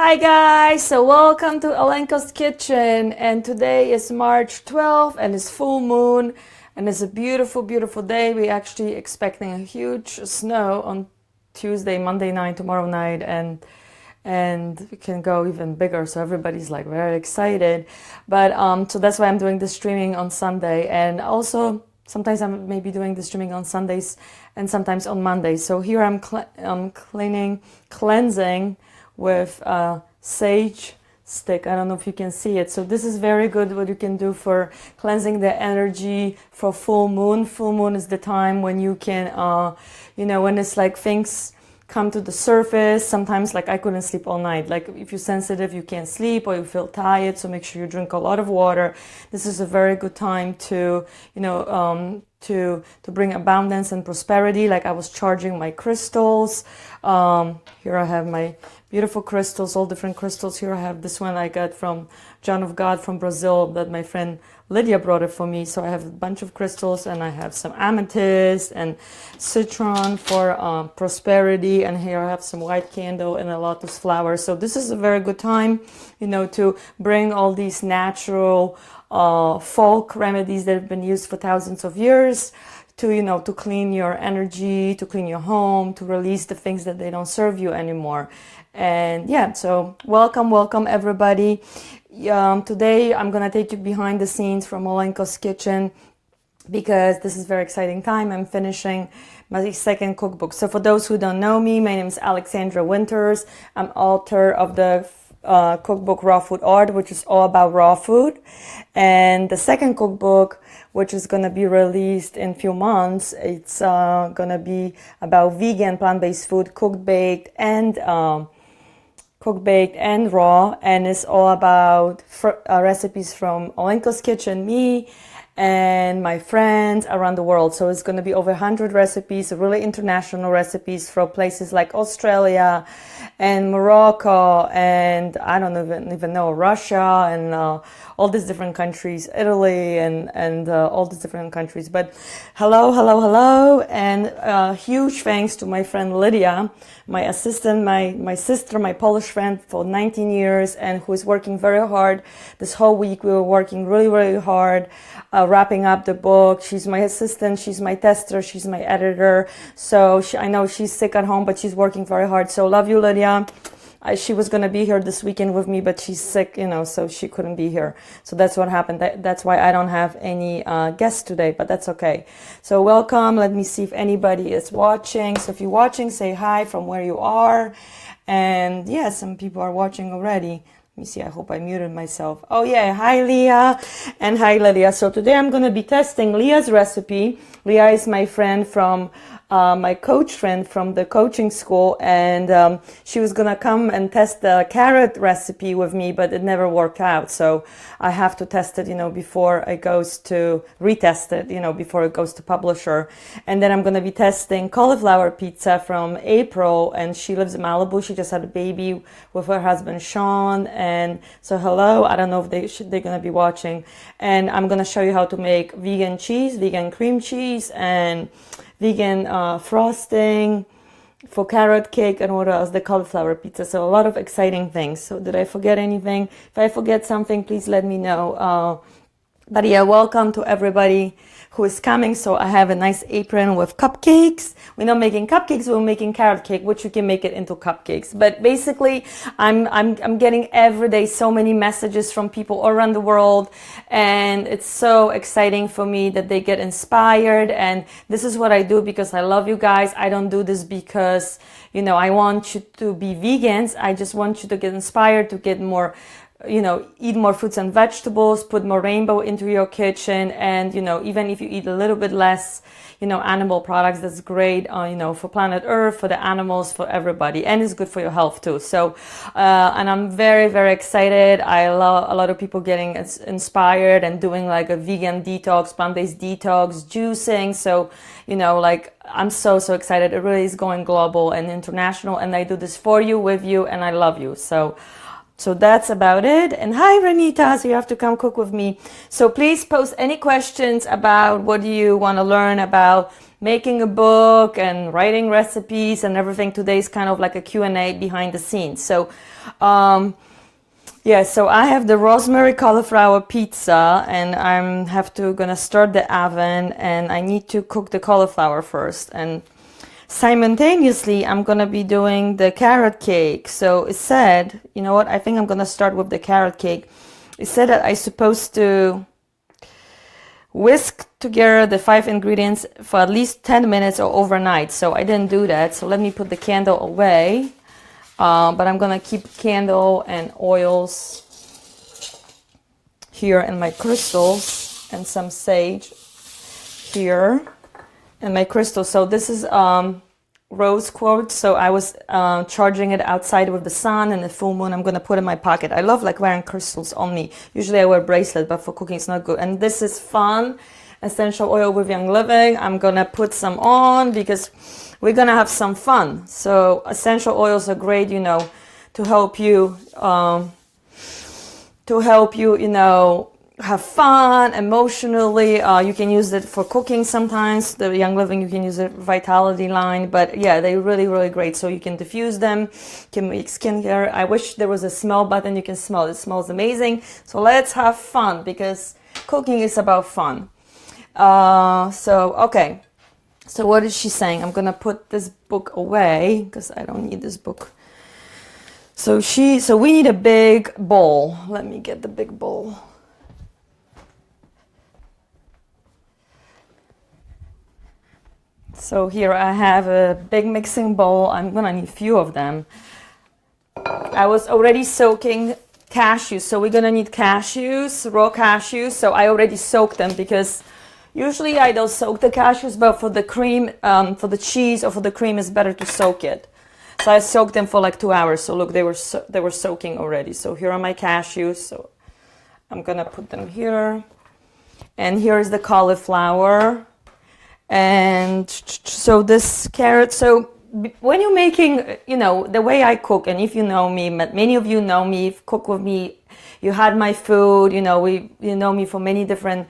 Hi guys, so welcome to Olenko's Kitchen, and today is March 12th and it's full moon and it's a beautiful day. We're actually expecting a huge snow on Tuesday, Monday night, tomorrow night, and it can go even bigger, so everybody's like very excited. But so that's why I'm doing the streaming on Sunday, and also sometimes I'm maybe doing the streaming on Sundays and sometimes on Mondays. So here I'm cleansing with sage stick. I don't know if you can see it. So this is very good what you can do for cleansing the energy for full moon. Full moon is the time when you can, when it's like things come to the surface. Sometimes like I couldn't sleep all night. Like if you're sensitive, you can't sleep or you feel tired. So make sure you drink a lot of water. This is a very good time to, to bring abundance and prosperity. Like I was charging my crystals. Here I have my beautiful crystals, all different crystals. Here I have this one I got from John of God from Brazil that my friend Lydia brought it for me. So I have a bunch of crystals, and I have some amethyst and citron for prosperity. And here I have some white candle and a lotus flower. So this is a very good time, to bring all these natural folk remedies that have been used for thousands of years to clean your energy, to clean your home, to release the things that they don't serve you anymore. And yeah, so welcome everybody. Today I'm gonna take you behind the scenes from Olenko's Kitchen because this is a very exciting time. I'm finishing my second cookbook. So for those who don't know me, my name is Alexandra Winters. I'm author of the cookbook Raw Food Art, which is all about raw food. And the second cookbook, which is going to be released in a few months, it's going to be about vegan plant-based food, cooked, baked, and raw. And it's all about recipes from Olenko's Kitchen, me, and my friends around the world. So it's going to be over 100 recipes, really international recipes from places like Australia and Morocco and I don't even know, Russia and all these different countries, Italy and all these different countries. But hello, and huge thanks to my friend Lydia, my assistant, my sister, my Polish friend for 19 years, and who is working very hard. This whole week we were working really hard, wrapping up the book. She's my assistant, she's my tester, she's my editor. So I know she's sick at home, but she's working very hard. So love you, Lydia. She was going to be here this weekend with me, but she's sick, so she couldn't be here. So that's what happened. That's why I don't have any guests today, but that's okay. So welcome. Let me see if anybody is watching. So if you're watching, say hi from where you are. And yeah, some people are watching already. Let me see. I hope I muted myself. Oh yeah. Hi, Leah. And hi, Lydia. So today I'm going to be testing Leah's recipe. Leah is my friend from my coach friend from the coaching school, and she was gonna come and test the carrot recipe with me, but it never worked out. So I have to test it, before it goes to retest it, before it goes to publisher. And then I'm gonna be testing cauliflower pizza from April, and she lives in Malibu. She just had a baby with her husband Sean, and so hello. I don't know if they're gonna be watching. And I'm gonna show you how to make vegan cheese, vegan cream cheese, and vegan frosting for carrot cake, and what else? The cauliflower pizza. So a lot of exciting things. So did I forget anything? If I forget something, please let me know. But yeah, welcome to everybody who is coming. So I have a nice apron with cupcakes. We're not making cupcakes, we're making carrot cake, which you can make it into cupcakes. But basically, I'm getting every day so many messages from people all around the world, and it's so exciting for me that they get inspired. And this is what I do because I love you guys. I don't do this because, I want you to be vegans. I just want you to get inspired, to get more, eat more fruits and vegetables, put more rainbow into your kitchen. And, even if you eat a little bit less, animal products, that's great, for planet Earth, for the animals, for everybody. And it's good for your health too. So, and I'm very excited. I love a lot of people getting inspired and doing like a vegan detox, plant-based detox, juicing. So, I'm so excited. It really is going global and international. And I do this for you, with you, and I love you. So that's about it. And hi, Renita, so you have to come cook with me. So please post any questions about what you want to learn about making a book and writing recipes and everything. Today's kind of like a Q&A behind the scenes. So Yeah, so I have the rosemary cauliflower pizza, and I'm have to gonna start the oven, and I need to cook the cauliflower first, and simultaneously I'm gonna be doing the carrot cake. So it said, you know what, I think I'm gonna start with the carrot cake. It said that I'm supposed to whisk together the 5 ingredients for at least 10 minutes or overnight. So I didn't do that, so let me put the candle away. But I'm gonna keep candle and oils here, and my crystals, and some sage here, and my crystals. So this is rose quartz. So I was charging it outside with the sun and the full moon. I'm gonna put in my pocket. I love like wearing crystals on me. Usually I wear a bracelet, but for cooking it's not good. And this is fun essential oil with Young Living. I'm gonna put some on because we're gonna have some fun. So essential oils are great, you know, to help you, you know, have fun emotionally. You can use it for cooking sometimes. The Young Living, you can use it Vitality line, but yeah, they're really, really great. So you can diffuse them, can make skincare. I wish there was a smell button you can smell. It smells amazing. So let's have fun because cooking is about fun. Okay. So what is she saying? I'm gonna put this book away because I don't need this book. So we need a big bowl. Let me get the big bowl. So here I have a big mixing bowl. I'm gonna need a few of them. I was already soaking cashews. So we're gonna need cashews, raw cashews. So I already soaked them because usually I don't soak the cashews, but for the cream, for the cheese or for the cream, it's better to soak it. So I soaked them for like 2 hours. So look, they were soaking already. So here are my cashews. So I'm gonna put them here, and here is the cauliflower, and so this carrot. So when you're making, you know, the way I cook, and if you know me, many of you know me, cook with me, you had my food, you know, you know me for many different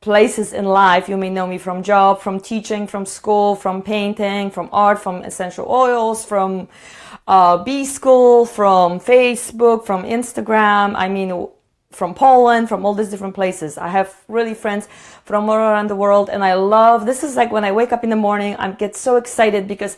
places in life. You may know me from job, from teaching, from school, from painting, from art, from essential oils, from B school, from Facebook, from Instagram. I mean, from Poland, from all these different places. I have really friends from all around the world, and I love, this is like when I wake up in the morning, I get so excited because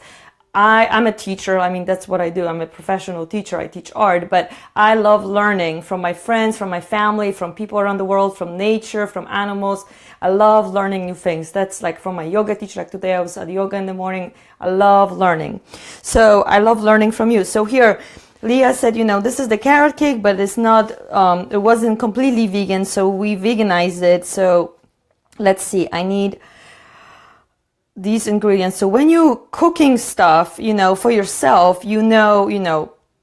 I'm a teacher. I mean, that's what I do. I'm a professional teacher. I teach art, but I love learning from my friends, from my family, from people around the world, from nature, from animals. I love learning new things. That's like from my yoga teacher. Like today I was at yoga in the morning. I love learning. So I love learning from you. So here, Leah said, you know, this is the carrot cake, but it's not, it wasn't completely vegan. So we veganized it. So let's see, I need these ingredients. So when you cooking stuff, you know, for yourself, you know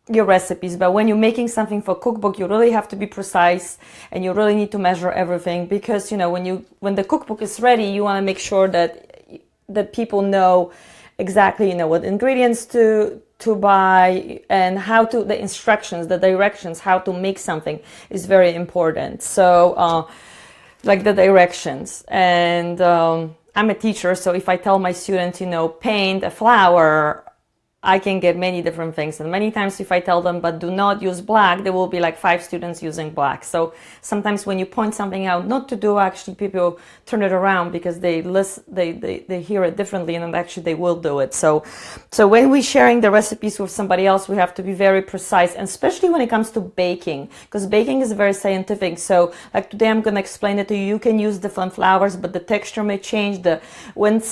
your recipes, but when you're making something for cookbook, you really have to be precise, and you really need to measure everything, because, you know, when the cookbook is ready, you want to make sure that people know exactly, you know, what ingredients to buy, and how to, the instructions, the directions, how to make something is very important. So like the directions. And I'm a teacher, so if I tell my students, you know, paint a flower, I can get many different things. And many times if I tell them, but do not use black, there will be like 5 students using black. So sometimes when you point something out not to do, actually people turn it around because they hear it differently, and actually they will do it. So when we're sharing the recipes with somebody else, we have to be very precise, and especially when it comes to baking, because baking is very scientific. So like today I'm going to explain it to you. You can use different flours, but the texture may change. When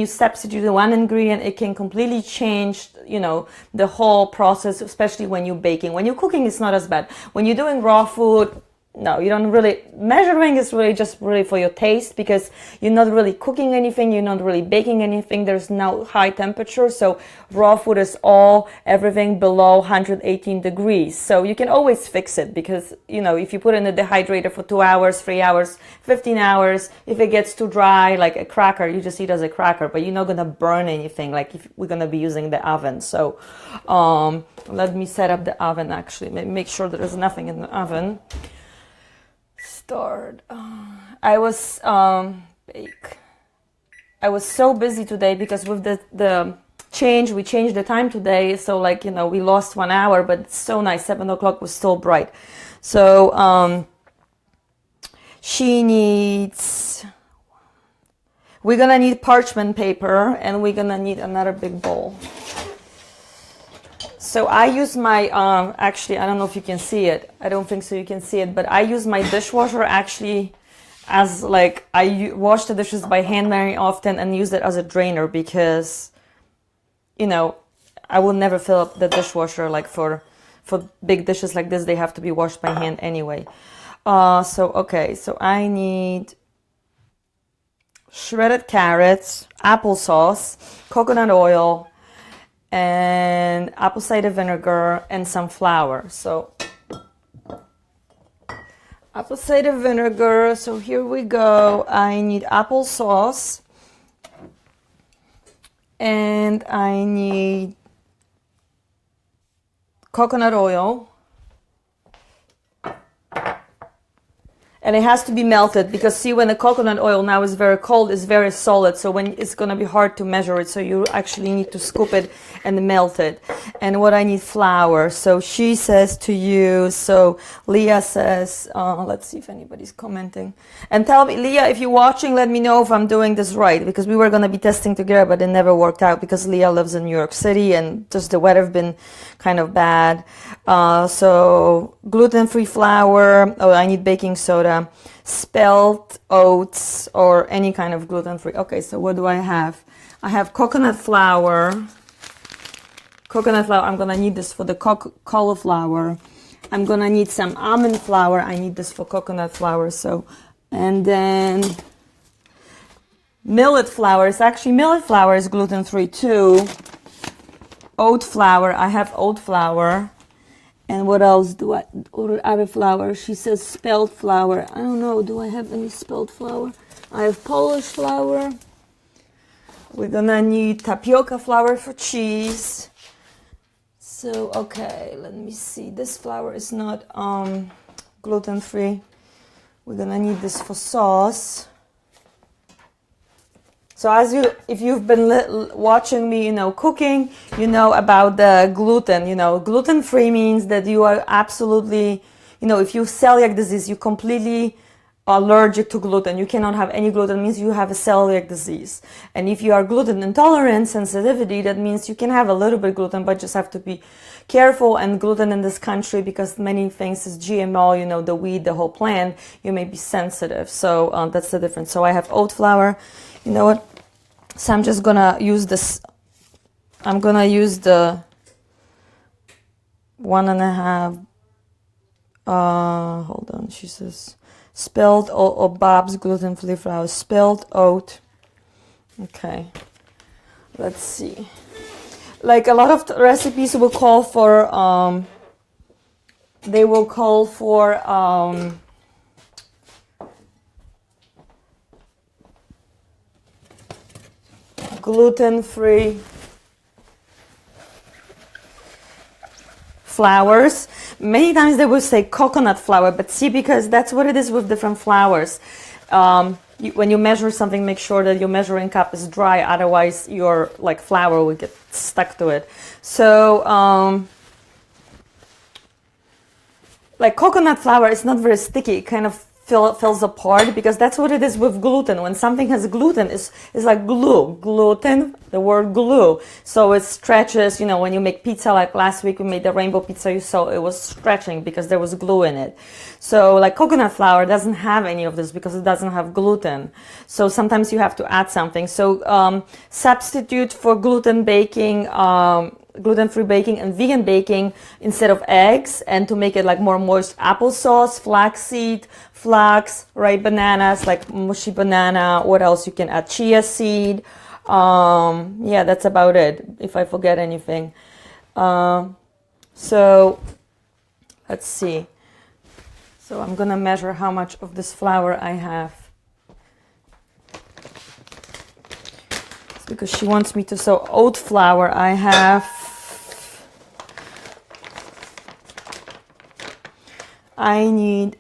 you substitute one ingredient, it can completely change, you know, the whole process, especially when you're baking. When you're cooking, it's not as bad. When you're doing raw food, no, you don't really, measuring is really just really for your taste, because you're not really cooking anything, you're not really baking anything, there's no high temperature. So raw food is everything below 118 degrees. So you can always fix it, because, you know, if you put it in the dehydrator for 2 hours, 3 hours, 15 hours, if it gets too dry, like a cracker, you just eat as a cracker, but you're not going to burn anything, like if we're going to be using the oven. So let me set up the oven, actually, make sure there's nothing in the oven. Start. I was so busy today because with the change. We changed the time today, so like, you know, we lost 1 hour, but it's so nice. 7 o'clock was still bright. So she needs, we're gonna need parchment paper, and we're gonna need another big bowl. So I use my, actually, I don't know if you can see it. I don't think so you can see it, but I use my dishwasher actually as like, I wash the dishes by hand very often and use it as a drainer because, you know, I will never fill up the dishwasher like for big dishes like this. They have to be washed by hand anyway. Okay, so I need shredded carrots, applesauce, coconut oil, and apple cider vinegar, and some flour. So apple cider vinegar, so here we go. I need applesauce, and I need coconut oil. And it has to be melted because see, when the coconut oil now is very cold, it's very solid. So when it's going to be hard to measure it. So you actually need to scoop it and melt it. And what I need, flour. So she says to use, so Leah says, let's see if anybody's commenting. And tell me, Leah, if you're watching, let me know if I'm doing this right. Because we were going to be testing together, but it never worked out because Leah lives in New York City and just the weather has been kind of bad. So gluten-free flour. Oh, I need baking soda. Spelt oats or any kind of gluten-free. Okay, so what do I have? I have coconut flour. Coconut flour, I'm gonna need this for the cauliflower. I'm gonna need some almond flour. I need this for coconut flour. So, and then millet flour. It's actually, millet flour is gluten-free too. Oat flour, I have oat flour. And what else do I order? Other flour. She says spelt flour. I don't know. Do I have any spelt flour? I have Polish flour. We're gonna need tapioca flour for cheese. So okay, let me see. This flour is not gluten free. We're gonna need this for sauce. So if you've been watching me, you know, cooking, you know about the gluten. You know, gluten-free means that you are absolutely, you know, if you have celiac disease, you're completely allergic to gluten. You cannot have any gluten. It means you have a celiac disease. And if you are gluten intolerant, sensitivity, that means you can have a little bit of gluten, but just have to be careful. And gluten in this country, because many things is GMO, you know, the wheat, the whole plant, you may be sensitive. So that's the difference. So I have oat flour. You know what? So I'm just gonna use this. I'm gonna use the 1.5. Hold on. She says spelled or Bob's gluten-free flour. Spelled oat. Okay. Let's see. Like a lot of recipes will call for. They will call for. Gluten-free flours. Many times they will say coconut flour, but see, because that's what it is with different flours. When you measure something, make sure that your measuring cup is dry, otherwise your like flour will get stuck to it. So like coconut flour is not very sticky. It kind of fills apart, because that's what it is with gluten. When something has gluten, it's like glue. Gluten, the word glue. So it stretches, you know, when you make pizza, like last week we made the rainbow pizza, you saw it was stretching because there was glue in it. So like coconut flour doesn't have any of this because it doesn't have gluten. So sometimes you have to add something. So substitute for gluten baking, gluten-free baking and vegan baking, instead of eggs, and to make it like more moist, applesauce, flaxseed, flax, ripe bananas, like mushy banana. What else you can add? Chia seed. Yeah, that's about it, if I forget anything. So let's see. So I'm gonna measure how much of this flour I have, because she wants me to. So oat flour, I have, I need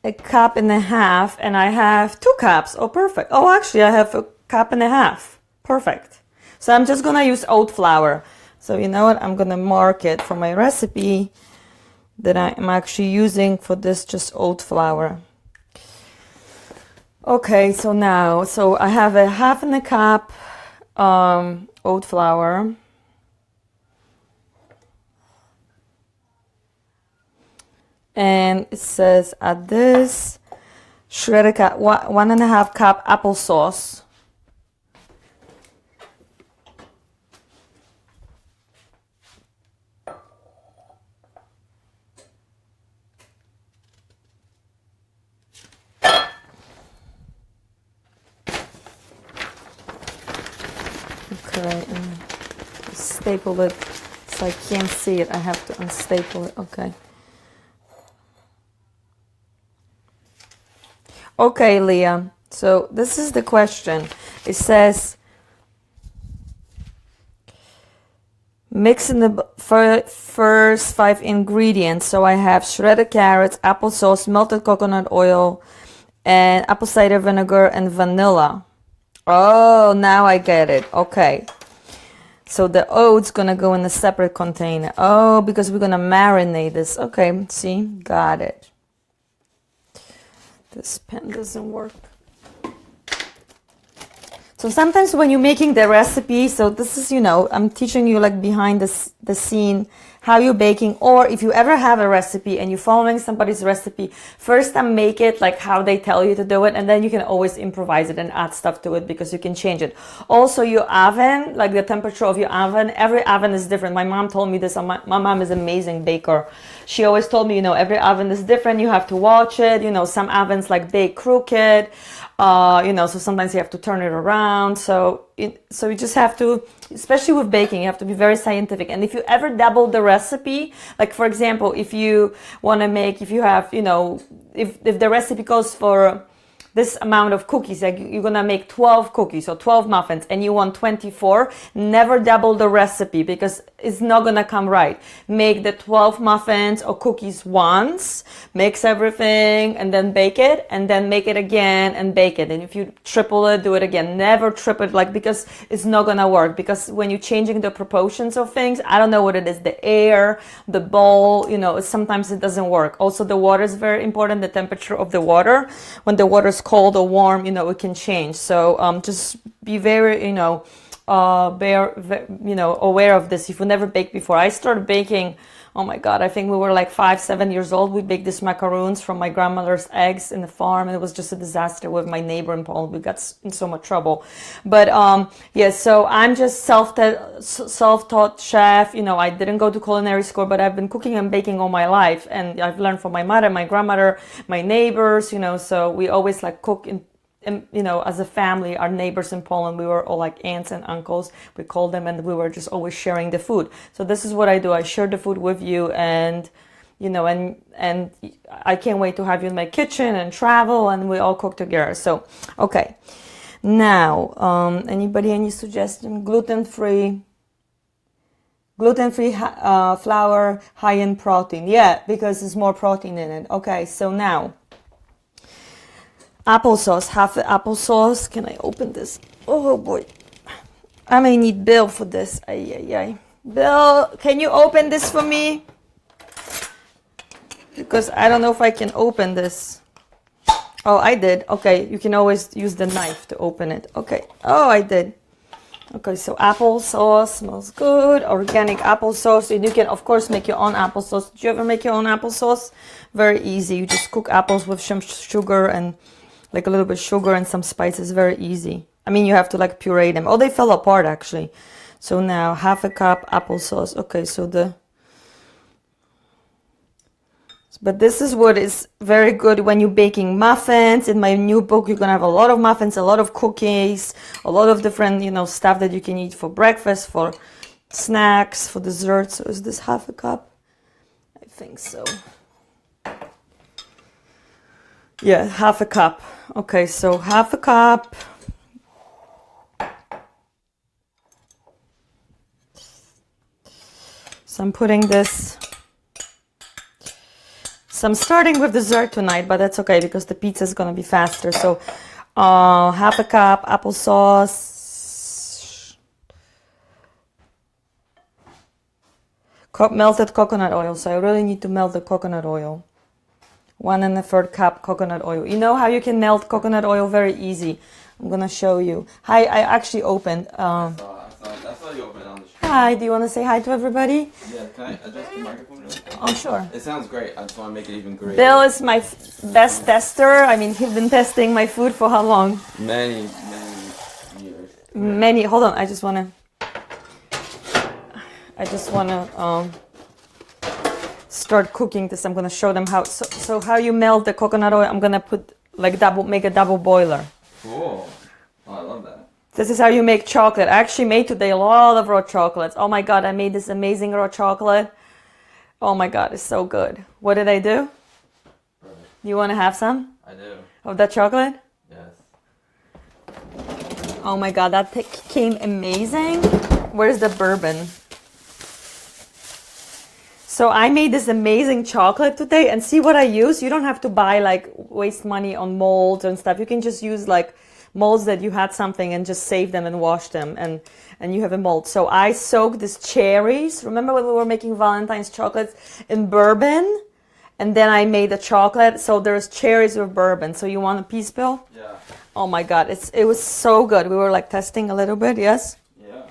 1.5 cups, and I have 2 cups. Oh, perfect. Oh, actually, I have 1.5 cups. Perfect. So I'm just gonna use oat flour. So you know what? I'm gonna mark it for my recipe that I'm actually using for this, just oat flour. Okay, so now, so I have a half in a cup oat flour. And it says add this shredded 1.5 cup applesauce. Okay, and staple it so I can't see it. I have to unstaple it. Okay. Okay, Leah. So this is the question. It says mix in the first 5 ingredients. So I have shredded carrots, applesauce, melted coconut oil, and apple cider vinegar and vanilla. Oh, now I get it. Okay. So the oat's gonna go in a separate container. Oh, because we're gonna marinate this. Okay, see, got it. This pen doesn't work. So sometimes when you're making the recipe, so this is, you know, I'm teaching you like behind the scene how you're baking, or if you ever have a recipe and you're following somebody's recipe, first time make it like how they tell you to do it, and then you can always improvise it and add stuff to it because you can change it. Also your oven, like the temperature of your oven, every oven is different. My mom told me this. My mom is an amazing baker. She always told me, you know, every oven is different. You have to watch it. You know, some ovens like bake crooked. You know, so sometimes you have to turn it around. So you just have to, especially with baking, you have to be very scientific. And if you ever double the recipe, like for example, if you want to make, if you have, you know, if the recipe calls for this amount of cookies, like you're gonna make 12 cookies or 12 muffins and you want 24, never double the recipe because it's not gonna come right. Make the 12 muffins or cookies once, mix everything and then bake it, and then make it again and bake it. And if you triple it, do it again. Never triple it, like, because it's not gonna work. Because when you're changing the proportions of things, I don't know what it is, the air, the bowl, you know, sometimes it doesn't work. Also the water is very important, the temperature of the water. When the water is cold or warm, you know, it can change. So just be very, you know, aware of this. If you never baked before, I started baking, oh my god, I think we were like 5-7 years old. We baked these macaroons from my grandmother's eggs in the farm, and it was just a disaster with my neighbor in Poland. We got in so much trouble. But yeah, so I'm just self-taught chef. You know, I didn't go to culinary school, but I've been cooking and baking all my life, and I've learned from my mother, my grandmother, my neighbors, you know. So we always like cook in, you know, as a family. Our neighbors in Poland, we were all like aunts and uncles, we called them, and we were just always sharing the food. So this is what I do. I share the food with you, and you know, and I can't wait to have you in my kitchen and travel, and we all cook together. So okay, now anybody, any suggestion? Gluten-free flour, high in protein. Yeah, because there's more protein in it. Okay, so now applesauce, half the applesauce. Can I open this? Oh boy, I may need Bill for this. Ay. Bill, can you open this for me? Because I don't know if I can open this. Oh, I did. Okay, you can always use the knife to open it. Okay. Oh, I did. Okay, so applesauce smells good. Organic applesauce. And you can, of course, make your own applesauce. Did you ever make your own applesauce? Very easy. You just cook apples with some sugar and like a little bit of sugar and some spices. Very easy. I mean, you have to like puree them. Oh, they fell apart actually. So now half a cup applesauce. Okay, so but this is what is very good when you're baking muffins. In my new book, you're gonna have a lot of muffins, a lot of cookies, a lot of different, you know, stuff that you can eat for breakfast, for snacks, for dessert. So is this half a cup? I think so. Yeah, half a cup. Okay, so half a cup. So I'm putting this. So I'm starting with dessert tonight, but that's okay because the pizza is gonna be faster. So half a cup applesauce. melted coconut oil. So I really need to melt the coconut oil. 1 1/3 cup coconut oil. You know how you can melt coconut oil very easy. I'm gonna show you. Hi, I actually opened. I saw you open it on the street. Hi, do you want to say hi to everybody? Yeah, can I adjust the microphone really quick? Oh, sure. It sounds great. I just want to make it even greater. Bill is my best tester. I mean, he's been testing my food for how long? Many years. Many. Hold on. I just wanna start cooking this. I'm gonna show them how. So how you melt the coconut oil? I'm gonna put like make a double boiler. Cool. Oh, I love that. This is how you make chocolate. I actually made today a lot of raw chocolates. Oh my god, I made this amazing raw chocolate. Oh my god, it's so good. What did I do? Perfect. You want to have some? I do. Of that chocolate? Yes. Oh my god, that came amazing. Where's the bourbon? So I made this amazing chocolate today, and see what I use. You don't have to buy like waste money on molds and stuff. You can just use like molds that you had something and just save them and wash them, and you have a mold. So I soaked these cherries. Remember when we were making Valentine's chocolates in bourbon? And then I made the chocolate. So there's cherries with bourbon. So you want a piece, Bill? Yeah. Oh my god, it was so good. We were like testing a little bit, yes? Yeah.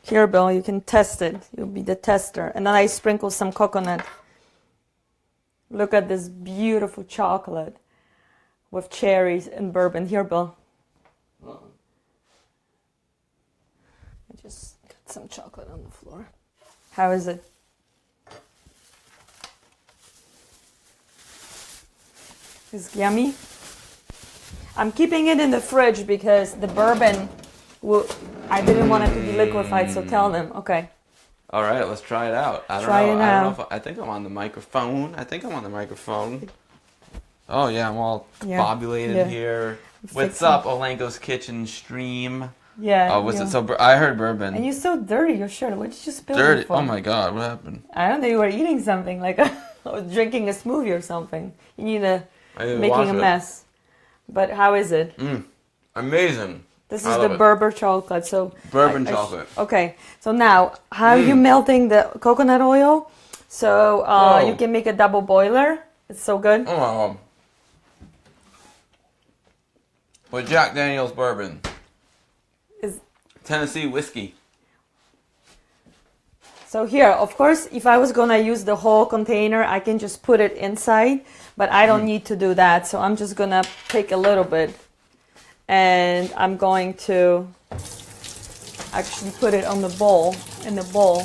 Here, Bill, you can test it. You'll be the tester. And then I sprinkle some coconut. Look at this beautiful chocolate with cherries and bourbon. Here, Bill. Uh-oh. I just got some chocolate on the floor. How is it? It's yummy. I'm keeping it in the fridge because the bourbon, I didn't want it to be liquefied, so tell them. Okay. All right, let's try it out. I don't know. I think I'm on the microphone. Oh yeah, I'm all bobulated here. What's up, Olenko's Kitchen stream? Yeah. Oh, was it so? I heard bourbon. And you're so dirty, your shirt. What did you spill? Dirty. Oh my god, what happened? I don't know. You were eating something like I was drinking a smoothie or something. You need to making a mess. But how is it? Amazing. This is the Berber chocolate. So bourbon chocolate. Okay. So now, how are you melting the coconut oil? So you can make a double boiler. It's so good. Oh. With Jack Daniel's bourbon. Tennessee whiskey. So here, of course, if I was gonna use the whole container, I can just put it inside, but I don't need to do that. So I'm just gonna take a little bit and I'm going to actually put it on the bowl, in the bowl.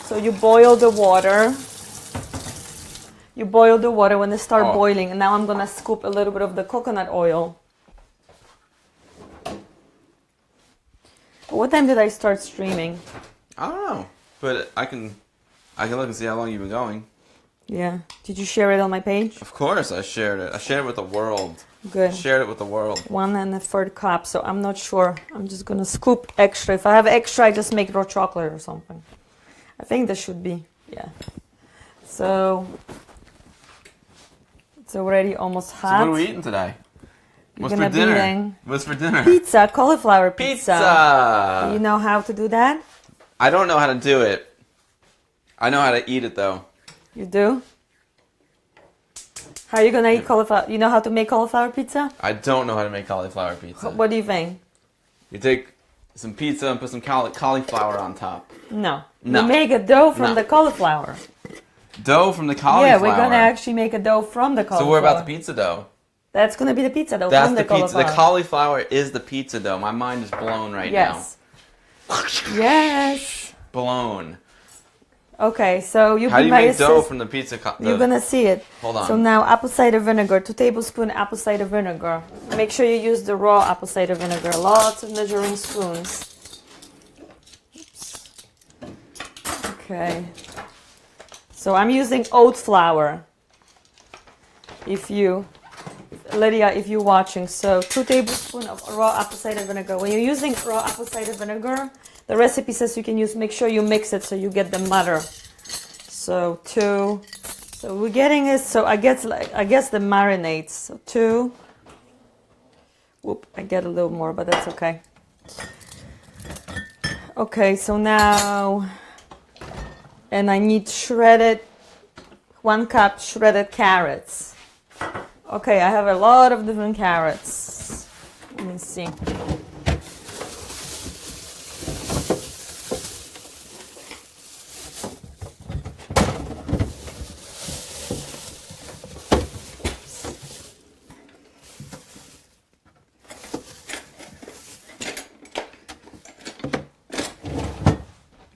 So you boil the water. You boil the water when they start boiling, and now I'm gonna scoop a little bit of the coconut oil. What time did I start streaming? I don't know, but I can look and see how long you've been going. Yeah. Did you share it on my page? Of course, I shared it. I shared it with the world. Good. Shared it with the world. 1 1/3 cup. So I'm not sure. I'm just gonna scoop extra. If I have extra, I just make raw chocolate or something. I think this should be, yeah. So it's already almost hot. So what are we eating today? What's for dinner? What's for dinner? Pizza, cauliflower pizza. Pizza! Do you know how to do that? I don't know how to do it. I know how to eat it though. You do? How are you gonna eat cauliflower? You know how to make cauliflower pizza? I don't know how to make cauliflower pizza. What do you think? You take some pizza and put some cauliflower on top. No. No. You make a dough from the cauliflower. Dough from the cauliflower? Yeah, we're gonna actually make a dough from the cauliflower. So what about the pizza dough? That's gonna be the pizza dough That's from the pizza. cauliflower. The cauliflower is the pizza dough. My mind is blown right now. Yes. Blown. Okay, so you how do you make dough from the pizza? You're gonna see it. Hold on. So now apple cider vinegar, 2 tablespoons apple cider vinegar. Make sure you use the raw apple cider vinegar. Lots of measuring spoons. Oops. Okay. So I'm using oat flour. Lydia, if you're watching, so 2 tablespoons of raw apple cider vinegar. When you're using raw apple cider vinegar, the recipe says you can use, make sure you mix it so you get the muddle. So 2. So we're getting it. So I guess the marinades. So 2. Whoop, I get a little more, but that's okay. Okay, so now, and I need 1 cup shredded carrots. Okay, I have a lot of different carrots. Let me see.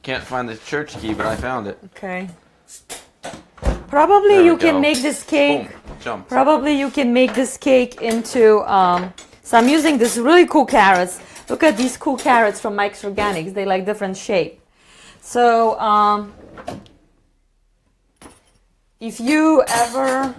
Can't find the church key, but I found it. Okay. Probably you can make this cake. Boom. Jump. Probably you can make this cake into. So I'm using this really cool carrots. Look at these cool carrots from Mike's Organics. They like different shape. So if you ever.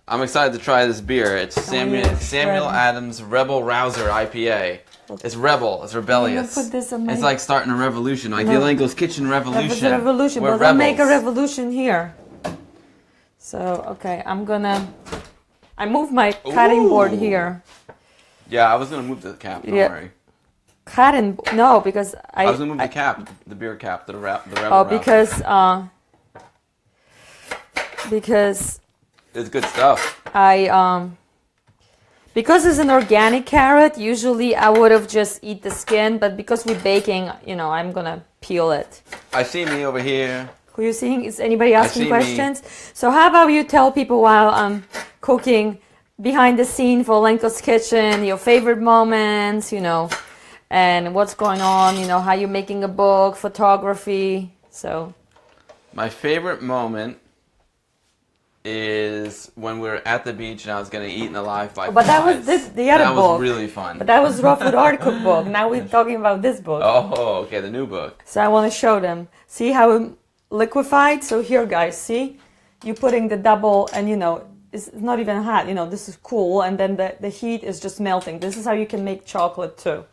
I'm excited to try this beer. It's Samuel Adams Rebel Rouser IPA. It's rebel. It's rebellious. Put this on it's like starting a revolution, like the Olenko's Kitchen revolution. It's a revolution. We're Well, they'll make a revolution here. So, okay, I moved my cutting board here. Yeah, I was going to move the cap, don't worry. No, because I was going to move the cap, the beer cap, the rebel rouser. Because it's good stuff. Because it's an organic carrot, usually I would have just eat the skin, but because we're baking, I'm gonna peel it. I see me over here. Who are you seeing? Is anybody asking questions? So how about you tell people while I'm cooking behind the scene for Olenko's Kitchen, your favorite moments, and what's going on, how you're making a book, photography, so. My favorite moment is when we were at the beach and I was getting eaten alive by flies. But that was the other book. That was really fun. But that was Raw Food Art Cookbook. Now we're talking about this book. Oh, okay, the new book. So I want to show them. See how it liquefied? So here, guys, see? You're putting the double, and it's not even hot. This is cool, and then the heat is just melting. This is how you can make chocolate too.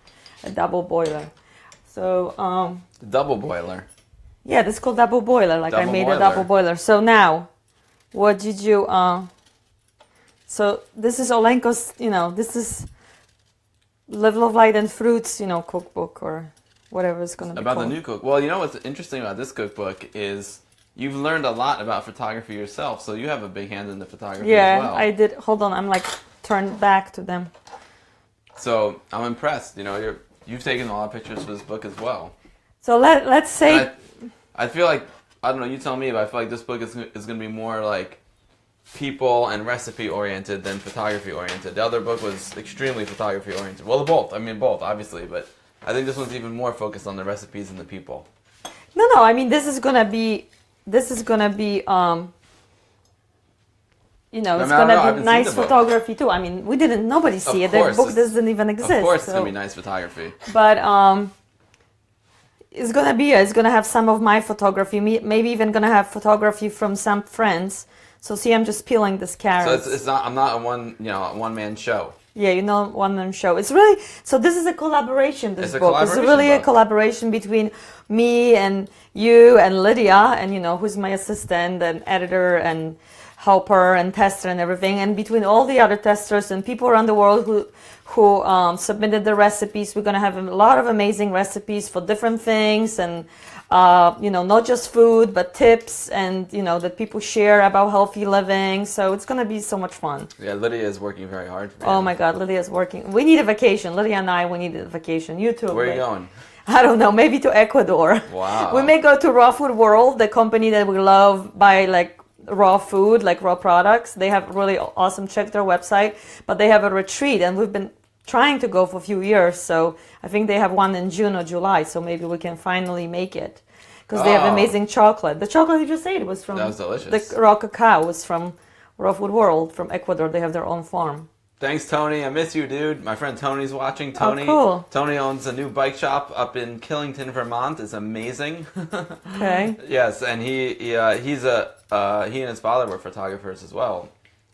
A double boiler. So, the double boiler. Yeah, this is called double boiler. Like I made a double boiler. So now, what did you, so this is Olenko's, this is Live, Love, Light and Fruits, cookbook or whatever it's going to be About called. the new cookbook. Well, what's interesting about this cookbook is you've learned a lot about photography yourself, so you have a big hand in the photography as well. Yeah, I did. Hold on, I'm like turned back to them. So I'm impressed. You've taken a lot of pictures for this book as well. So let's say... I feel like, I don't know, you tell me, but I feel like this book is going to be more like people and recipe oriented than photography oriented. The other book was extremely photography oriented. Well, both, obviously, but I think this one's even more focused on the recipes and the people. No, this is gonna be, it's gonna be nice photography too. Nobody see it. The book doesn't even exist. Of course, it's gonna be nice photography. But it's gonna have some of my photography. Maybe even gonna have photography from some friends. So see, I'm just peeling this carrot. So it's not. I'm not a one man show. Yeah, one man show. It's really so. This is a collaboration. This book. It's really a collaboration between me and you and Lydia, and who's my assistant and editor and helper and tester and everything, and between all the other testers and people around the world who submitted the recipes. We're gonna have a lot of amazing recipes for different things, and not just food, but tips, and that people share about healthy living. So it's gonna be so much fun. Yeah, Lydia is working very hard. Oh my God, Lydia is working. We need a vacation. Lydia and I, we need a vacation. You too. Where are you going? I don't know, maybe to Ecuador. Wow. We may go to Raw Food World, the company that we love, buy like raw food, like raw products. They have really awesome, check their website, but they have a retreat, and we've been trying to go for a few years. So I think they have one in June or July, so maybe we can finally make it. Because they have amazing chocolate. The chocolate you just ate was from... That was delicious. The raw cacao was from Raw Food World, from Ecuador. They have their own farm. Thanks, Tony. I miss you, dude. My friend Tony's watching. Tony, oh, cool. Tony owns a new bike shop up in Killington, Vermont. It's amazing. Okay. Yes, and he and his father were photographers as well.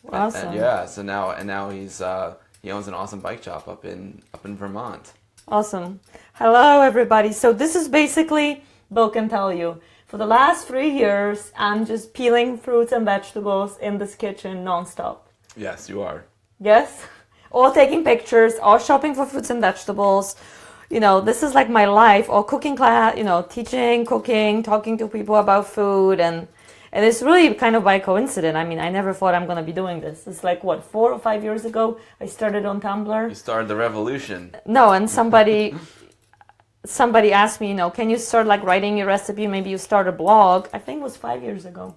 Awesome. And yeah, so now he owns an awesome bike shop up in Vermont. Awesome. Hello, everybody. So this is basically, Bill can tell you, for the last 3 years, I'm just peeling fruits and vegetables in this kitchen nonstop. Yes, you are. Yes, or taking pictures, or shopping for fruits and vegetables, this is like my life, or cooking class, teaching, cooking, talking to people about food, and it's really kind of by coincidence. I mean, I never thought I'm going to be doing this. It's like, 4 or 5 years ago, I started on Tumblr. You started the revolution. No, and somebody asked me, can you start like writing your recipe? Maybe you start a blog. I think it was 5 years ago.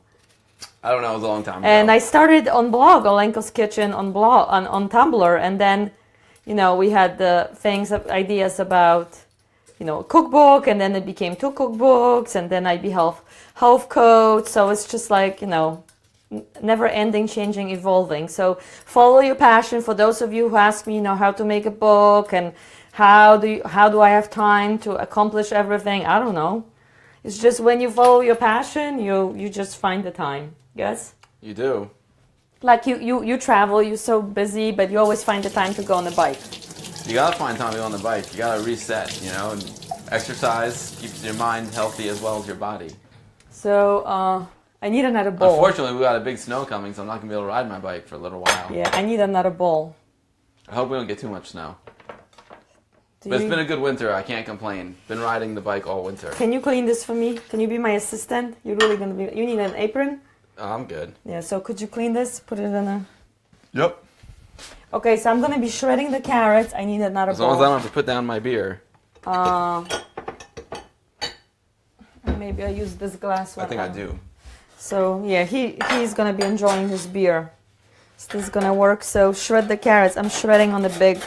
I don't know, it was a long time ago. And I started on blog, Olenko's Kitchen on Tumblr, and then, we had the ideas about, a cookbook, and then it became 2 cookbooks, and then I'd be health coach. So it's just like, never ending, changing, evolving. So follow your passion. For those of you who ask me, how to make a book and how do I have time to accomplish everything? I don't know. It's just when you follow your passion, you just find the time. Yes? You do. Like you travel, you're so busy, but you always find the time to go on the bike. You gotta find time to go on the bike. You gotta reset, and exercise keeps your mind healthy as well as your body. So, I need another bowl. Unfortunately, we got a big snow coming, so I'm not gonna be able to ride my bike for a little while. Yeah, I need another bowl. I hope we don't get too much snow. But it's been a good winter. I can't complain. Been riding the bike all winter. Can you clean this for me? Can you be my assistant? You're really gonna be. You need an apron. Oh, I'm good. Yeah. So could you clean this? Put it in a. Yep. Okay, so I'm gonna be shredding the carrots. I need another bowl. As long as I don't have to put down my beer. Maybe I use this glass one. I think I do. So yeah, he's gonna be enjoying his beer. Is this gonna work? So shred the carrots. I'm shredding on the big.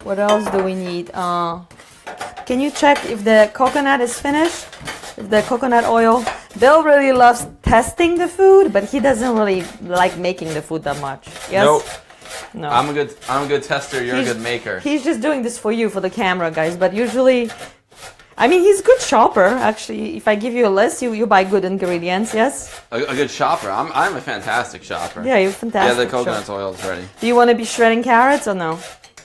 What else do we need? Can you check if the coconut is finished? If the coconut oil. Bill really loves testing the food, but he doesn't really like making the food that much. Yes? Nope. No. I'm a good tester. You're a good maker. He's just doing this for you, for the camera, guys. But usually, he's a good shopper. Actually, if I give you a list, you buy good ingredients. Yes. A good shopper. I'm a fantastic shopper. Yeah, you're fantastic. Yeah, the coconut oil is ready. Do you want to be shredding carrots or no?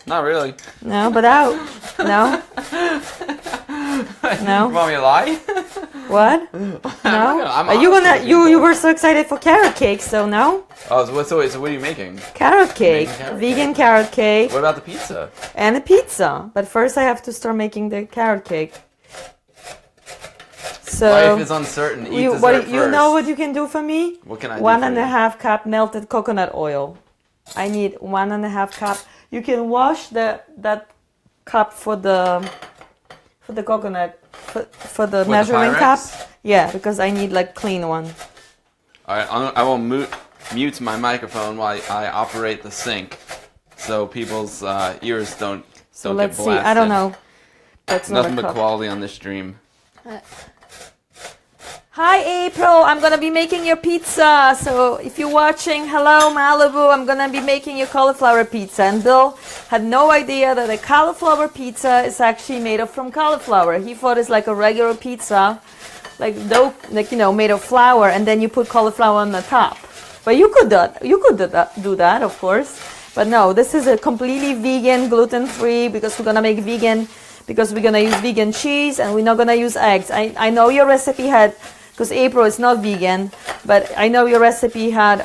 Not really. No, but out. No. No. You want me to lie? What? No. Are you gonna? You were so excited for carrot cake, so no. Oh, so what are you making? Carrot cake, vegan carrot cake. What about the pizza? And the pizza, but first I have to start making the carrot cake. So life is uncertain. Eat dessert first. You know what you can do for me? What can I do? 1.5 cup melted coconut oil. I need 1.5 cup. You can wash that cup for the coconut for the measuring cup. Yeah, because I need like clean one. All right, I will mute my microphone while I operate the sink, so people's ears don't So get let's blasted. see. I don't know. That's Nothing but quality on this stream. Hi April, I'm gonna be making your pizza. So if you're watching, hello Malibu, I'm gonna be making your cauliflower pizza. And Bill had no idea that a cauliflower pizza is actually made from cauliflower. He thought it's like a regular pizza, like dough, made of flour, and then you put cauliflower on the top. But you could do that, of course. But no, this is a completely vegan, gluten-free, because we're gonna make vegan, because we're gonna use vegan cheese, and we're not gonna use eggs. I know your recipe had. Because April is not vegan, but I know your recipe had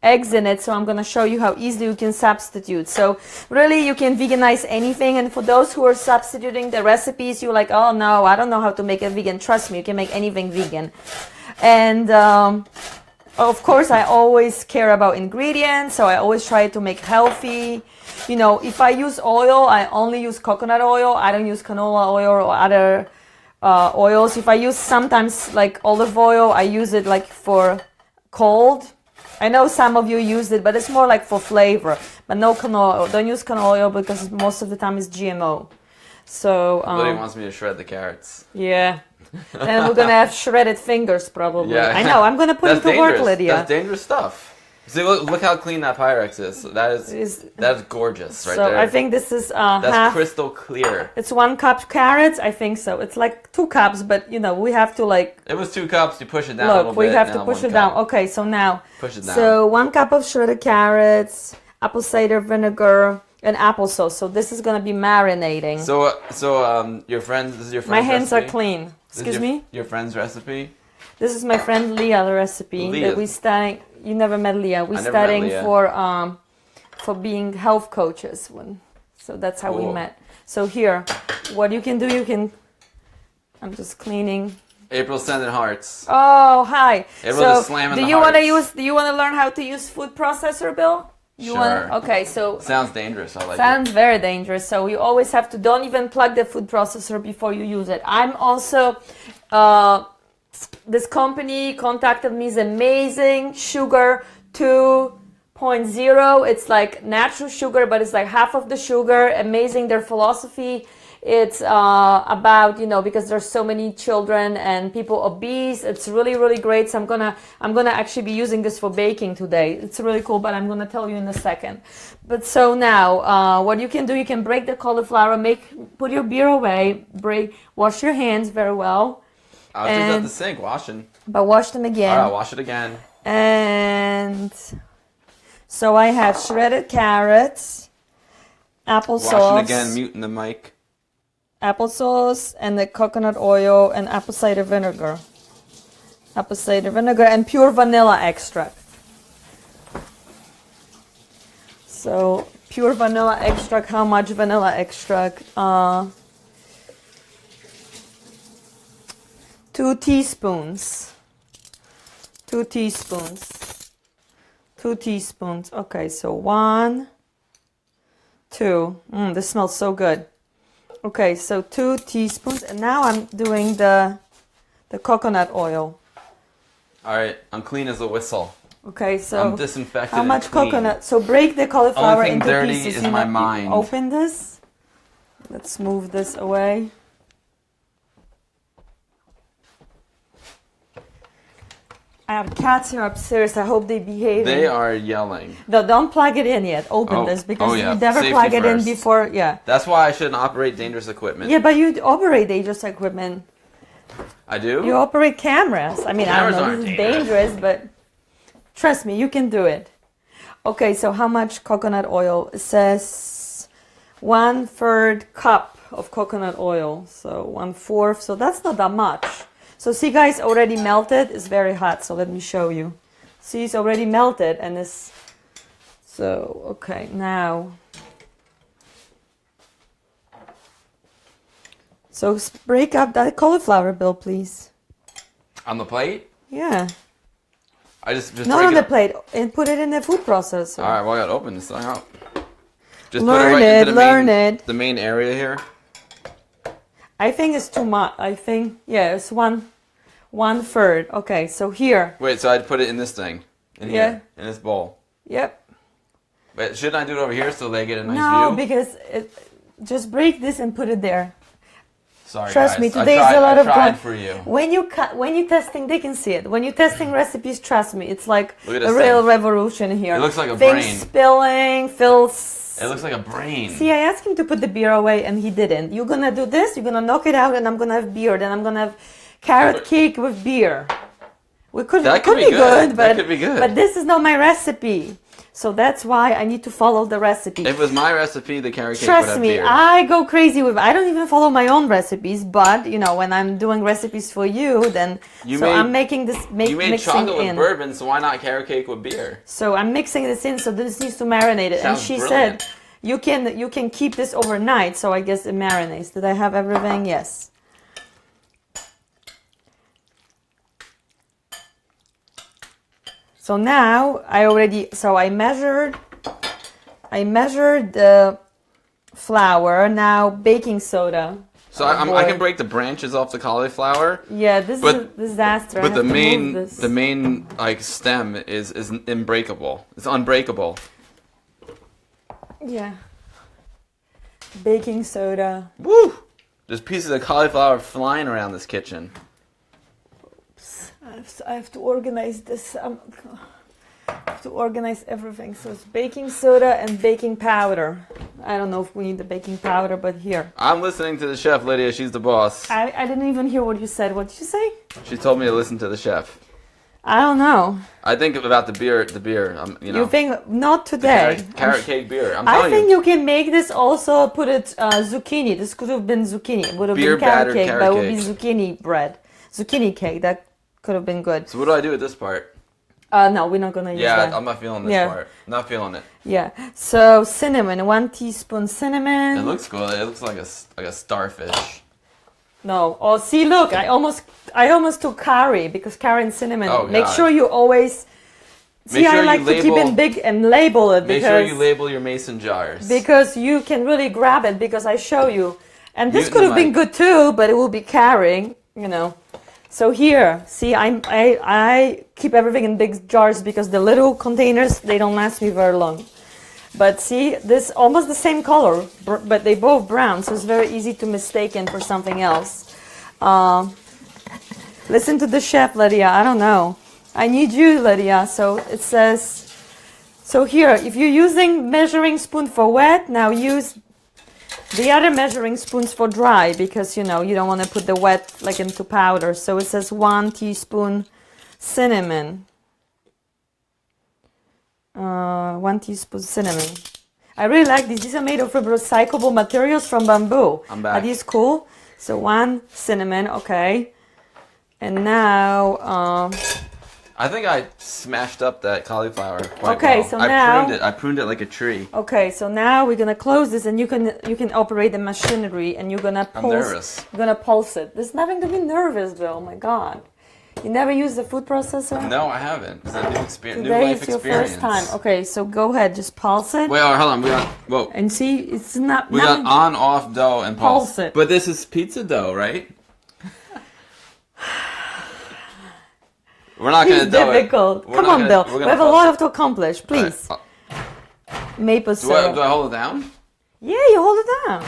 eggs in it, so I'm going to show you how easily you can substitute. So really, you can veganize anything, and for those who are substituting the recipes, you're like, oh no, I don't know how to make it vegan. Trust me, you can make anything vegan. And of course, I always care about ingredients, so I always try to make healthy. If I use oil, I only use coconut oil. I don't use canola oil or other oils. If I use sometimes like olive oil, I use it like for cold. I know some of you use it, but it's more like for flavor. But no canola oil. Don't use canola oil because most of the time it's GMO. So Nobody wants me to shred the carrots. Yeah. Then we're gonna have shredded fingers probably. Yeah. I know. I'm gonna put it to work, Lydia. That's dangerous stuff. See, look how clean that Pyrex is. That's gorgeous right there. So I think this is that's crystal clear. It's 1 cup carrots. I think so. It's like 2 cups, but we have to like. It was 2 cups. You push it down a little bit. Look, we have to push it down. Okay, so now. Push it down. So 1 cup of shredded carrots, apple cider vinegar, and applesauce. So this is gonna be marinating. So your friend, this is your friend's My hands recipe? are clean. Excuse me? Your friend's recipe? This is my friend Leah's recipe that we studying. You never met Leah. We're studying for being health coaches. So that's how we Cool. met. So here, what you can do, I'm just cleaning. April sending hearts. Oh, hi. April So just slamming do the you want to hearts. do you want to learn how to use food processor, Bill? Sure. Okay, so Sounds dangerous. I like sounds very dangerous. So you always have to don't even plug the food processor before you use it. I'm also this company contacted me. Is amazing Sugar 2.0. It's like natural sugar, but it's like half of the sugar. Amazing their philosophy. It's about, you know, because there's so many children and people obese. It's really, really great. So I'm gonna actually be using this for baking today. It's really cool, but I'm gonna tell you in a second. But so now, what you can do, you can break the cauliflower, put your beer away, wash your hands very well. I was just at the sink washing. But wash them again. All right, wash it again. And so I have shredded carrots, applesauce. Washing again, muting the mic. Applesauce and the coconut oil and apple cider vinegar. Apple cider vinegar and pure vanilla extract. So pure vanilla extract, how much vanilla extract? 2 teaspoons. 2 teaspoons. 2 teaspoons. Okay, so 1, 2. This smells so good. Okay, so 2 teaspoons, and now I'm doing the coconut oil. All right, I'm clean as a whistle. Okay, so I'm disinfected. how much and clean. coconut? So break the cauliflower Only thing into dirty pieces. is my mind. Open this. Let's move this away. I have cats here upstairs. I hope they behave. They are yelling. No, don't plug it in yet. Open Oh, this because yeah. you never Safety plug it in first. before. Yeah. That's why I shouldn't operate dangerous equipment. Yeah, but you operate dangerous equipment. I do? You operate cameras. I mean, Cameras I don't know, aren't this is dangerous. dangerous, but trust me, you can do it. Okay, so how much coconut oil? It says 1/3 cup of coconut oil. So 1/4. So that's not that much. So see, guys, already melted. It's very hot. So let me show you. See, it's already melted, and it's so okay now. So break up that cauliflower, Bill, please. On the plate? Yeah. I just Not break on it the up. plate, and put it in the food processor. All right, well, I gotta open this thing up. Just Learn put it right it, into the learn main, it. the main area here. I think it's too much. I think, yeah, it's 1/3. Okay, so here. Wait, so I'd put it in this thing, in here, in this bowl. Yep. But shouldn't I do it over here so they get a nice No, view? because just break this and put it there. Sorry, Trust guys. me, today's a lot of I tried good. for you. When you're testing, they can see it. When you're testing recipes, trust me, it's like Look at a this real thing. revolution here. It looks like a Things brain. spilling, fills. It looks like a brain. See, I asked him to put the beer away and he didn't. You're gonna do this, you're gonna knock it out, and I'm gonna have beer. Then I'm gonna have carrot cake with beer. It could be good, That could be good. but this is not my recipe. So that's why I need to follow the recipe. If it was my recipe, the carrot cake would Trust have me, beer. I go crazy with. I don't even follow my own recipes, but you know, when I'm doing recipes for you, then I'm making this. You made mixing chocolate in. with bourbon, so why not carrot cake with beer? So I'm mixing this in. So this needs to marinate it. And Sounds she brilliant. said, you can keep this overnight. So I guess it marinates. Did I have everything? Yes. So now I measured the flour. Now baking soda. So I can break the branches off the cauliflower. Yeah, this is a disaster. But I the have to move this. main like stem is unbreakable. It's unbreakable. Yeah. Baking soda. Woo! There's pieces of cauliflower flying around this kitchen. I have to organize this. I have to organize everything. So it's baking soda and baking powder. I don't know if we need the baking powder, but here. I'm listening to the chef, Lydia. She's the boss. I didn't even hear what you said. What did you say? She told me to listen to the chef. I don't know. I think about the beer. You know. You think not today? Carrot cake beer. I'm I telling think you. you can make this also. Put it zucchini. This could have been zucchini. It would have Beer been carrot battered cake, carrot but it would be cake. zucchini bread, zucchini cake. That could have been good. So what do I do with this part? No, we're not gonna use Yeah, that. I'm not feeling this Yeah. part. Not feeling it. Yeah. So cinnamon, 1 teaspoon cinnamon. It looks cool. It looks like a starfish. No. Oh, see, look, I almost took curry because curry and cinnamon. Oh, Make God. sure you always. See, Make sure I you like to keep label- it big and label it Make because sure you label your mason jars. because you can really grab it because I show you. And this Mute could the have been mic. good too, but it will be carrying, you know. So here, see, I keep everything in big jars because the little containers, they don't last me very long. But see, this almost the same color, but they both brown, so it's very easy to mistaken for something else. Listen to the chef, Lydia. I don't know. I need you, Lydia. So it says, so here, if you're using measuring spoon for wet, now use the other measuring spoons for dry because, you know, you don't want to put the wet like into powder. So it says 1 teaspoon cinnamon. 1 teaspoon cinnamon. I really like these. These are made of recyclable materials from bamboo. I'm back. Are these cool? So 1 cinnamon, okay. And now, I think I smashed up that cauliflower quite Okay, well. so I now- pruned it. I pruned it like a tree. okay, so now we're gonna close this, and you can operate the machinery, and you're gonna I'm pulse. nervous. You're gonna pulse it. There's nothing to be nervous, Bill. Oh my God, you never used the food processor. No, I haven't. It's a new experience. New Today life is your experience. first time. Okay, so go ahead, just pulse it, Wait, hold on. We got whoa. and see it's not. We got nothing- on, off dough and pulse. Pulse it. But this is pizza dough, right? We're not It's gonna do it. difficult. We're Come not on, gonna- Bill. we're We gonna have a pulse lot it. of to accomplish. Please, All maple right. Do I syrup. hold it down? Yeah, you hold it down.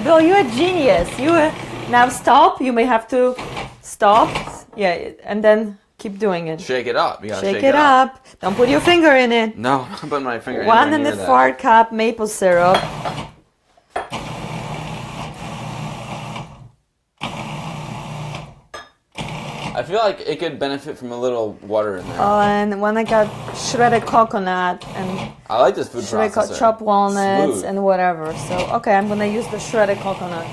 Bill, you're a genius. Now stop. You may have to stop. Yeah, and then keep doing it. Shake it up. You gotta Shake it up. Don't put your finger in it. No, I'm putting my finger. 1 anywhere near that. 1/4 cup maple syrup. I feel like it could benefit from a little water in there. And when I got shredded coconut and I like this food shredded processor. chopped walnuts Smooth. and whatever. So, okay, I'm gonna use the shredded coconut.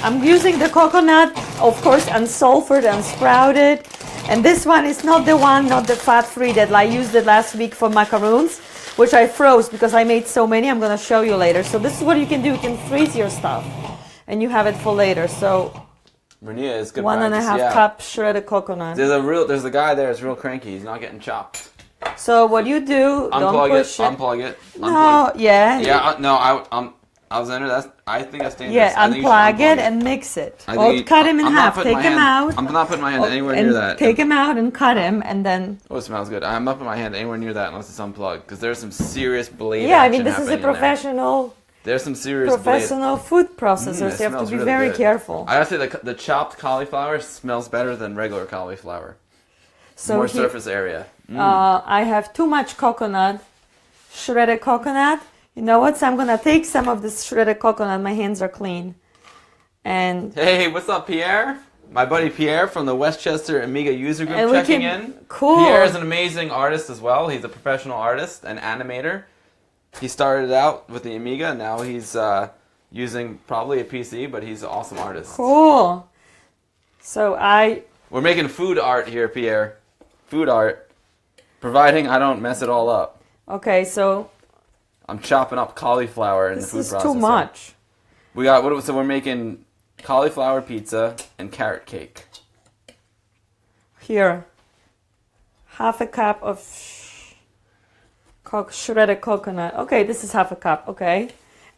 I'm using the coconut, of course, unsulfured and sprouted. And this one is not the fat-free that I used it last week for macaroons, which I froze because I made so many. I'm going to show you later. So this is what you can do. You can freeze your stuff and you have it for later. So Renita is good 1 practice. 1/2 yeah. cup shredded coconut. There's a guy there that's real cranky. He's not getting chopped. So what you do, don't Unplug push it. it. Unplug it. No, yeah. Yeah. No. Alexander, I think that's dangerous. Yeah, I think you should unplug it it. and mix it. I Or think you- cut him in I'm not half. putting Take my him hand- out. I'm not putting my hand anywhere and near that. Take him out and cut him, and then. Oh, it smells good. I'm not putting my hand anywhere near that unless it's unplugged, because there's some serious blade Yeah, I action mean this is a happening in there. professional There's some serious blade. professional food processors. It You have to smells be really very good. careful. I gotta say the chopped cauliflower smells better than regular cauliflower. So More he- surface area. I have too much coconut, shredded coconut. You know what? So I'm gonna take some of this shredded coconut. My hands are clean, and Hey, what's up, Pierre? My buddy Pierre from the Westchester Amiga user group And we checking can- in. cool. Pierre is an amazing artist as well. He's a professional artist and animator. He started out with the Amiga. Now he's using probably a PC, but he's an awesome artist. cool. So We're making food art here, Pierre. Food art. Providing I don't mess it all up. okay. So I'm chopping up cauliflower in this the food is processor. too much. We got so we're making cauliflower pizza and carrot cake. Here, 1/2 cup of shredded coconut. Okay, this is 1/2 cup. Okay,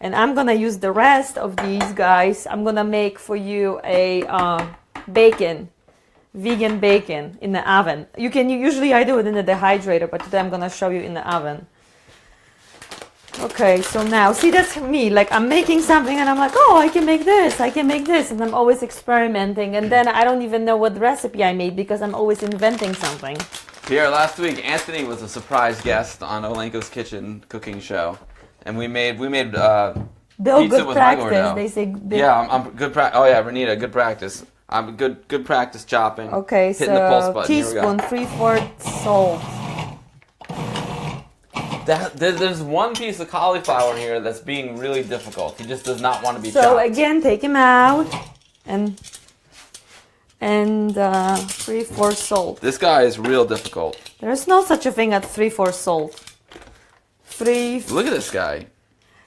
and I'm gonna use the rest of these guys. I'm gonna make for you a bacon, vegan bacon in the oven. Usually I do it in the dehydrator, but today I'm gonna show you in the oven. Okay, so now, see, that's me. Like, I'm making something and I'm like, oh, I can make this, and I'm always experimenting, and then I don't even know what recipe I made because I'm always inventing something. Pierre, last week Anthony was a surprise guest on Olenko's Kitchen cooking show, and we made Bill, pizza good with practice. Magor They say, Bill. Yeah, I'm good. Oh yeah, Renita, good practice. I'm good practice chopping. Okay, hitting the pulse so button. Here we go. teaspoon, 3/4 salt. There's one piece of cauliflower here that's being really difficult. He just does not want to be So chopped. again, take him out and 3/4 salt. This guy is real difficult. There's no such a thing as 3/4 salt. Look at this guy.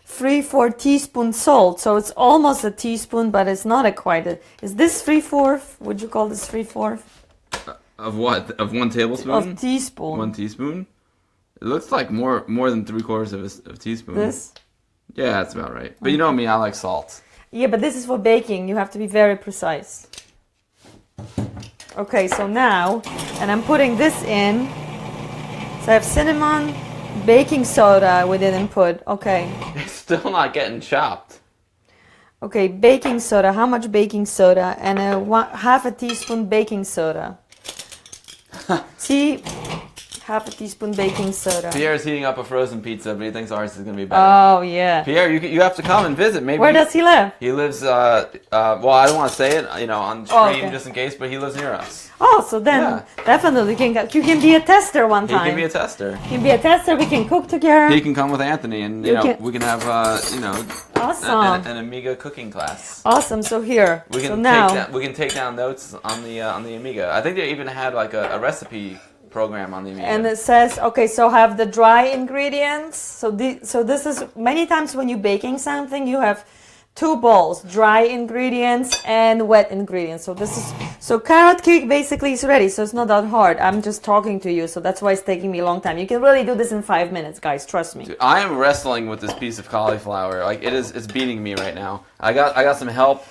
3/4 teaspoon salt. So it's almost a teaspoon, but it's not quite a. Is this 3/4? Would you call this 3/4? Of what? Of 1 tablespoon? Of teaspoon. 1 teaspoon? It looks like more than 3/4 of a teaspoon. This? Yeah, that's about right. But you know me, I like salt. Yeah, but this is for baking. You have to be very precise. Okay, so now, and I'm putting this in. So I have cinnamon, baking soda we didn't put. Okay. It's still not getting chopped. Okay, baking soda. How much baking soda? And half a teaspoon baking soda. See? Half a teaspoon baking soda. Pierre's heating up a frozen pizza, but he thinks ours is going to be better. Oh, yeah. Pierre, you have to come and visit. Maybe. Where does he live? He lives, well, I don't want to say it, on stream okay. just in case, but he lives near us. Oh, so then definitely you can be a tester one time. He can be a tester. You can be a tester. We can cook together. He can come with Anthony, and we can have awesome. an Amiga cooking class. Awesome. So here, we can we can take down notes on the Amiga. I think they even had like a recipe program on the Amiga. And it says, okay, so have the dry ingredients. So this is many times when you're baking something, you have 2 bowls, dry ingredients and wet ingredients. So carrot cake basically is ready. So it's not that hard. I'm just talking to you, so that's why it's taking me a long time. You can really do this in 5 minutes, guys. Trust me. Dude, I am wrestling with this piece of cauliflower. Like it's beating me right now. I got some help.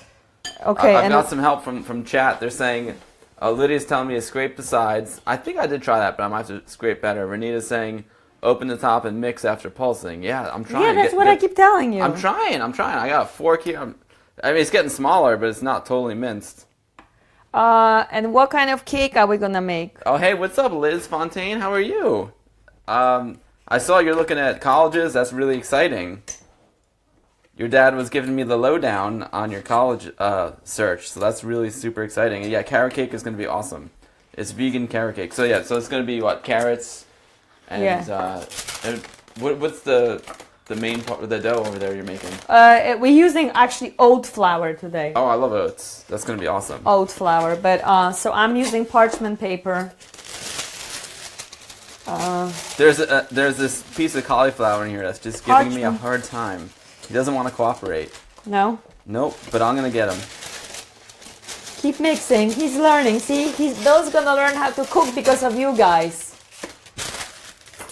Okay, I've got some help from chat. They're saying. Lydia's telling me to scrape the sides. I think I did try that, but I might have to scrape better. Renita's saying, open the top and mix after pulsing. Yeah, I'm trying. Yeah, that's what I keep telling you. I'm trying. I got a fork here. I mean, it's getting smaller, but it's not totally minced. And what kind of cake are we going to make? Oh, hey, what's up, Liz Fontaine? How are you? I saw you're looking at colleges. That's really exciting. Your dad was giving me the lowdown on your college search, so that's really super exciting. And yeah, carrot cake is going to be awesome. It's vegan carrot cake. So yeah, so it's going to be what, carrots and and what's the main part of the dough over there you're making? We're using actually oat flour today. Oh, I love oats. That's going to be awesome. Oat flour, but so I'm using parchment paper. There's this piece of cauliflower in here that's just giving me a hard time. He doesn't want to cooperate. No? Nope, but I'm going to get him. Keep mixing. He's learning. See, Bill's going to learn how to cook because of you guys.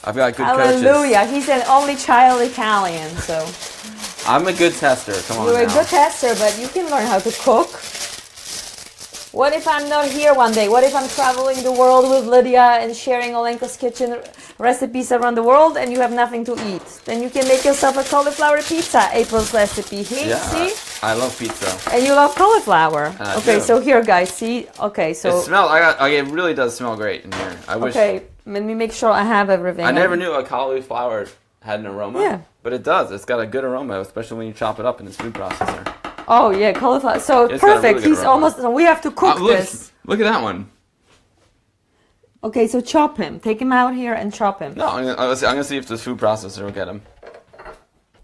I've got good coaches. Hallelujah. He's an only child Italian, so. I'm a good tester. Come on now. You're a good tester, but you can learn how to cook. What if I'm not here one day? What if I'm traveling the world with Lydia and sharing Olenko's kitchen recipes around the world and you have nothing to eat? Then you can make yourself a cauliflower pizza, April's recipe. Yeah, see? I love pizza. And you love cauliflower. Okay, do. so here, guys, see? Okay, so... It really does smell great in here. Okay, let me make sure I have everything. I never knew a cauliflower had an aroma. Yeah. But it does. It's got a good aroma, especially when you chop it up in this food processor. Oh, yeah, cauliflower. So, It's got a perfect. really good He's aroma. almost... So we have to cook this. Look at that one. Okay, so chop him. Take him out here and chop him. No, I'm gonna see if this food processor will get him.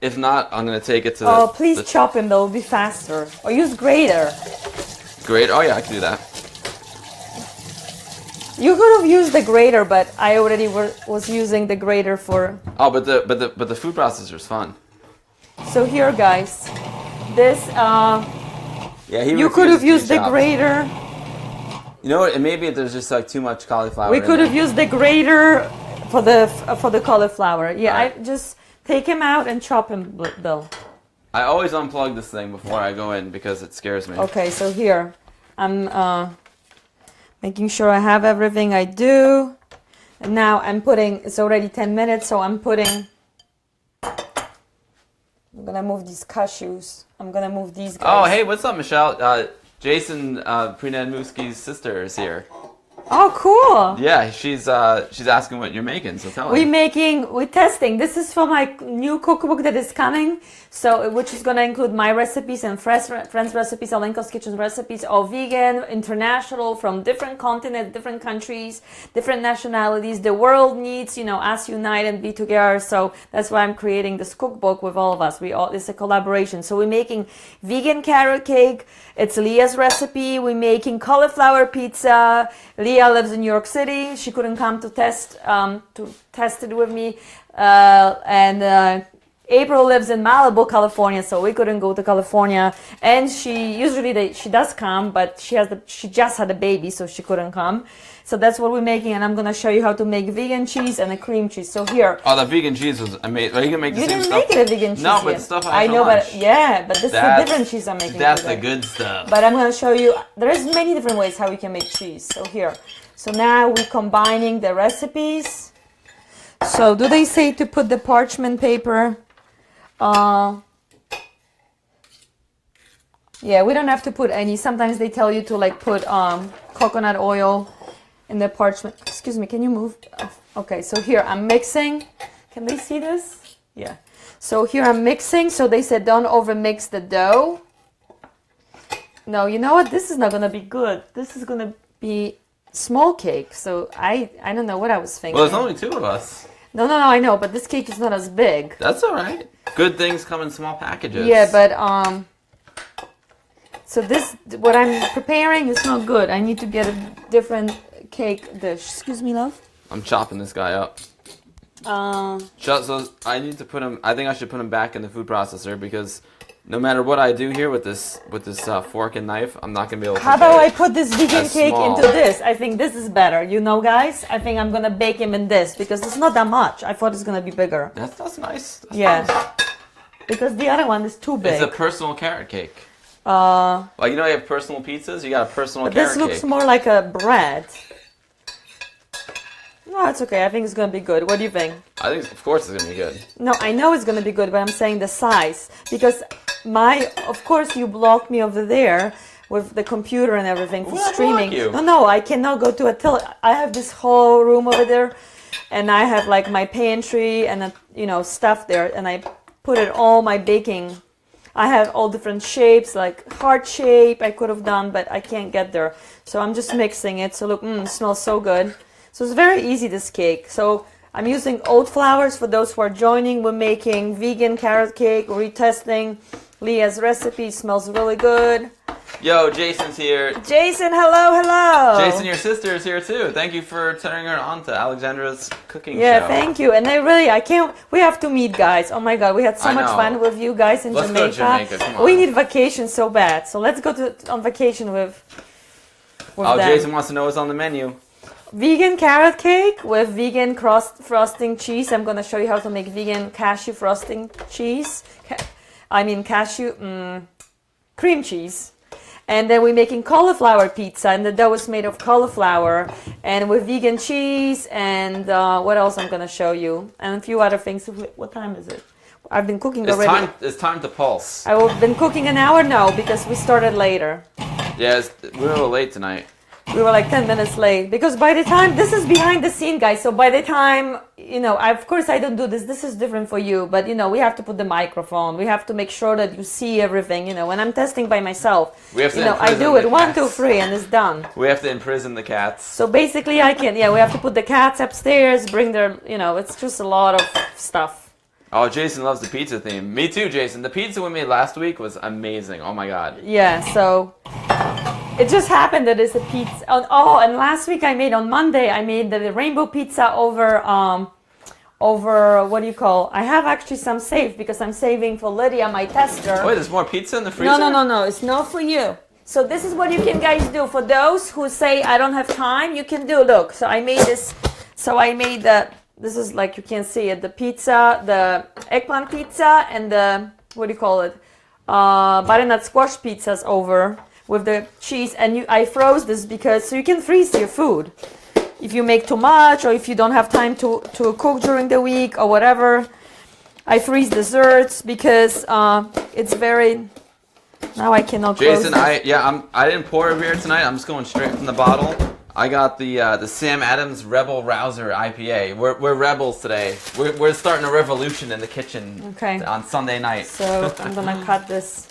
If not, I'm gonna take it to Oh, please chop him. That will be faster. Or use grater. Great. Oh yeah, I can do that. You could have used the grater, but I already was using the grater for... Oh, but the food processor is fun. So here, guys, this... Yeah, you could have used the grater. You know what? Maybe there's just like too much cauliflower. We could have used the grater for the cauliflower. Yeah, Right. I just take him out and chop him, Bill. I always unplug this thing before I go in because it scares me. Okay, so here, I'm making sure I have everything I do. And now I'm putting, it's already 10 minutes, so I'm putting, I'm gonna move these cashews. I'm gonna move these guys. Oh, hey, what's up, Michelle? Jason Prenadmuski's sister is here. Oh, cool. Yeah, she's asking what you're making, so tell her. We're testing. This is for my new cookbook that is coming. So, which is going to include my recipes and friends' recipes, Olenko's Kitchen recipes, all vegan, international, from different continents, different countries, different nationalities. The world needs, us unite and be together. So that's why I'm creating this cookbook with all of us. It's a collaboration. So we're making vegan carrot cake. It's Leah's recipe. We're making cauliflower pizza. Leah lives in New York City. She couldn't come to test it with me. April lives in Malibu, California, so we couldn't go to California. And she does come, but she just had a baby, so she couldn't come. So that's what we're making, and I'm gonna show you how to make vegan cheese and a cream cheese. So here. Oh, the vegan cheese was amazing. Are you gonna make the you same didn't stuff? make it a vegan cheese. No, yet. but the stuff I know, but this is a different cheese I'm making. That's today. the good stuff. But I'm gonna show you. There's many different ways how we can make cheese. So here. So now we're combining the recipes. So do they say to put the parchment paper? Yeah, we don't have to put any. Sometimes they tell you to put coconut oil in the parchment. Excuse me, can you move? Okay, so here I'm mixing. Can they see this? Yeah. So here I'm mixing. So they said don't over mix the dough. No, you know what? This is not gonna be good. This is gonna be small cake. So I don't know what I was thinking. Well, there's only 2 of us. No, I know, but this cake is not as big. That's all right. Good things come in small packages. Yeah, but so what I'm preparing is not good. I need to get a different cake dish. Excuse me, love. I'm chopping this guy up. So I need to put him. I think I should put him back in the food processor because no matter what I do here with this fork and knife, I'm not gonna be able to. How about I put this vegan cake small. into this? I think this is better. Guys, I think I'm gonna bake him in this because it's not that much. I thought it's gonna be bigger. That's nice. That's Yeah, nice. because the other one is too big. It's a personal carrot cake. Like you have personal pizzas. You got a personal carrot this cake. looks more like a bread. No, it's okay. I think it's gonna be good. What do you think? I think, of course, it's gonna be good. No, I know it's gonna be good, but I'm saying the size because of course you blocked me over there with the computer and everything for streaming. You? No, I cannot go to I have this whole room over there, and I have my pantry and stuff there, and I put it all my baking. I have all different shapes, like heart shape I could have done, but I can't get there. So I'm just mixing it. So look, it smells so good. So it's very easy, this cake. So I'm using oat flours for those who are joining. We're making vegan carrot cake. We're retesting Leah's recipe. Smells really good. Yo, Jason's here. Jason, hello. Jason, your sister is here too. Thank you for turning her on to Alexandra's cooking show. Yeah, thank you. And we have to meet, guys. Oh my God, we had so much fun with you guys in Jamaica. Let's go to Jamaica, come on. We need vacation so bad. So let's go on vacation with them. Jason wants to know what's on the menu. Vegan carrot cake with vegan frosting cheese. I'm going to show you how to make vegan cashew frosting cheese. Cream cheese. And then we're making cauliflower pizza, and the dough is made of cauliflower, and with vegan cheese, and what else I'm going to show you, and a few other things. What time is it? I've been cooking already. It's time to pulse. I've been cooking an hour now because we started later. Yeah, we were a little late tonight. We were 10 minutes late because by the time, this is behind the scene, guys. So by the time, of course I don't do this. This is different for you, but we have to put the microphone. We have to make sure that you see everything. When I'm testing by myself, we have to I do it 1, 2, 3, and it's done. We have to imprison the cats. So basically, we have to put the cats upstairs, bring their, it's just a lot of stuff. Oh, Jason loves the pizza theme. Me too, Jason. The pizza we made last week was amazing. Oh my God. Yeah. So. It just happened that it's a pizza. And last week on Monday, I made the rainbow pizza over what do you call? I have actually some saved because I'm saving for Lydia, my tester. Wait, there's more pizza in the freezer? No. It's not for you. So this is what you can guys do. For those who say, I don't have time, you can do, look. So I made this. So I made this is you can't see it, the pizza, the eggplant pizza, and the, what do you call it? Butternut squash pizzas over with the cheese, and I froze this because so you can freeze your food if you make too much or if you don't have time to cook during the week or whatever. I freeze desserts because it's very. Now I cannot. Jason, I didn't pour over here tonight. I'm just going straight from the bottle. I got the Sam Adams Rebel Rouser IPA. We're rebels today. We're starting a revolution in the kitchen. Okay. On Sunday night. So I'm gonna cut this.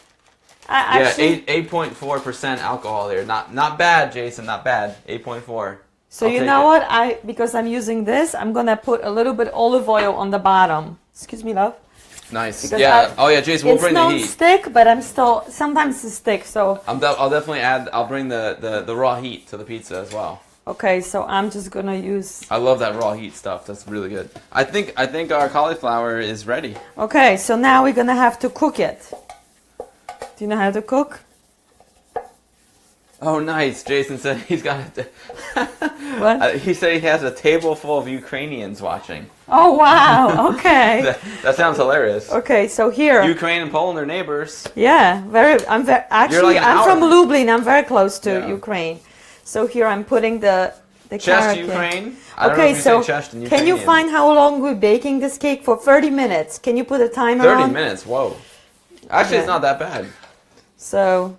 Yeah, 8.4% alcohol here. Not bad, Jason. Not bad. 8.4. So you know what? Because I'm using this, I'm gonna put a little bit olive oil on the bottom. Excuse me, love. Nice. Because yeah. Oh yeah, Jason. We'll bring the heat. It's not stick, but I'm still sometimes it's stick. So I'll definitely add. I'll bring the raw heat to the pizza as well. Okay, so I'm just gonna use. I love that raw heat stuff. That's really good. I think our cauliflower is ready. Okay, so now we're gonna have to cook it. Do you know how to cook? Oh, nice. Jason said he's got What? He said he has a table full of Ukrainians watching. Oh, wow. Okay. that sounds hilarious. Okay, so here. Ukraine and Poland are neighbors. Yeah, actually, like I'm from Lublin. I'm very close to Ukraine. So here I'm putting the Chest carrot Ukraine. Okay, so can you find how long we're baking this cake for? 30 minutes. Can you put a timer 30 on? minutes. Whoa. Actually, it's not that bad. So,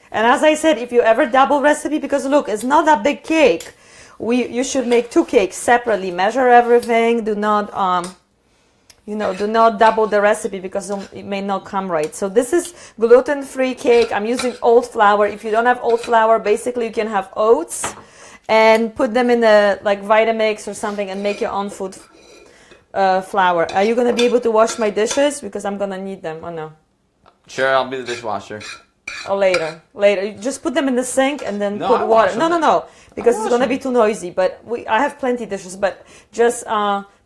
and as I said, if you ever double recipe, because look, it's not a big cake. You should make 2 cakes separately. Measure everything. Do not do not double the recipe because it may not come right. So this is gluten-free cake. I'm using oat flour. If you don't have oat flour, basically you can have oats and put them in a like Vitamix or something and make your own food flour. Are you gonna be able to wash my dishes because I'm gonna need them or no? Sure, I'll be the dishwasher. Or later. You just put them in the sink and then put water. No, because it's gonna be too noisy. But I have plenty dishes. But just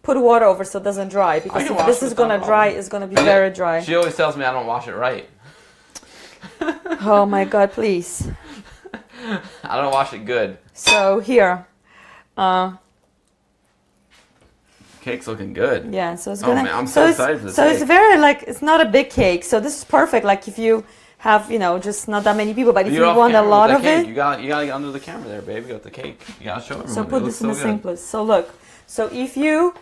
put water over so it doesn't dry because if this is gonna dry, it's gonna be very dry. She always tells me I don't wash it right. Oh my God, please. I don't wash it good. So here. Cake's looking good. Yeah, so it's Oh gonna. man, I'm so excited for this. So cake. it's very it's not a big cake. So this is perfect. Like if you have just not that many people, but if you want a lot of it, you gotta get under the camera there, baby. Got the cake. You gotta show everyone. So put this in the sink, please. So look. So if you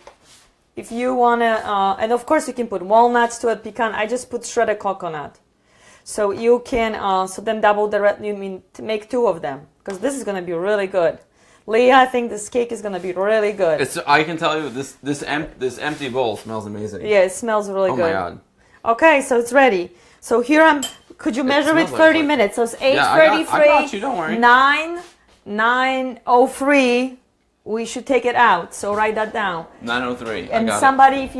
wanna, and of course you can put walnuts to it, pecan. I just put shredded coconut. So you can so then double the to make 2 of them because this is gonna be really good. Leah, I think this cake is gonna be really good. I can tell you this empty bowl smells amazing. Yeah, it smells really good. Oh my God. Okay, so it's ready. So here could you measure it 30 minutes? So it's 8:33. Yeah, I got you, don't worry. 9:03. We should take it out. So write that down. 9:03. And somebody, if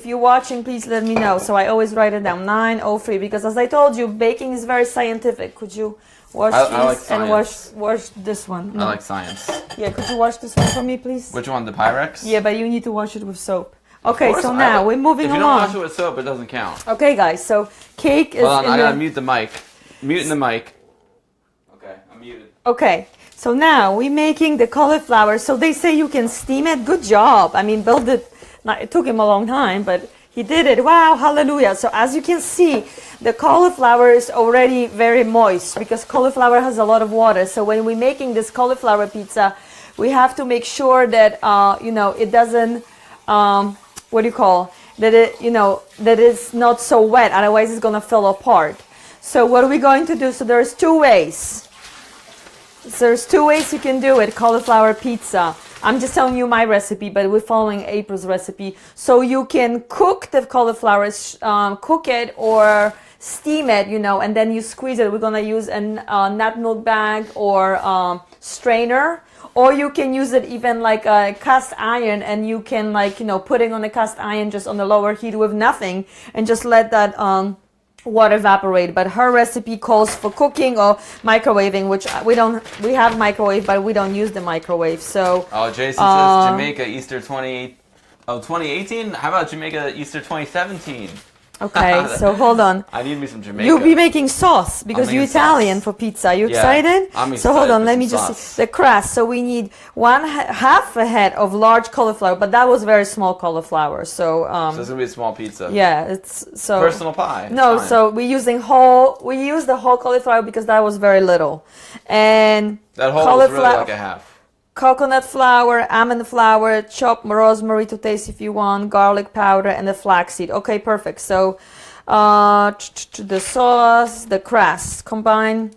you're watching, please let me know. So I always write it down. 9:03 because as I told you, baking is very scientific. Could you wash these and wash this one? No. I like science. Yeah, could you wash this one for me, please? Which one? The Pyrex? Yeah, but you need to wash it with soap. Okay, so now we're moving along. If you don't wash it with soap, it doesn't count. Okay, guys. So cake is. Hold on, I gotta mute the mic. Muting the mic. Okay, I'm muted. Okay, so now we're making the cauliflower. So they say you can steam it. Good job. I mean, build it. It took him a long time, but he did it. Wow, hallelujah. So as you can see, the cauliflower is already very moist because cauliflower has a lot of water. So when we're making this cauliflower pizza, we have to make sure that, it doesn't, that it's not so wet. Otherwise it's going to fall apart. So what are we going to do? So there's 2 ways. So there's 2 ways you can do it, cauliflower pizza. I'm just telling you my recipe, but we're following April's recipe. So you can cook the cauliflower, cook it or steam it, and then you squeeze it. We're going to use a nut milk bag or strainer. Or you can use it even like a cast iron and you can put it on a cast iron just on the lower heat with nothing and just let that water evaporate. But her recipe calls for cooking or microwaving, which we have microwave, but we don't use the microwave. So Jason says Jamaica Easter 2018. How about Jamaica Easter 2017? Okay, so hold on. I need me some Jamaica. You'll be making sauce because you're Italian for pizza. Are you excited? I'm excited. So hold on, let me just see the crust. So we need half a head of large cauliflower, but that was very small cauliflower. So so it's gonna be a small pizza. Yeah, it's so personal pie. No, so we use the whole cauliflower because that was very little, and that whole was really like a half. Coconut flour, almond flour, chopped rosemary to taste if you want, garlic powder, and the flaxseed. Okay, perfect. So the sauce, the crust, combine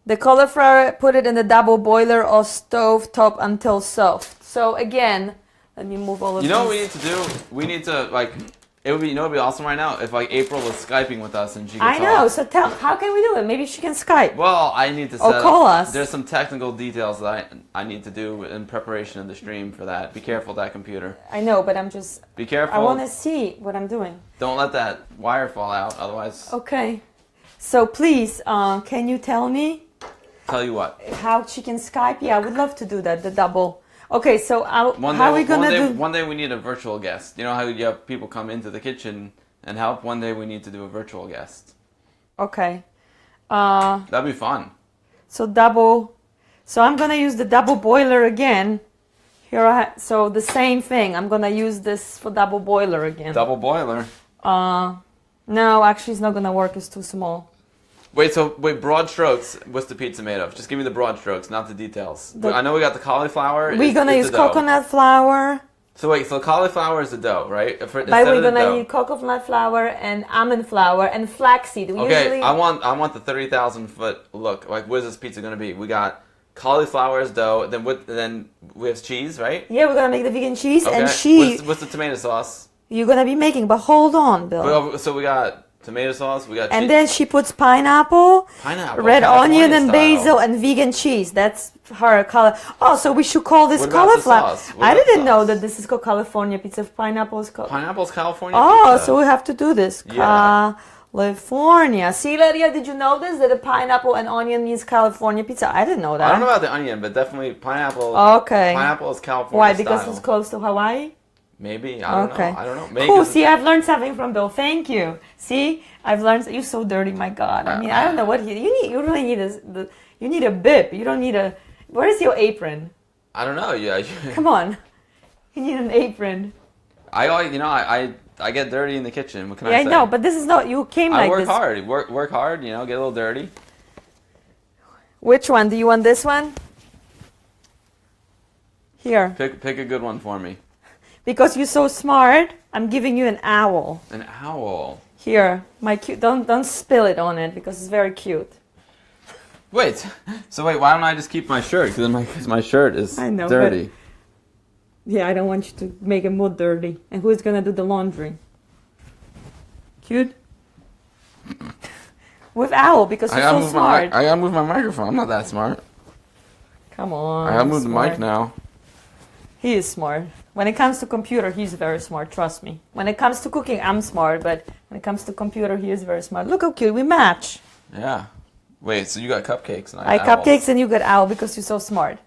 The cauliflower, put it in the double boiler or stove top until soft. So again, let me move all of You know what these. we need to do? We need to like. It would be, you know, it'd be awesome right now if like April was Skyping with us and she could I talk. know. So tell, how can we do it? Maybe she can Skype. Well, I need to set Or call up. us. There's some technical details that I need to do in preparation of the stream for that. Be careful with that computer. I know, but I'm just. Be careful. I want to see what I'm doing. Don't let that wire fall out, otherwise. Okay. So please, can you tell me Tell you what. how she can Skype? Yeah, I would love to do that. The double. Okay, so how are we gonna do? One day we need a virtual guest. You know how you have people come into the kitchen and help? One day we need to do a virtual guest. Okay. That'd be fun. So double. So I'm gonna use the double boiler again. Here so the same thing. I'm gonna use this for double boiler again. Double boiler. No, actually it's not gonna work. It's too small. Wait, broad strokes. What's the pizza made of? Just give me the broad strokes, not the details. I know we got the cauliflower. We're gonna use the dough. coconut flour. So cauliflower is the dough, right? But we're gonna use coconut flour and almond flour and flaxseed. Okay, I want the 30,000 foot look. Like, where's this pizza gonna be? We got cauliflower as dough. Then we have cheese, right? Yeah, we're gonna make the vegan cheese Okay. and What's the tomato sauce? you're gonna be making. But hold on, Bill. So we got tomato sauce. We got cheese. And then she puts pineapple, red California onion, and style. basil, and vegan cheese. That's her color. Oh, so we should call this What about the cauliflower. sauce? What I about didn't the know sauce? that this is called California pizza. Pineapple is called. Pineapple's California Oh, pizza. so we have to do this. Yeah. California. See, Lydia, did you know this? That the pineapple and onion means California pizza? I didn't know that. I don't know about the onion, but definitely pineapple. Okay. Pineapple is California Why? Because style. it's close to Hawaii? Maybe. I don't know. I don't know. Maybe Cool. 'cause See, I've learned something from Bill. Thank you. See, I've learned. You're so dirty, my God. I mean, I don't know what you need. You really need you need a bib. You don't need a. Where is your apron? I don't know. Yeah. Come on. You need an apron. I get dirty in the kitchen. What can Yeah, I say? I know, but this is not. You came I like work this. hard. Work hard. You know, get a little dirty. Which one? Do you want this one? Here. Pick a good one for me. Because you're so smart, I'm giving you an owl. An owl. Here, my cute. Don't spill it on it because it's very cute. Wait. So why don't I just keep my shirt? Because my shirt is I know, dirty. Yeah, I don't want you to make it more dirty. And who's gonna do the laundry? Cute. With owl because you're so smart. I gotta move my microphone. I'm not that smart. Come on. I gotta move the smart. mic now. He is smart. When it comes to computer, he's very smart. Trust me. When it comes to cooking, I'm smart, but when it comes to computer, he is very smart. Look how cute we match. Yeah. Wait. So you got cupcakes and I cupcakes and you got owl because you're so smart.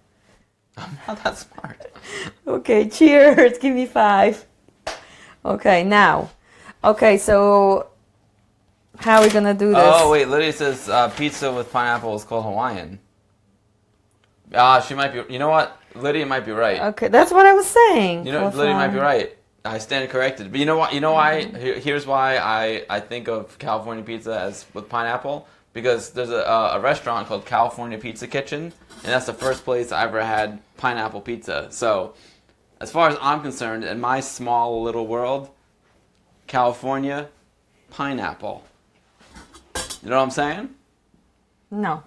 I'm not that smart. Okay, cheers. Give me 5. Okay, now. Okay, so how are we gonna do this? Oh wait, Lydia says pizza with pineapple is called Hawaiian. She might be. You know what? Lydia might be right. Okay, that's what I was saying. You know, Lydia might be right. I stand corrected. But you know what? You know why? Here's why I think of California pizza as with pineapple. Because there's a restaurant called California Pizza Kitchen, and that's the first place I ever had pineapple pizza. So, as far as I'm concerned, in my small little world, California, pineapple. You know what I'm saying? No.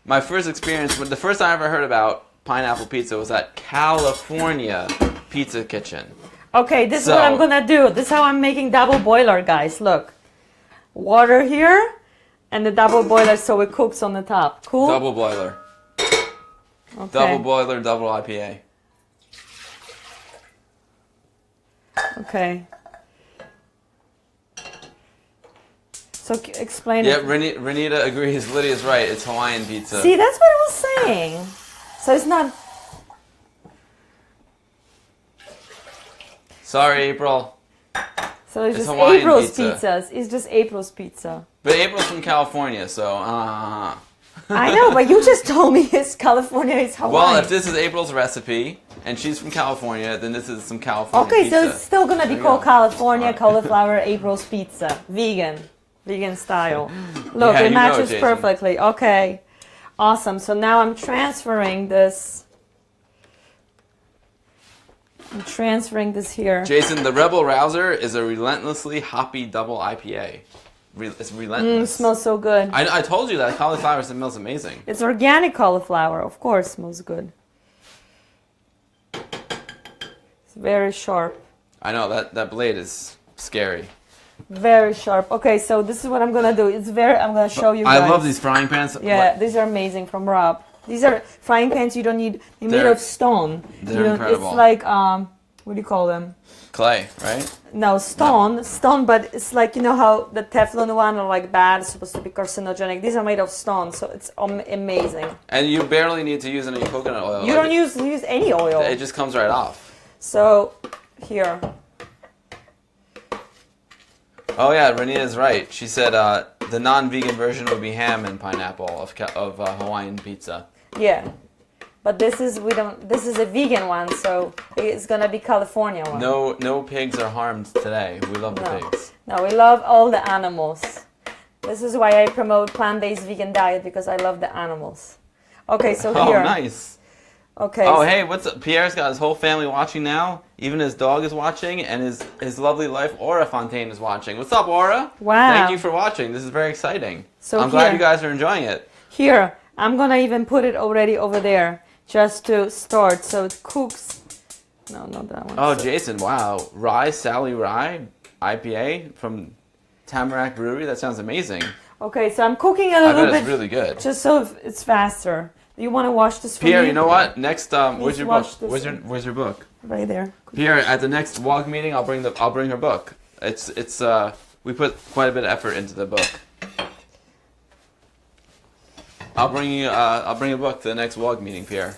My first experience, the first time I ever heard about pineapple pizza was at California Pizza Kitchen. Okay, this is what I'm gonna do. This is how I'm making double boiler, guys. Look. Water here, and the double boiler so it cooks on the top. Cool? Double boiler. Okay. Double boiler, double IPA. Okay. So explain Yeah, it. Renita agrees. Lydia's right. It's Hawaiian pizza. See, that's what I was saying. So it's not... Sorry, April. So it's just Hawaiian April's pizza. pizzas. It's just April's pizza. But April's from California, so I know, but you just told me it's California, it's Hawaii. Well, if this is April's recipe and she's from California, then this is some California okay, pizza. so it's still gonna be There you called go. California cauliflower April's pizza, vegan style. Look, Yeah, it you know, matches Jason. perfectly. Okay, awesome. So now I'm transferring this. I'm transferring this here. Jason, the Rebel Rouser is a relentlessly hoppy double IPA. it's It relentless. smells so good. I told you that cauliflower smells amazing. It's organic cauliflower, of course, smells good. It's very sharp. I know that blade is scary. Very sharp. Okay, so this is what I'm gonna do. I'm gonna show you guys. I love these frying pans. Yeah, these are amazing from Rob. These are frying pans you don't need. They're made of stone. They're incredible. It's like what do you call them? Clay, right? No, stone, but it's like, you know how the Teflon one are like bad, it's supposed to be carcinogenic. These are made of stone, so it's amazing. And you barely need to use any coconut oil. You don't use any oil. It just comes right off. So, here. Oh yeah, Renita's right. She said the non-vegan version would be ham and pineapple of Hawaiian pizza. Yeah. But this is a vegan one, so it's gonna be California one. No pigs are harmed today. We love the pigs. No, we love all the animals. This is why I promote plant-based vegan diet, because I love the animals. Okay, so here. Oh, nice. Okay. Oh, hey, what's up? Pierre's got his whole family watching now. Even his dog is watching, and his lovely wife, Aura Fontaine, is watching. What's up, Aura? Wow. Thank you for watching. This is very exciting. So I'm glad you guys are enjoying it. Here, I'm gonna even put it already over there, just to start, so it cooks. No, not that one. Oh, Jason, wow. Sally Rye, IPA from Tamarack Brewery. That sounds amazing. Okay, so I'm cooking a I little bet bit. it's really good. Just so it's faster. You want to wash this for Pierre, me? you know what? Next, where's your book? wash this Where's your book? Right there. Pierre, at the next WOG meeting, I'll bring her book. It's we put quite a bit of effort into the book. I'll bring a book to the next WOG meeting, Pierre.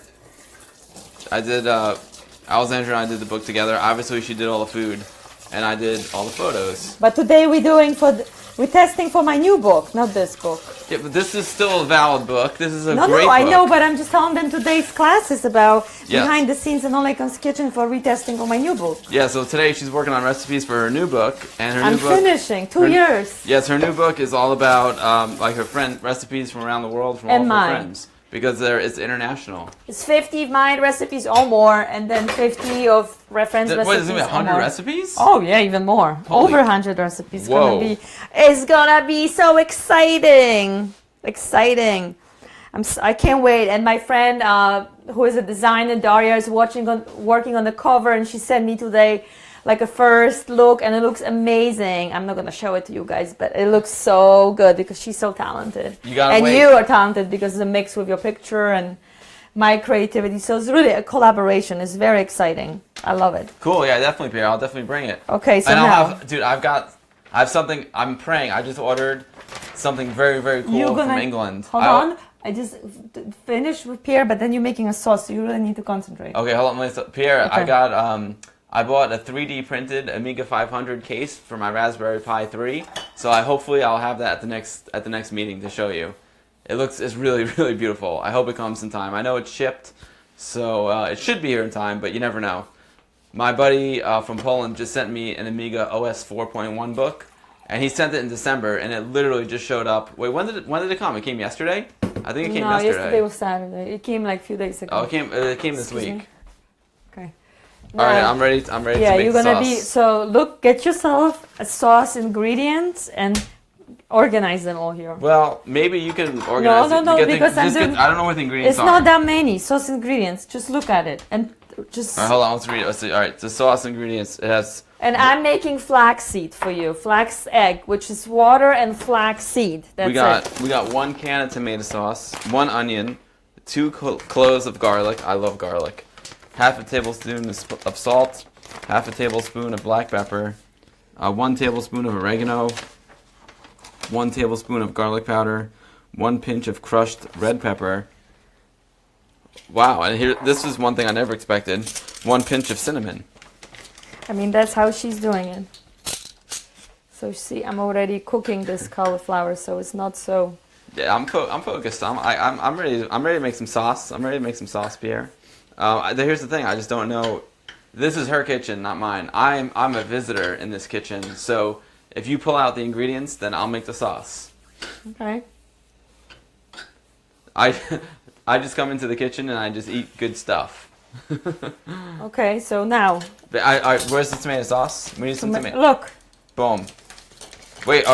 I did Alexandra and I did the book together. Obviously, she did all the food, and I did all the photos. But today we're testing for my new book, not this book. Yeah, but this is still a valid book. This is a great No, book. I know, but I'm just telling them today's class is about behind the scenes in Olenko's kitchen for retesting for my new book. Yeah, so today she's working on recipes for her new book, and I'm finishing 2 years. Yes, her new book is all about like her recipes from around the world from all of her friends, because it's international. It's 50 of my recipes or more, and then 50 of reference recipes. What is it? 100 or more. recipes? Oh yeah, even more. Holy. Over 100 recipes. Whoa. It's gonna be so exciting. Exciting. I can't wait. And my friend, who is a designer, Daria, is working on the cover, and she sent me today like a first look, and it looks amazing. I'm not gonna show it to you guys, but it looks so good because she's so talented. You gotta and wait. you are talented because it's a mix with your picture and my creativity. So it's really a collaboration. It's very exciting. I love it. Cool. Yeah, definitely, Pierre. I'll definitely bring it. Okay, so and now, I have something. I'm praying. I just ordered something very, very cool from England. Hold on. I just finished with Pierre, but then you're making a sauce, so you really need to concentrate. Okay, hold on. Pierre, Okay. I bought a 3D printed Amiga 500 case for my Raspberry Pi 3. So hopefully I'll have that at the next meeting to show you. It's really, really beautiful. I hope it comes in time. I know it's shipped, so it should be here in time, but you never know. My buddy from Poland just sent me an Amiga OS 4.1 book, and he sent it in December, and it literally just showed up. Wait, when did it come? It came yesterday? I think it came yesterday. No, yesterday was Saturday. It came like a few days ago. Oh, it came this Excuse week. me. Okay. All right, I'm ready. to make you're gonna sauce. be so. Look, get yourself a sauce ingredients and organize them all here. Well, maybe you can organize it. No, because I don't know what the ingredients It's are. not that many sauce ingredients. Just look at it and just. All right, hold on, let's read it. Let's see. All right, the sauce ingredients. It has. And I'm making flaxseed for you. Flax egg, which is water and flax seed. That's We got 1 can of tomato sauce, 1 onion, 2 cloves of garlic. I love garlic. Half a tablespoon of salt, half a tablespoon of black pepper, 1 tablespoon of oregano, 1 tablespoon of garlic powder, 1 pinch of crushed red pepper. Wow, and this is one thing I never expected. 1 pinch of cinnamon. I mean, that's how she's doing it. So see, I'm already cooking this cauliflower, so it's not so. Yeah, I'm focused. I'm ready. I'm ready to make some sauce. I'm ready to make some sauce, Pierre. Here's the thing. I just don't know. This is her kitchen, not mine. I'm a visitor in this kitchen. So if you pull out the ingredients, then I'll make the sauce. Okay. I just come into the kitchen and I just eat good stuff. Okay, so now. Where's the tomato sauce? We need some tomato. Look. Boom. Wait,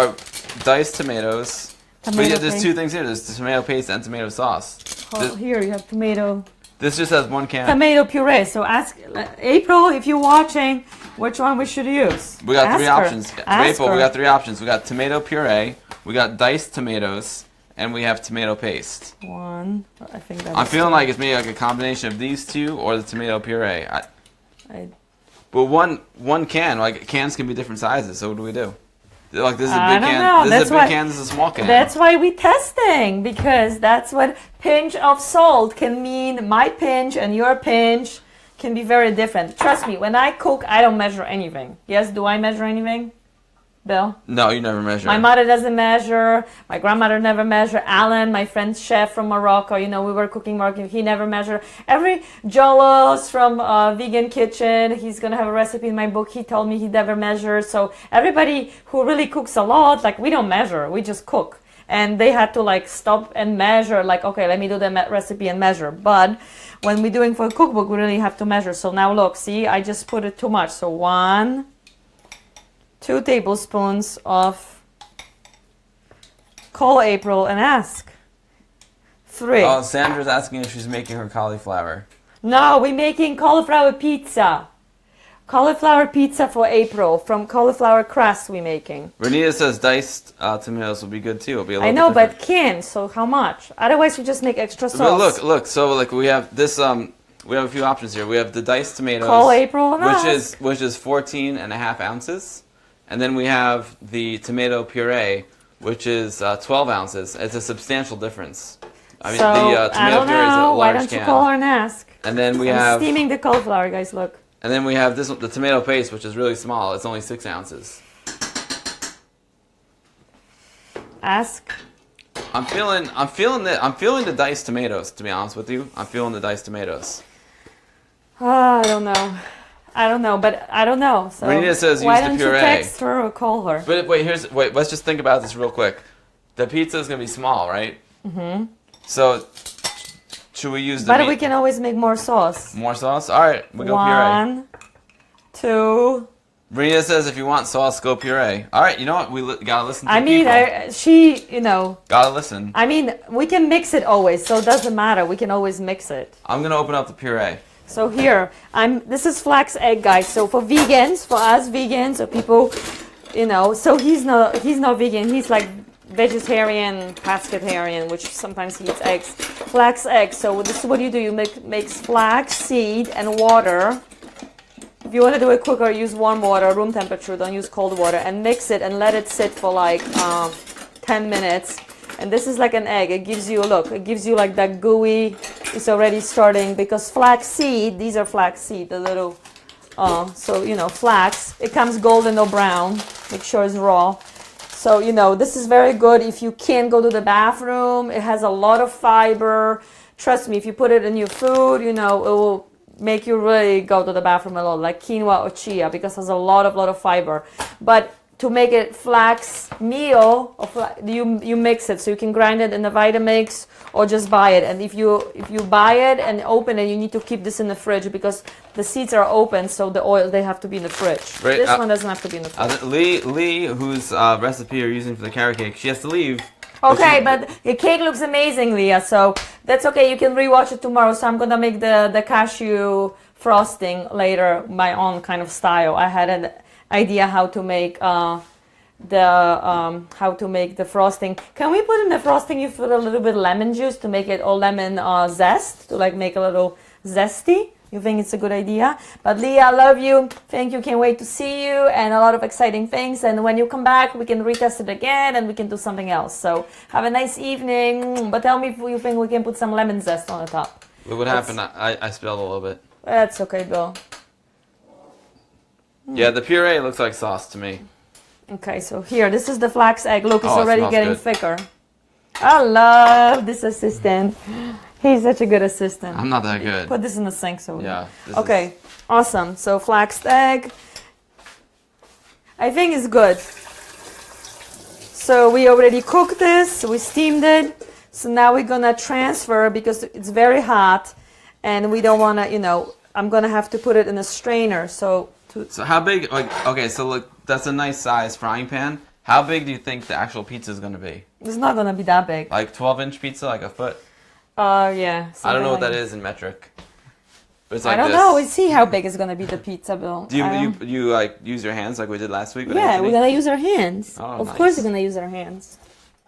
diced tomatoes. Tomato But yeah, there's paste. two things here. There's the tomato paste and tomato sauce. Oh, here you have tomato. This just has one can. Tomato puree. So ask April if you're watching which one we should use. We got Ask three her. options. Ask April, her. we got three options. We got tomato puree, we got diced tomatoes, and we have tomato paste. One. I think that's. I'm feeling like it's maybe like a combination of these two or the tomato puree. I, But one can, like cans can be different sizes. So what do we do? Like this is a I big don't can. know. This That's is a big why- can. This is a small can. That's why we testing, because that's what pinch of salt can mean. My pinch and your pinch can be very different. Trust me, when I cook, I don't measure anything. Yes, do I measure anything? Bill? No, you never measure. My mother doesn't measure. My grandmother never measure. Alan, my friend chef from Morocco, you know, we were cooking Moroccan. He never measured. Every Jolos from Vegan Kitchen, he's gonna have a recipe in my book. He told me he never measured. So everybody who really cooks a lot, like we don't measure. We just cook. And they had to like stop and measure. Like, okay, let me do the recipe and measure. But when we're doing for a cookbook, we really have to measure. So now look, see, I just put it too much. So 2 tablespoons of call April and ask. 3. Oh, Sandra's asking if she's making her cauliflower. No, we're making cauliflower pizza. Cauliflower pizza for April. From cauliflower crust we're making. Renita says diced tomatoes will be good too. It'll be a little I know, bit different. but can, so how much? Otherwise we just make extra sauce. But look. So like we have this. We have a few options here. We have the diced tomatoes, Call April and which is 14 and a half ounces, and then we have the tomato puree, which is 12 ounces. It's a substantial difference. I mean, so, the I tomato don't puree is a know. large Why don't can. you call her and ask? And then we I'm have steaming the cauliflower, guys, look. And then we have this the tomato paste, which is really small. It's only 6 ounces. Ask. I'm feeling the diced tomatoes. To be honest with you, I'm feeling the diced tomatoes. I don't know. But I don't know. So Renita says why use the don't puree. you text her or call her? But wait. Let's just think about this real quick. The pizza is gonna be small, right? Mm-hmm. So should we use the But meat? we can always make more sauce. More sauce? All right, we go puree. 1, 2. Renita says if you want sauce, go puree. All right, you know what? Gotta listen to I mean, people. Gotta listen. I mean, we can mix it always, so it doesn't matter. We can always mix it. I'm gonna open up the puree. So here, this is flax egg, guys. So for vegans, for us vegans, or people, so he's not vegan. He's like vegetarian, pescatarian, which sometimes he eats eggs. Flax eggs. So this is what you do. You mix flax seed and water. If you want to do it quicker, use warm water, room temperature. Don't use cold water, and mix it and let it sit for like 10 minutes. And this is like an egg. It gives you like that gooey. It's already starting because flax seed. These are flax seed. The little, flax. It comes golden or brown. Make sure it's raw. So, this is very good if you can't go to the bathroom. It has a lot of fiber. Trust me, if you put it in your food, it will make you really go to the bathroom a lot, like quinoa or chia, because it has a lot of fiber. But to make it flax meal, you mix it. So you can grind it in the Vitamix or just buy it. And if you buy it and open it, you need to keep this in the fridge because the seeds are open, so the oil, they have to be in the fridge. Right, this one doesn't have to be in the fridge. Lee, whose recipe you're using for the carrot cake, she has to leave. Okay, but the cake looks amazing, Leah, so that's okay. You can rewatch it tomorrow. So I'm going to make the cashew frosting later, my own kind of style. I had an idea how to make the frosting. Can we put in the frosting, you put a little bit of lemon juice to make it all lemon zest, to like make a little zesty? You think it's a good idea? But Leah, I love you. Thank you. Can't wait to see you and a lot of exciting things. And when you come back, we can retest it again and we can do something else. So have a nice evening. But tell me if you think we can put some lemon zest on the top. Look what happened. I spilled a little bit. That's okay, Bill. Yeah, the puree looks like sauce to me. Okay, so here, this is the flax egg. Look, it's Oh, it already smells getting good. thicker. I love this assistant. He's such a good assistant. I'm not that good. Put this in the sink so. Yeah. Okay, awesome. So flax egg. I think it's good. So we already cooked this. We steamed it. So now we're gonna transfer because it's very hot, and we don't wanna, I'm gonna have to put it in a strainer. So So how big? Like, okay, so look, that's a nice size frying pan. How big do you think the actual pizza is going to be? It's not gonna be that big. Like 12-inch pizza, like a foot? Yeah. I don't know what like that is in metric. But it's like I don't this. know. We'll see how big it's gonna be the pizza, Bill. Do you like use your hands like we did last week? With Yeah, Anthony? we're gonna use our hands. Oh, of nice. course, we're gonna use our hands.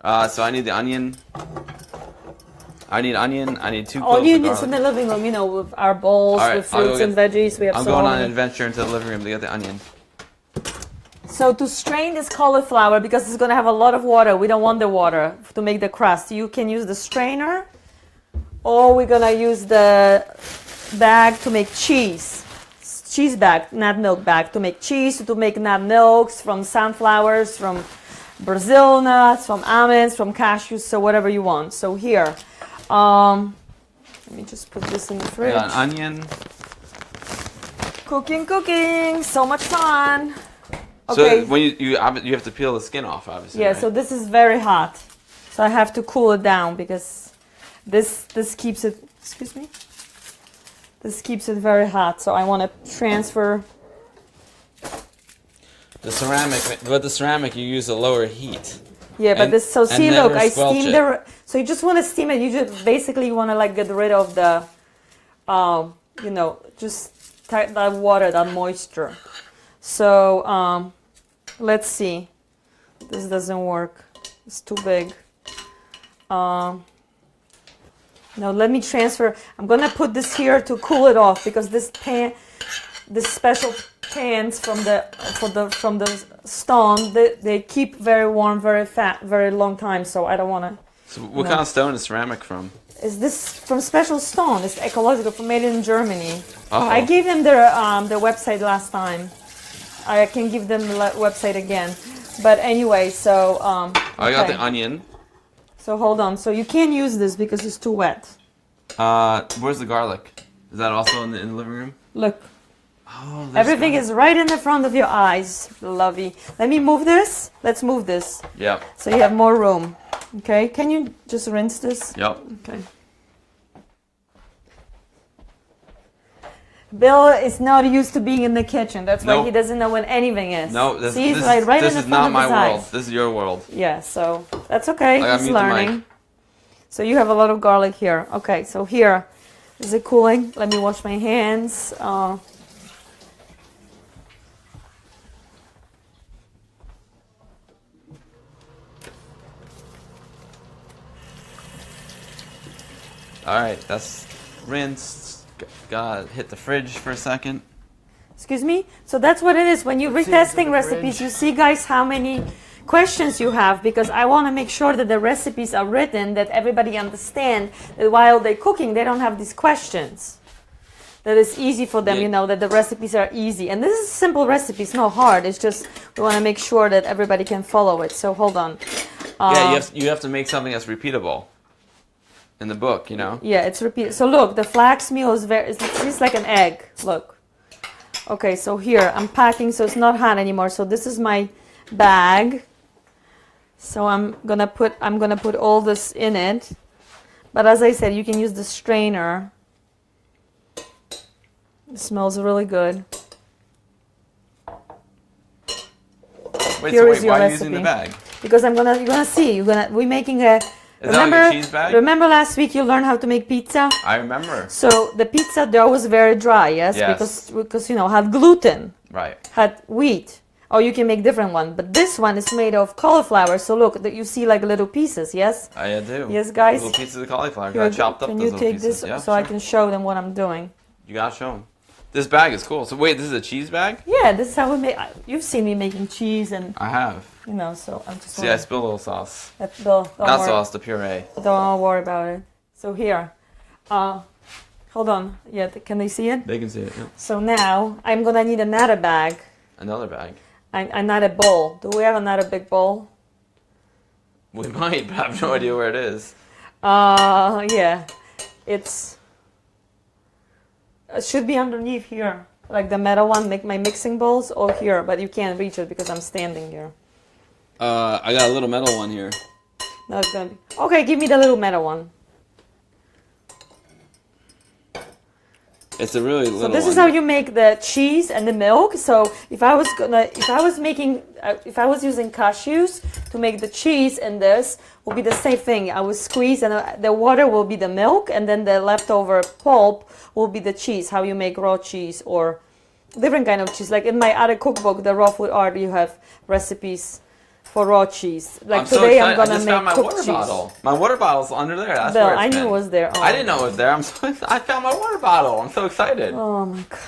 So I need the onion. I need onion. I need 2 All cloves you of need is garlic. in the living room, you know, with our bowls, All right, with I'll go fruits and get- veggies. We have I'm so going on an many. adventure into the living room to get the onion. So to strain this cauliflower, because it's gonna have a lot of water, we don't want the water to make the crust. You can use the strainer, or we're gonna use the bag to make cheese. Cheese bag, not milk bag, to make cheese, to make nut milks from sunflowers, from Brazil nuts, from almonds, from cashews, so whatever you want. So here, let me just put this in the I fridge. got an onion. Cooking, so much fun. So Okay. when you have to peel the skin off, obviously. Yeah, right? so this is very hot. So I have to cool it down because this keeps it, excuse me? This keeps it very hot. So I want to transfer. the ceramic you use a lower heat. Yeah, but And- this, so and see, never look, I squelch steamed it. so you just want to steam it. You just basically want to like get rid of the, you know, just that water, that moisture. So let's see. This doesn't work. It's too big. No, let me transfer. I'm gonna put this here to cool it off because this special pans from the stone, they keep very warm, very long time. So I don't wanna. So what kind of stone is ceramic from? Is this from special stone? It's ecological, made in Germany. Oh. I gave them their website last time. I can give them the website again. But anyway, so I got okay. the onion. So hold on. So you can't use this because it's too wet. Where's the garlic? Is that also in the living room? Look, Oh, there's everything garlic. is right in the front of your eyes, lovey. Let me move this. Let's move this Yep. so you have more room. Okay? Can you just rinse this? Yep. Okay. Bill is not used to being in the kitchen. That's why Nope. he doesn't know what anything is. No, this, See, he's this, like right this in the is front not of my his world. eyes. This is your world. Yeah, so that's okay. I gotta He's mute the mic. learning. So you have a lot of garlic here. Okay, so here, is it cooling? Let me wash my hands. All right, that's rinsed. Gotta hit the fridge for a second. Excuse me? So that's what it is. When you're See, it's in retesting the recipes, fridge. you see, guys, how many questions you have, because I want to make sure that the recipes are written, that everybody understand that while they're cooking, they don't have these questions. That it's easy for them, Yeah. you know, that the recipes are easy. And this is simple recipe, it's not hard. It's just we want to make sure that everybody can follow it. So hold on. Yeah, you have to make something that's repeatable in the book, you know? Yeah, it's repeated. So look, the flax meal is it's like an egg. Look. Okay, so here I'm packing, so it's not hot anymore. So this is my bag. So I'm gonna put all this in it. But as I said, you can use the strainer. It smells really good. Wait, Here so is your why are you using the recipe. bag? Because you're gonna see. We're making a. Is that like a cheese bag? Remember last week you learned how to make pizza? I remember. So the pizza dough was very dry, yes, Yes. because you know had gluten, Right. had wheat. Or you can make different one, but this one is made of cauliflower. So look, that you see like little pieces, yes. I do. Yes, guys. Little pieces of cauliflower. Here, Got chopped up can those you little take pieces. this Yeah, so I sure. can show them what I'm doing? You gotta show them. This bag is cool. So wait, this is a cheese bag? Yeah, this is how we make. You've seen me making cheese, and I have. you know, so I'm just. See, I spilled a little sauce. Don't Not worry. sauce, the puree. Don't worry about it. So here, hold on. Yeah, can they see it? They can see it. Yeah. So now I'm gonna need another bag. Another bag. Another bowl. Do we have another big bowl? We might, but I have no idea where it is. Yeah. It should be underneath here. Like the metal one, make my mixing bowls, or here, but you can't reach it because I'm standing here. I got a little metal one here. No, it's gonna be. Okay, give me the little metal one. It's a really little So this one. is how you make the cheese and the milk. So if I was using cashews to make the cheese, and this will be the same thing. I will squeeze, and the water will be the milk, and then the leftover pulp will be the cheese. How you make raw cheese or different kind of cheese. Like in my other cookbook, the Raw Food Art, you have recipes for raw cheese. Like today, I'm gonna make cooked cheese. Bottle. My water bottle's under there. That's Bill, where it's I knew been. it was there. Oh. I didn't know it was there. I found my water bottle. I'm so excited. Oh my god.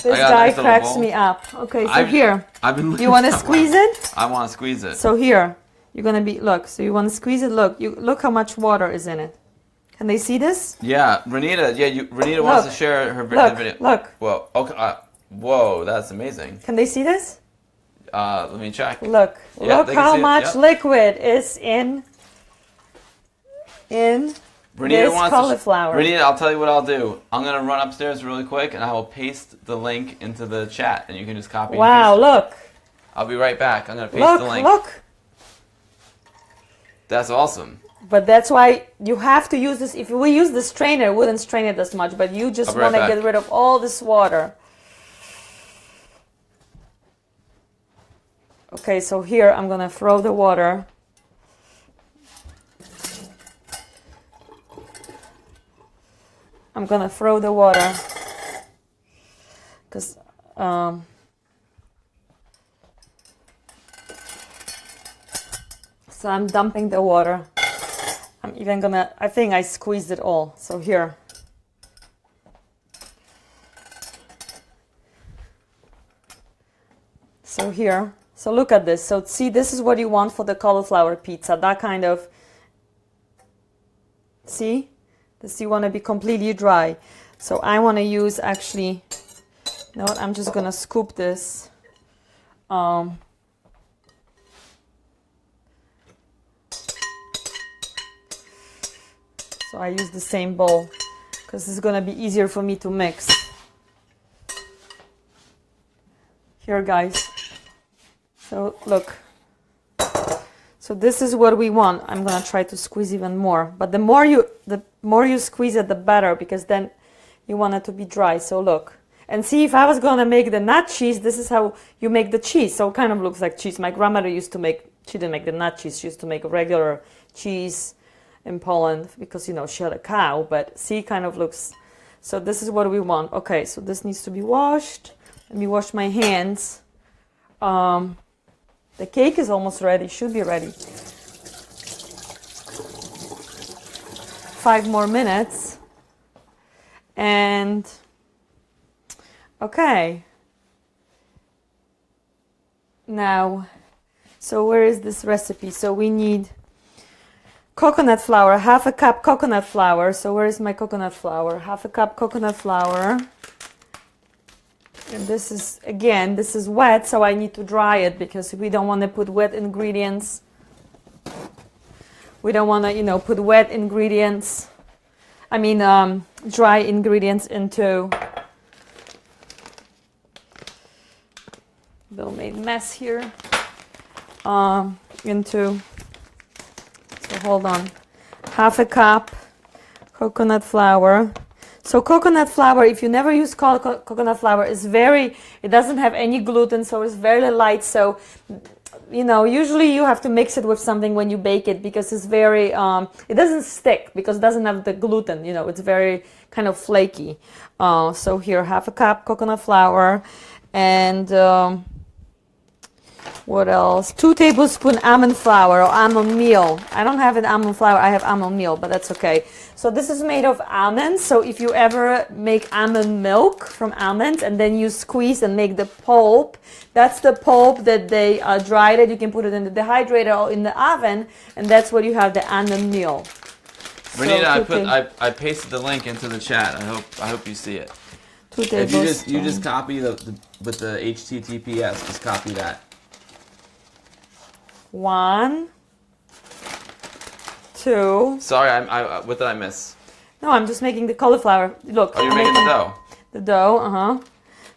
This got a guy nice little cracks bowl. me up. Okay, so here. I've been. You want to squeeze it? I want to squeeze it. So here, you're gonna be look. So you want to squeeze it. Look how much water is in it. Can they see this? Yeah, Renita. Yeah, Renita wants to share her video. Look. Whoa. Okay. Whoa, that's amazing. Can they see this? Let me check. Look. Yeah, Look how much Yep. liquid is in this cauliflower. Renita, I'll tell you what I'll do. I'm gonna run upstairs really quick, and I will paste the link into the chat, and you can just copy. Wow! And paste Look. it. I'll be right back. I'm gonna paste the link. Look. That's awesome. But that's why you have to use this. If we use the strainer, it wouldn't strain it as much. But you just want to get rid of all this water. Okay, so here I'm gonna throw the water. I'm gonna throw the water because so I'm dumping the water. I'm even gonna, I think I squeezed it all. So here. So here. So look at this. So see, this is what you want for the cauliflower pizza. That kind of, see? This you want to be completely dry. So I want to use actually, you know what, I'm just going to scoop this. So I use the same bowl because it's going to be easier for me to mix. Here, guys. So look, so this is what we want. I'm gonna try to squeeze even more, but the more you squeeze it, the better, because then you want it to be dry. So look, and see, if I was gonna make the nut cheese, this is how you make the cheese. So it kind of looks like cheese. My grandmother used to make, she didn't make the nut cheese, she used to make regular cheese in Poland because, you know, she had a cow, but see, it kind of looks, so this is what we want. Okay, so this needs to be washed. Let me wash my hands. The cake is almost ready, should be ready. 5 more minutes. And, okay. Now, so where is this recipe? So we need coconut flour, 1/2 cup coconut flour. So where is my coconut flour? 1/2 cup coconut flour. And this is, again, this is wet, so I need to dry it because we don't want to put wet ingredients. We don't want to, you know, put wet ingredients, dry ingredients into. Bill made a mess here. So hold on. 1/2 cup coconut flour. So coconut flour, if you never use coconut flour, it doesn't have any gluten, so it's very light. So, you know, usually you have to mix it with something when you bake it because it's very, it doesn't stick because it doesn't have the gluten, you know, it's very kind of flaky. So here, 1/2 cup coconut flour and what else? 2 tablespoons almond flour or almond meal. I don't have an almond flour, I have almond meal, but that's okay. So this is made of almonds. So if you ever make almond milk from almonds and then you squeeze and make the pulp, that's the pulp that they dried it. You can put it in the dehydrator or in the oven, and that's what you have, the almond meal. Renita, so I pasted the link into the chat. I hope you see it. 2 tablespoons. If you just copy with the HTTPS, just copy that. 1, 2. Sorry, what did I miss? No, I'm just making the cauliflower. Look. Oh, you're making the dough. The dough,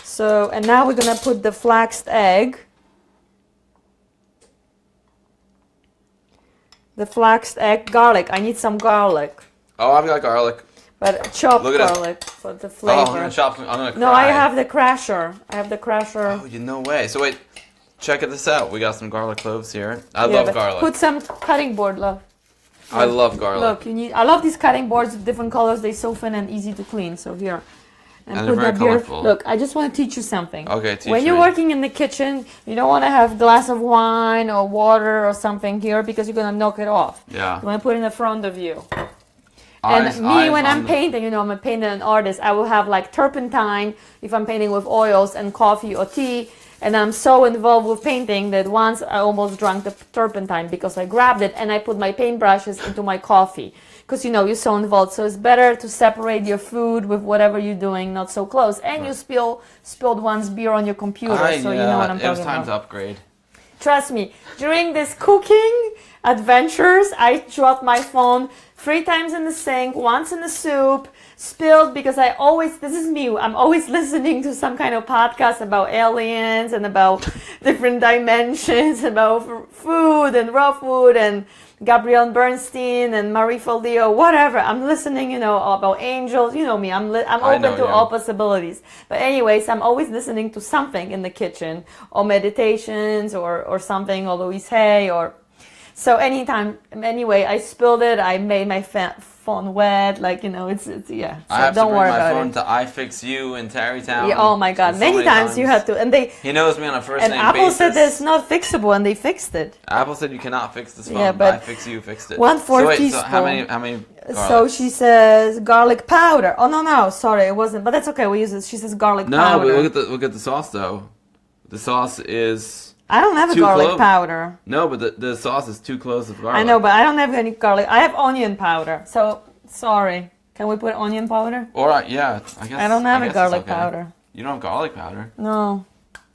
So, and now we're gonna put the flaxed egg. The flaxed egg, garlic. I need some garlic. Oh, I've got garlic. But chopped Look at it. garlic for the Oh, flavor. I'm gonna chop some. I'm gonna cry. No, I have the crusher. Oh, you no way. So wait, check this out. We got some garlic cloves here. I Yeah, love but garlic. Put some cutting board, love. I love garlic. Look, you need. I love these cutting boards with different colors. They're so thin and easy to clean. So here, And they're very that beer. colorful. Look, I just want to teach you something. Okay, teach When you're me. working in the kitchen, you don't want to have a glass of wine or water or something here because you're gonna knock it off. Yeah. You want to put it in the front of you. And when I'm painting, I'm a painter and artist, I will have like turpentine if I'm painting with oils and coffee or tea. And I'm so involved with painting that once I almost drank the turpentine because I grabbed it and I put my paintbrushes into my coffee. Because you're so involved. So it's better to separate your food with whatever you're doing, not so close. And you spilled one's beer on your computer, so you know what I'm talking about. It was time to upgrade. Trust me, during this cooking adventures, I dropped my phone 3 times in the sink, once in the soup, spilled because this is me, I'm always listening to some kind of podcast about aliens and about different dimensions, about food and raw food and Gabrielle Bernstein and Marie Forleo, whatever. I'm listening, about angels. You know me. I'm open to all possibilities. But anyways, I'm always listening to something in the kitchen, or meditations, or something, or Louise Hay, or so anytime. Anyway, I spilled it. I made my phone wet. It's yeah. So I have don't to worry bring my about phone it. to iFixU in Tarrytown. Yeah, oh my God! So many times you had to, and he knows me on a first name basis. And Apple said it's not fixable, and they fixed it. Apple said you cannot fix this phone. Yeah, but iFixU fixed it. 1/4 teaspoon. So how many? So she says garlic powder. Oh no, sorry, it wasn't. But that's okay. We use it. She says garlic powder. No, but look at the sauce though. The sauce is. I don't have a garlic powder. No, but the sauce is 2 cloves of garlic. I know, but I don't have any garlic. I have onion powder. So sorry. Can we put onion powder? Yeah, I guess. I don't have a garlic powder. You don't have garlic powder? No.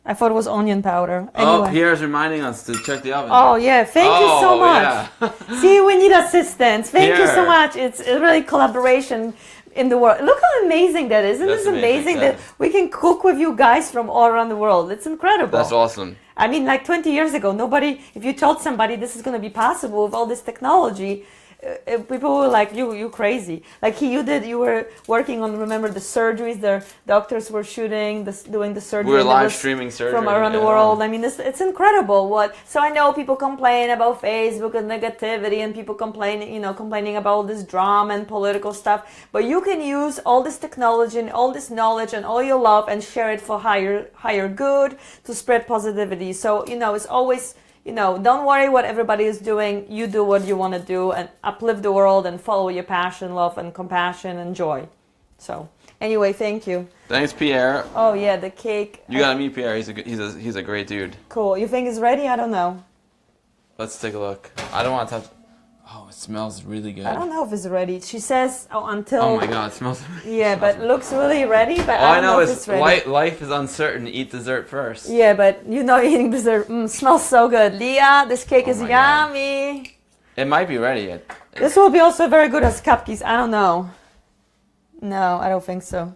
I thought it was onion powder. Anyway. Anyway. Pierre's reminding us to check the oven. Oh, yeah. Thank you so much. Yeah. See, we need assistance. Thank you so Pierre. much. It's really collaboration in the world. Look how amazing that is. Isn't That's this amazing that we can cook with you guys from all around the world? It's incredible. That's awesome. I mean, like 20 years ago, if you told somebody this is going to be possible with all this technology, people were like, you crazy. Like you were working on, remember the surgeries, the doctors were doing the surgery. We were live streaming surgery. From around the world. I mean, it's incredible. So I know people complain about Facebook and negativity and people complaining about all this drama and political stuff. But you can use all this technology and all this knowledge and all your love and share it for higher good to spread positivity. So, it's always... don't worry what everybody is doing. You do what you want to do and uplift the world and follow your passion, love, and compassion and joy. So, anyway, thank you. Thanks, Pierre. Oh yeah, the cake. You gotta meet Pierre. He's a great dude. Cool. You think it's ready? I don't know. Let's take a look. I don't want to touch. Oh, it smells really good. I don't know if it's ready. She says, until... Oh my God, it smells... Yeah, but it looks really ready, but All I don't know if it's ready. Life is uncertain. Eat dessert first. Yeah, but eating dessert smells so good. Leah, this cake is my God. yummy. It might be ready yet. This will be also very good as cupcakes. I don't know. No, I don't think so.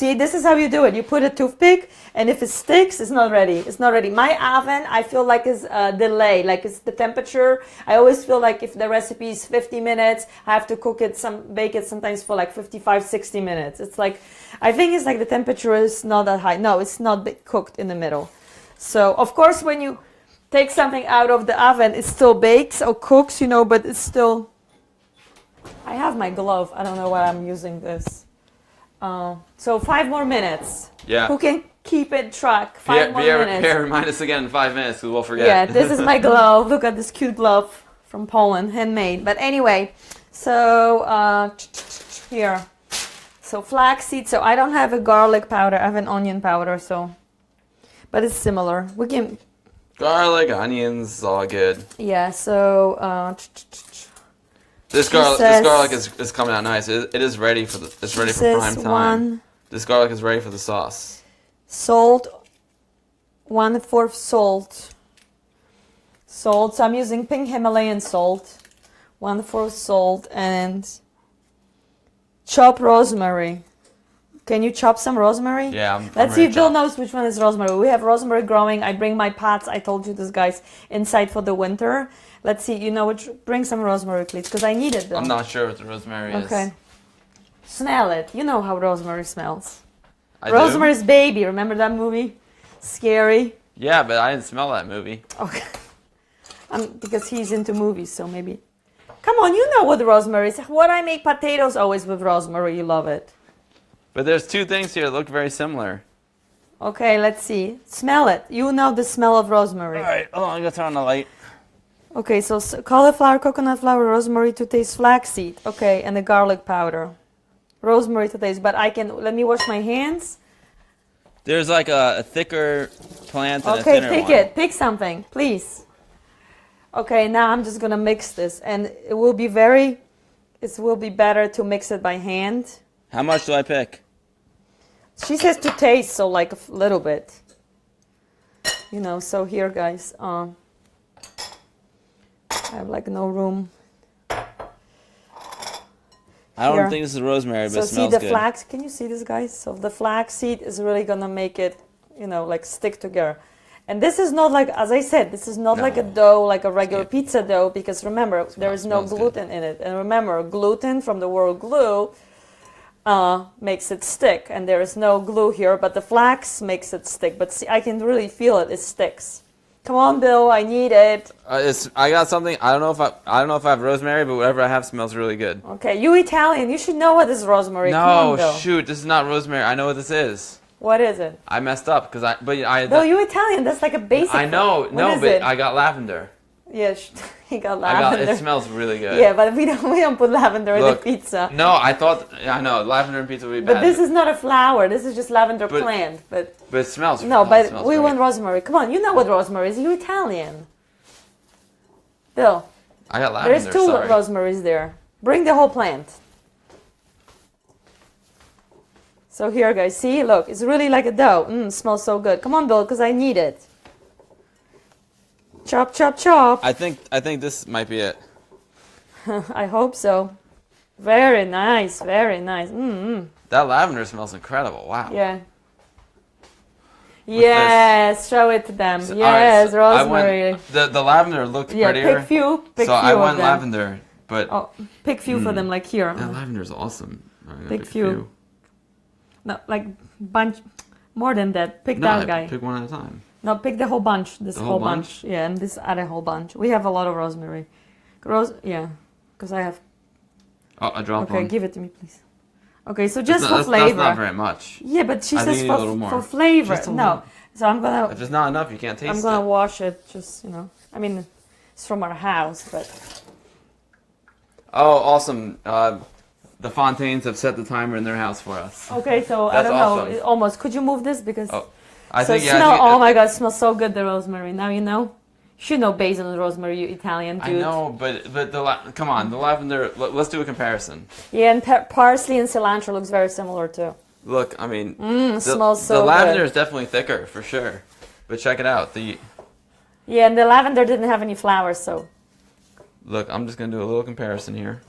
See, this is how you do it. You put a toothpick, and if it sticks, it's not ready. It's not ready. My oven, I feel like is delayed. Like it's the temperature. I always feel like if the recipe is 50 minutes, I have to bake it sometimes for like 55, 60 minutes. It's like, I think it's like the temperature is not that high. No, it's not cooked in the middle. So, of course, when you take something out of the oven, it still bakes or cooks, but it's still... I have my glove. I don't know why I'm using this. So 5 more minutes. Yeah. Who can keep it track? 5 more minutes. Pierre, remind us again in 5 minutes because we'll forget. Yeah, this is my glove. Look at this cute glove from Poland, handmade. But anyway, so here. So flaxseed. So I don't have a garlic powder. I have an onion powder. But it's similar. We can. Garlic, onions, all good. Yeah. So. This garlic is coming out nice. It is ready for prime time. This garlic is ready for the sauce. Salt, 1/4 salt. Salt. So I'm using pink Himalayan salt, 1/4 salt, and chop rosemary. Can you chop some rosemary? Yeah. Let's see if Bill knows which one is rosemary. We have rosemary growing. I bring my pots. I told you this, guys, inside for the winter. Let's see. Bring some rosemary, please, because I need it, Bill. I'm not sure what the rosemary is. Okay. Smell it. You know how rosemary smells. I do? Rosemary's Baby. Remember that movie? Scary. Yeah, but I didn't smell that movie. Okay. Because he's into movies, so maybe. Come on, you know what rosemary is. What I make potatoes always with rosemary. You love it. But there's two things here that look very similar. Okay, let's see. Smell it. You know the smell of rosemary. All right, hold on, I'm gonna turn on the light. Okay, so cauliflower, coconut flour, rosemary to taste, flaxseed. Okay, and the garlic powder. Rosemary to taste, but let me wash my hands. There's like a thicker plant and a Okay, thinner pick one. it. Pick something, please. Okay, now I'm just gonna mix this, and it will be better to mix it by hand. How much do I pick? She says to taste, so like a little bit. You know, so here, guys, I have like no room. I don't Here. think this is rosemary, but So it see smells the good. flax, can you see this, guys? So the flax seed is really gonna make it, you know, like stick together. And this is not like, as I said, this is not like a dough, like a regular pizza dough, because remember, there is no gluten in it. And remember, gluten from the word glue makes it stick. And there is no glue here, but the flax makes it stick. But see, I can really feel it, it sticks. Come on, Bill, I need it. I got something. I don't know if I have rosemary, but whatever I have smells really good. Okay, you Italian, you should know what is rosemary. Come on, No, Bill. shoot, this is not rosemary. I know what this is. What is it? I messed up because I. Bill, you Italian, that's like a basic. I know, What no, is but it? I got lavender. Yeah, he got lavender. It smells really good. Yeah, but we don't put lavender in the Look, pizza. No, I know lavender and pizza would be But bad. this is not a flower. This is just lavender But- plant. But it smells. no, it but smells we great. want rosemary. Come on, you know what rosemary is. You Italian. Bill, I got lavender. there's two sorry. rosemaries there. Bring the whole plant. So here, guys, see, look, it's really like a dough. Smells so good. Come on, Bill, because I need it. Chop, chop, chop. I think this might be it. I hope so. Very nice, very nice. That lavender smells incredible. Wow. Yeah. Yes, show it to them. So, Yes, all right, so rosemary. the lavender looked Yeah, prettier. pick few so few I of went them. lavender, but Oh, pick few for them, like here. that lavender is awesome. I'm gonna Pick pick a few. No, like bunch, more than that. Pick No, that I guy. pick one at a time. No, pick the whole bunch. This The whole whole bunch. Yeah, and this other whole bunch. We have a lot of rosemary. Yeah, because I have. Oh, I dropped Okay, one. give it to me, please. Okay, so just for That's flavor. not very much. Yeah, but she I think says you need a little more. for flavor. Just a No, little. so I'm gonna. If it's not enough, you can't taste I'm gonna it. wash it. Just I mean, it's from our house, but. Oh, awesome. The Fontaines have set the timer in their house for us. Okay, so I That's don't awesome. know. Almost. Could you move this because? Oh, I so think smell. I think, Oh my God, it smells so good. The rosemary. Now you know. You should know basil and rosemary. You Italian dude. I know, but come on, the lavender. Let's do a comparison. Yeah, and parsley and cilantro looks very similar too. Look, I mean, smells so the lavender good. is definitely thicker for sure. But check it out. Yeah, and the lavender didn't have any flowers, so. Look, I'm just gonna do a little comparison here.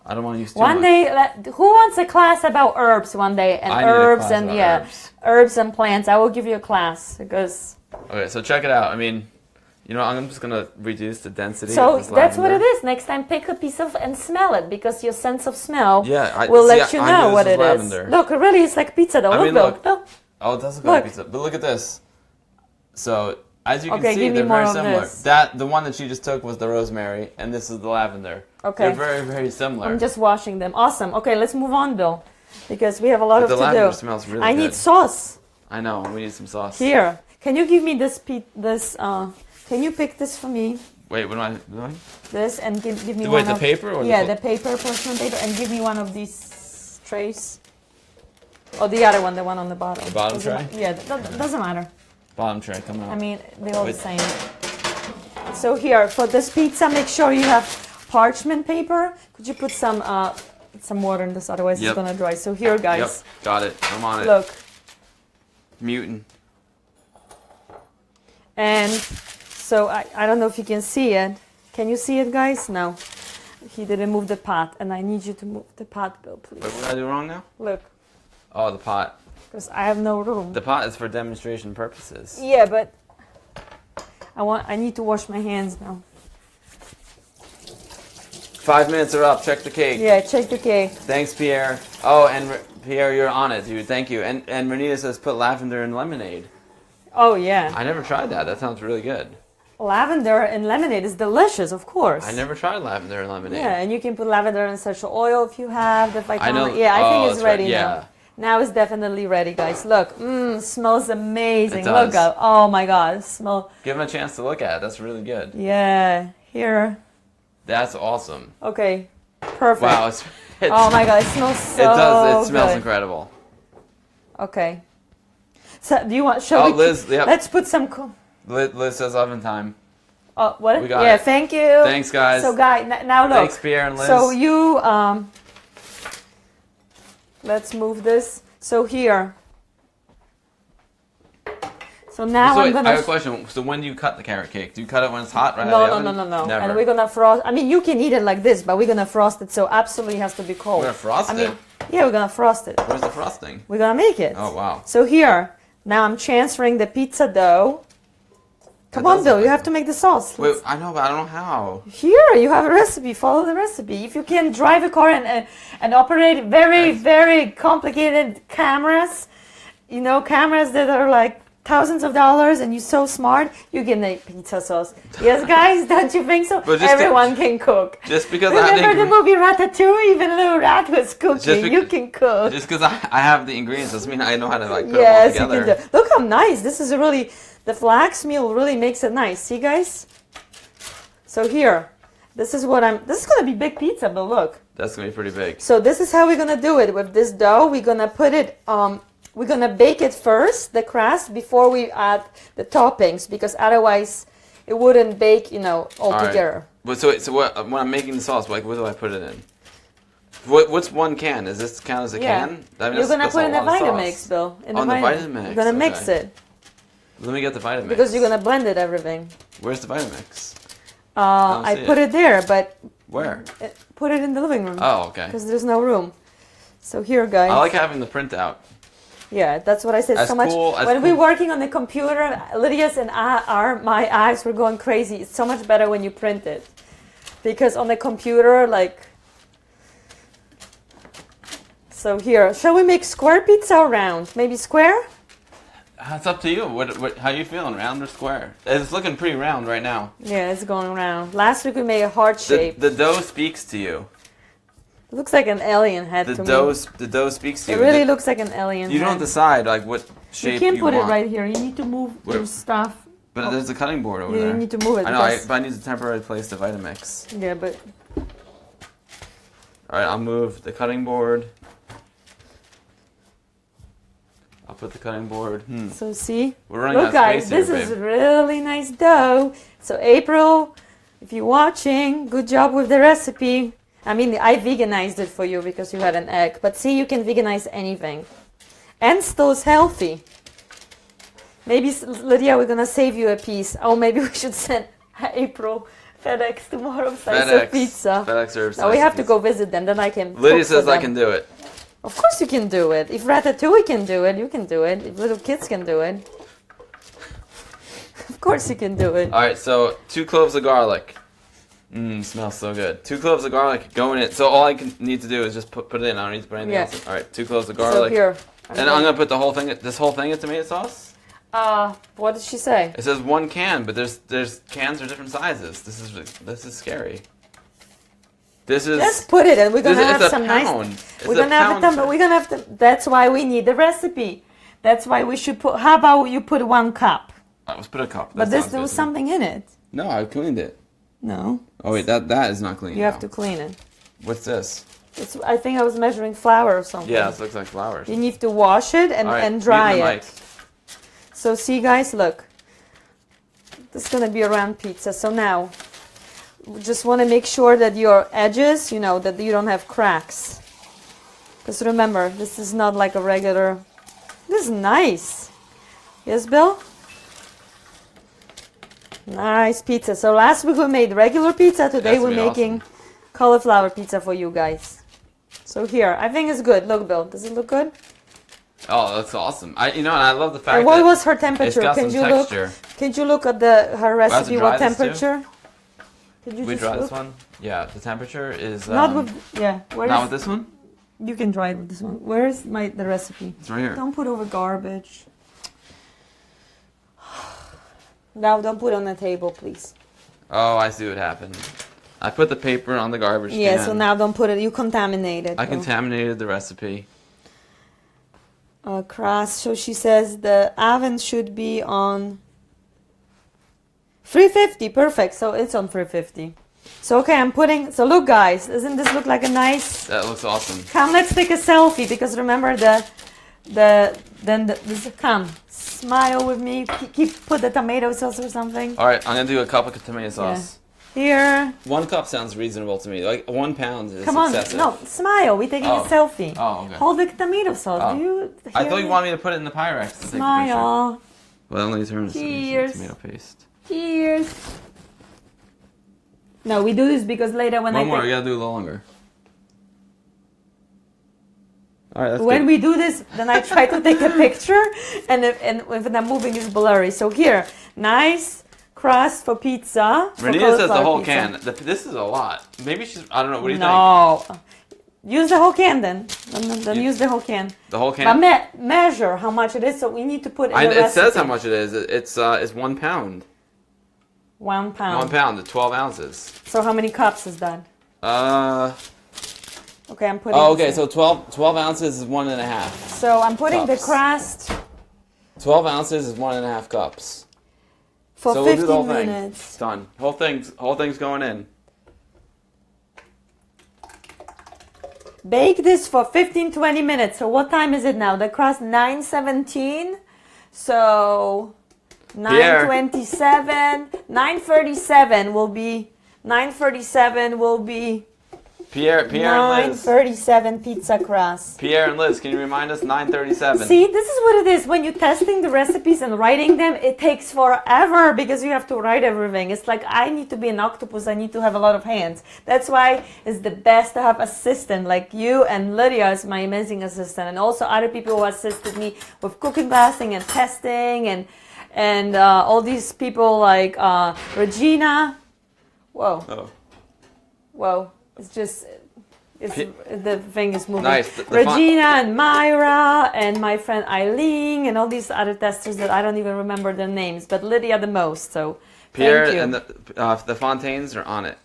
I don't want to use too One much. day, who wants a class about herbs one day and I need a herbs class and about herbs and plants? I will give you a class because. Okay, so check it out. I mean, I'm just gonna reduce the density. So of this that's what it lavender. is. Next time, pick a piece of and smell it because your sense of smell Yeah, will let you I know knew what this it was is. lavender. Look, really, it's like pizza dough. I mean, Bill. look. Bill. Oh, it doesn't Look. like pizza. But look at this. So as you can Okay, see, give me they're more very of similar. this. The one that you just took was the rosemary, and this is the lavender. Okay. They're very, very similar. I'm just washing them. Awesome. Okay, let's move on, Bill, because we have a lot But the of to lavender do. smells really I good. need sauce I know. We need some sauce. here. Can you give me this? Can you pick this for me? Wait, what am I doing? This and give me Wait, one the of paper or yeah the the paper porcelain paper and give me one of these trays. Or the other one, the one on the bottom. The bottom Doesn't tray? Yeah, doesn't matter. bottom tray coming up? I mean, they're all the Wait. same. So here, for this pizza, make sure you have parchment paper. Could you put some water in this, otherwise Yep. it's gonna dry. So here, guys, Yep, got it. I'm on it. look. Mutant. And so I don't know if you can see it. Can you see it, guys? No. He didn't move the pot, and I need you to move the pot, Bill, please. Wait, what did I do wrong now? Look, Oh, the pot. because I have no room. The pot is for demonstration purposes. Yeah, but I need to wash my hands now. 5 minutes are up. Check the cake. Yeah, check the cake. Thanks, Pierre. Oh, and Pierre, you're on it, dude. Thank you. And Renita says put lavender in lemonade. Oh, yeah. I never tried that. That sounds really good. Lavender and lemonade is delicious, of course. I never tried lavender and lemonade. Yeah, and you can put lavender and essential oil if you have the I know. Yeah, I think it's ready right. now. Yeah. Now it's definitely ready, guys. Look, smells amazing. It does. Look out. Oh my God, smell. Give them a chance to look at it. That's really good. Yeah, here. That's awesome. Okay, perfect. Wow. Oh my God, it smells so It does. It smells good. incredible. Okay. So, do you want? Shall we? Liz, yep. Let's put some. Liz says oven time. Oh, what? We got yeah, it. thank you. Thanks, guys. So, now look. Thanks, Pierre and Liz. So you let's move this. So here. So now so I'm wait, gonna. I have a question. So when do you cut the carrot cake? Do you cut it when it's hot, right? No, out of the no. oven? Never. And we're gonna frost. I mean, you can eat it like this, but we're gonna frost it. So absolutely has to be cold. We're gonna frost it? Yeah, we're gonna frost it. Where's the frosting? We're gonna make it. Oh wow. So here, now I'm transferring the pizza dough. Come That on, does Bill. look You like have to make the sauce. Wait, I know, but I don't know how. Here, you have a recipe. Follow the recipe. If you can drive a car and operate very complicated cameras, cameras that are like thousands of dollars, and you're so smart, you can make pizza sauce. Yes, guys, don't you think so? Everyone can cook. Just because Remember the movie Ratatouille? Even a little rat was cooking. You can cook. Just because I have the ingredients doesn't mean I know how to like put Yes, them all you together. can do. Look how nice. This is really, the flax meal really makes it nice. See, guys? So here, this is going to be big pizza, but look. That's going to be pretty big. So this is how we're going to do it. With this dough, we're going to put it, we're going to bake it first, the crust, before we add the toppings, because otherwise it wouldn't bake, all together. But so when I'm making the sauce, like, what do I put it in? What's one can? Does this count as a can? I mean, You're going to that's put in the a lot of Vitamix, sauce. Bill. In the Vitamix. You're going to mix okay. it. Let me get the Vitamix. Because you're going to blend it, everything. Where's the Vitamix? I put it there, but... Where? Put it in the living room. Oh, okay. Because there's no room. So here, guys. I like having the printout. Yeah, that's what I said so much. When we're working on the computer, Lydia's and my eyes were going crazy. It's so much better when you print it. Because on the computer, like... So here, shall we make square pizza or round? Maybe square? It's up to you. How you feeling, round or square? It's looking pretty round right now. Yeah, it's going round. Last week we made a heart shape. The dough speaks to you. It looks like an alien head to me. The dough speaks to you. It really looks like an alien You head. don't decide like what shape you can't put want. it right here. You need to move your stuff. But there's a cutting board over there. You need to move it. I know, but I need to temporarily place the Vitamix. Yeah, but... Alright, I'll move the cutting board. I'll put the cutting board. So see? We're running Look, out of guys, space this here, is babe. really nice dough. So April, if you're watching, good job with the recipe. I mean, I veganized it for you because you had an egg. But see, you can veganize anything. And still is healthy. Maybe, Lydia, we're going to save you a piece. Oh, maybe we should send April FedEx tomorrow slice of pizza. FedEx serves. No, we have to go visit them. Then I can. Lydia says I can do it. Of course you can do it. If Ratatouille can do it, you can do it. If little kids can do it. Of course you can do it. Alright, so 2 cloves of garlic. Smells so good. 2 cloves of garlic going in. So all I need to do is just put it in. I don't need to put anything else in. Alright, 2 cloves of garlic. So here. I'm going to put the whole thing, this whole thing in tomato sauce? What did she say? It says 1 can, but there's cans are different sizes. This is scary. This is... Just put it in. We're going to have some pound. nice... We're going to have it, but we're going to have to... That's why we need the recipe. That's why we should put... How about you put 1 cup? Let's put a cup. But there was something in it. No, I cleaned it. No. Oh wait, that is not clean. You have to clean it. What's this? I think I was measuring flour or something. Yeah, this looks like flowers. You need to wash it and dry it. So see, guys, look. This is going to be a round pizza. So now, we just want to make sure that your edges, that you don't have cracks. Because remember, this is not like a regular... This is nice. Yes, Bill? Nice pizza. So last week we made regular pizza. Today we're making cauliflower pizza for you guys. So here, I think it's good. Look, Bill, does it look good? Oh, that's awesome. And I love the fact and what that was her temperature? It's got Can some you texture. look? Can you look at her recipe? What temperature? Did you We just dry look? this one? Yeah, the temperature is Not with, yeah. Where not is, with this one? you can try it with this one. Where is the recipe? It's right here. Don't put over garbage. Now don't put on the table, please. Oh, I see what happened. I put the paper on the garbage can. Yeah, so now don't put it. You contaminated. I contaminated the recipe. Crust. So she says the oven should be on 350. Perfect. So it's on 350. So okay, I'm putting. So look, guys, doesn't this look like a nice? That looks awesome. Come, let's take a selfie because remember come smile with me. Put the tomato sauce or something. All right, I'm gonna do a cup of tomato sauce. Here. 1 cup sounds reasonable to me. Like 1 pound is Come on, excessive. no, smile. We're taking a selfie. Oh, okay. Hold the tomato sauce. Oh. Do you? I hear thought you me? wanted me to put it in the Pyrex. To take the picture. Smile. Well, let me turn this Cheers. into tomato paste. Cheers. No, we do this because later when One more, we gotta do a little longer. All right, that's when good. we do this, then I try to take a picture, and if the moving is blurry. So here, nice crust for pizza. For Renita says the cauliflower whole pizza. can. This is a lot. Maybe she's. I don't know. What do you think? No, use the whole can then. Then use the whole can. The whole can. But measure how much it is. So we need to put in the It recipe. says how much it is. It's 1 pound. 1 pound. 1 pound, 12 ounces. So how many cups is that? Okay, I'm putting. Oh, okay. So 12 ounces is 1.5. So I'm putting the cups. crust 12 ounces is 1.5 cups. for So we'll do the 15 whole thing. minutes. Done. Whole thing's going in. Bake this for 15-20 minutes. So what time is it now? The crust 9:17. So 9:27. 9:37 will be. 9:37 will be. Pierre and Liz. 9:37 pizza crust. Pierre and Liz, can you remind us 9:37? See, this is what it is. When you're testing the recipes and writing them, it takes forever because you have to write everything. It's like I need to be an octopus. I need to have a lot of hands. That's why it's the best to have assistant like you, and Lydia is my amazing assistant, and also other people who assisted me with cooking classes and testing, and all these people like Regina. Whoa. Oh. Whoa. It's just, the thing is moving. Nice. Regina and Myra and my friend Eileen and all these other testers that I don't even remember their names, but Lydia the most. So Pierre thank you. and the Fontaines are on it.